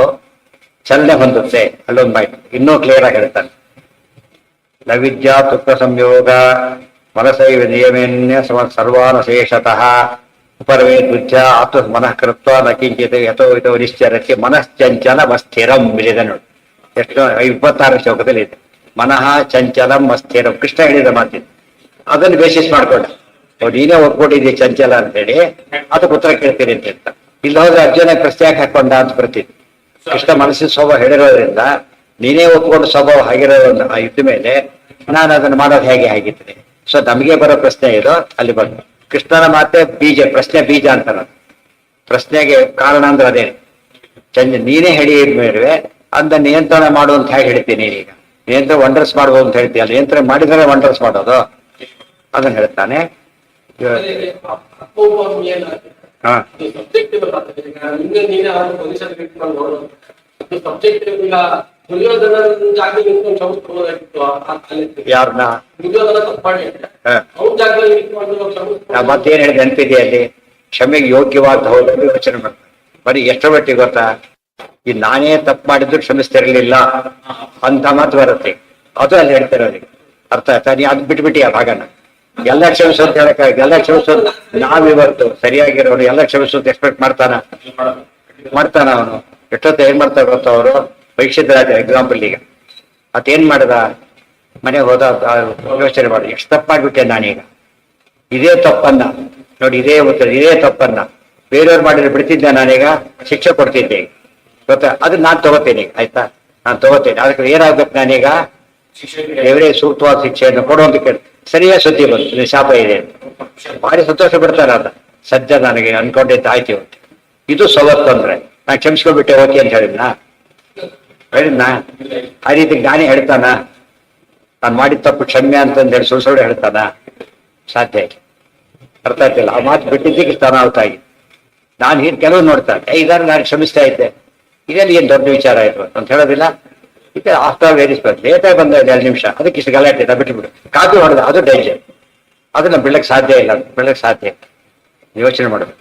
ಚಲನೆ ಹೊಂದುತ್ತೆ, ಅಲ್ಲೊಂದು ಬಾಯ್ತು ಇನ್ನೂ ಕ್ಲಿಯರ್ ಆಗಿ ಹೇಳ್ತಾನೆ. ನವಿದ್ಯಾ ತುಕ್ಕ ಸಂಯೋಗ ಮನಸೈವ ನಿಯಮೇನ್ಯ ಸರ್ವಾನಶೇಷತಃ ಉಪರವೇ ಬುದ್ಧ ಆತ್ಮ ಮನಃ ಕೃತ್ವ ನ ಕಿಂಚಿತ್ ಯಥೋ ಯಥೋ ನಿಶ್ಚರಕ್ಕೆ ಮನಶ್ಚಂಚಲ ಮಸ್ಥಿರಂ ಇದೆ ನೋಡಿ. ಎಷ್ಟು 26 ಶ್ಲೋಕದಲ್ಲಿ ಇದೆ, ಮನಃ ಚಂಚಲಂ ಮಸ್ಥಿರಂ. ಕೃಷ್ಣ ಹೇಳಿದ ಮಾತಿದೆ, ಅದನ್ನು ಬೇಸಿಸ್ ಮಾಡ್ಕೊಂಡ. ನೀನೇ ಒಪ್ಕೊಂಡಿದ್ದೆ ಚಂಚಲ ಅಂತ ಹೇಳಿ, ಅದಕ್ಕೆ ಉತ್ತರ ಕೇಳ್ತೀನಿ ಅಂತ ಹೇಳ್ತಾ. ಇಲ್ಲ ಹೋದ್ರೆ ಅರ್ಜುನ ಪ್ರಶ್ನೆ ಯಾಕೆ ಹಾಕೊಂಡ ಅಂತ ಬರ್ತಿದ್ದೆ. ಕೃಷ್ಣ ಮನಸ್ಸಿನ ಸ್ವಭಾವ ಹೇಳಿರೋದ್ರಿಂದ ನೀನೇ ಒಪ್ಕೊಂಡು ಸ್ವಭಾವ ಆಗಿರೋದ್ರಿಂದ ಇದ್ದ ಮೇಲೆ ನಾನು ಅದನ್ನು ಮಾಡೋದು ಹೇಗೆ ಆಗಿರ್ತದೆ. ಸೊ ನಮಗೆ ಬರೋ ಪ್ರಶ್ನೆ ಇದು, ಅಲ್ಲಿ ಬಂದು ಕೃಷ್ಣನ ಮಾತೆ ಬೀಜ, ಪ್ರಶ್ನೆ ಬೀಜ ಅಂತಾರ. ಪ್ರಶ್ನೆಗೆ ಕಾರಣ ಅಂದ್ರೆ ಅದೇ ನೀನೇ ಹೇಳಿ ಮೇಡುವೆ ಅಂದ ನಿಯಂತ್ರಣ ಮಾಡು ಅಂತ ಹೇಗೆ ಹೇಳ್ತೀನಿ. ನೀನೀಗ ನಿಯಂತ್ರಣ ವಂಡರ್ಸ್ ಮಾಡ್ಬೋದು ಅಂತ ಹೇಳ್ತೀಯ, ಅಲ್ಲಿ ನಿಯಂತ್ರಣ ಮಾಡಿದ್ರೆ ವಂಡರ್ಸ್ ಮಾಡೋದು ಅದನ್ನ ಹೇಳ್ತಾನೆ. ಹಾ ಯಾರನ್ನ ಮತ್ತೇನ್ ಹೇಳಿದೆ ನೆನಪಿದೆ ಅಲ್ಲಿ, ಕ್ಷಮೆಗೆ ಯೋಗ್ಯವಾದ ಹೌದು ಯೋಚನೆ ಮಾಡ್ತಾರೆ. ಬರೀ ಎಷ್ಟರ ಮಟ್ಟಿಗೆ ಗೊತ್ತಾ, ಈ ನಾನೇ ತಪ್ಪು ಮಾಡಿದ್ರು ಕ್ಷಮಿಸ್ತಿರ್ಲಿಲ್ಲ ಅಂತ ಮಾತು ಬರುತ್ತೆ. ಅದು ಅಲ್ಲಿ ಹೇಳ್ತಿರೋದು ಅರ್ಥ ಆಯ್ತಾ? ನೀ ಅದು ಬಿಟ್ಬಿಟ್ಟಿ ಆ ಭಾಗನ. ಎಲ್ಲ ಕ್ಷಮಿಸೋದು ಹೇಳಕ್, ಎಲ್ಲ ಕ್ಷಮಿಸೋದು ನಾವಿವತ್ತು ಸರಿಯಾಗಿರೋರು ಎಲ್ಲ ಕ್ಷಮಿಸೋದು ಎಕ್ಸ್ಪೆಕ್ಟ್ ಮಾಡ್ತಾನ ಅವನು. ಎಷ್ಟೊತ್ತು ಏನ್ ಮಾಡ್ತಾ ಗೊತ್ತ ಅವರು, ಪರೀಕ್ಷಿತ ಎಕ್ಸಾಂಪಲ್ ಈಗ ಅದೇನ್ ಮಾಡ್ದ, ಮನೆಗೆ ಹೋದ ಯೋಚನೆ ಮಾಡಿ ಎಷ್ಟು ತಪ್ಪು ಮಾಡ್ಬಿಟ್ಟೆ ನಾನೀಗ, ಇದೇ ತಪ್ಪನ್ನ ನೋಡಿ, ಇದೇ ತಪ್ಪನ್ನ ಬೇರೆಯವ್ರು ಮಾಡಿದ್ರೆ ಬಿಡ್ತಿದ್ದೆ ನಾನೀಗ, ಶಿಕ್ಷೆ ಕೊಡ್ತಿದ್ದೆ ಗೊತ್ತಾ. ಅದನ್ನ ನಾನು ತಗೋತೇನೆ, ಆಯ್ತಾ, ನಾನು ತಗೋತೇನೆ. ಅದಕ್ಕೆ ಏನಾಗ್ಬೇಕು, ನಾನೀಗ ದೇವರೇ ಸೂಕ್ತವಾದ ಶಿಕ್ಷೆಯನ್ನು ಕೊಡುವಂತ ಕೇಳಿ ಸರಿಯಾಗಿ ಸುದ್ದಿ ಬಂತು, ಶಾಪ ಇದೆ ಅಂತ ಭಾರಿ ಸಂತೋಷ ಬಿಡ್ತಾರ. ಅದ ಸದ್ಯ ನನಗೆ ಅನ್ಕೊಂಡಿದ್ದ ಆಯ್ತು ಇವತ್ತು. ಇದು ಸವತ್ತು ಅಂದ್ರೆ ನಾನು ಕ್ಷಮಿಸ್ಕೊಂಡ್ಬಿಟ್ಟೆ ಓಕೆ ಅಂತ ಹೇಳಿದ್ನಾ ಆ ರೀತಿ ಜ್ಞಾನಿ ಹೇಳ್ತಾನ? ನಾನು ಮಾಡಿದ ತಪ್ಪು ಕ್ಷಮ್ಯ ಅಂತಂದು ಹೇಳಿ ಸುಳ್ಳು ಹೇಳ್ತಾನ? ಸಾಧ್ಯ ಇಲ್ಲ. ಅರ್ಥ ಆಗ್ತಿಲ್ಲ. ಆ ಮಾತು ಬಿಟ್ಟಿದ್ದಕ್ಕೆ ಸ್ಥಾನಾವತಾಗಿ ನಾನು ಹೀಗೆ ಕೆಲವು ನೋಡ್ತಾನೆ, ಇದಾರೆ ನಾನು ಕ್ಷಮಿಸ್ತಾ ಇದ್ದೆ, ಇದರಲ್ಲಿ ಏನ್ ದೊಡ್ಡ ವಿಚಾರ ಆಯ್ತು ಅಂತ ಹೇಳೋದಿಲ್ಲ. ಈಗ ಆಫ್ಟರ್ ವೇರಿಸ್ ಲೇಟಾಗಿ ಬಂದ 2 ನಿಮಿಷ, ಅದಕ್ಕೆ ಇಷ್ಟು ಗಲಾಟೆ ಬಿಟ್ಬಿಡು. ಕಾಪಿ ಹೊಡೆದ ಅದು ಡೇಂಜರ್, ಅದನ್ನ ಬಿಡಕ್ಕೆ ಸಾಧ್ಯ ಇಲ್ಲ, ಯೋಚನೆ ಮಾಡೋದು.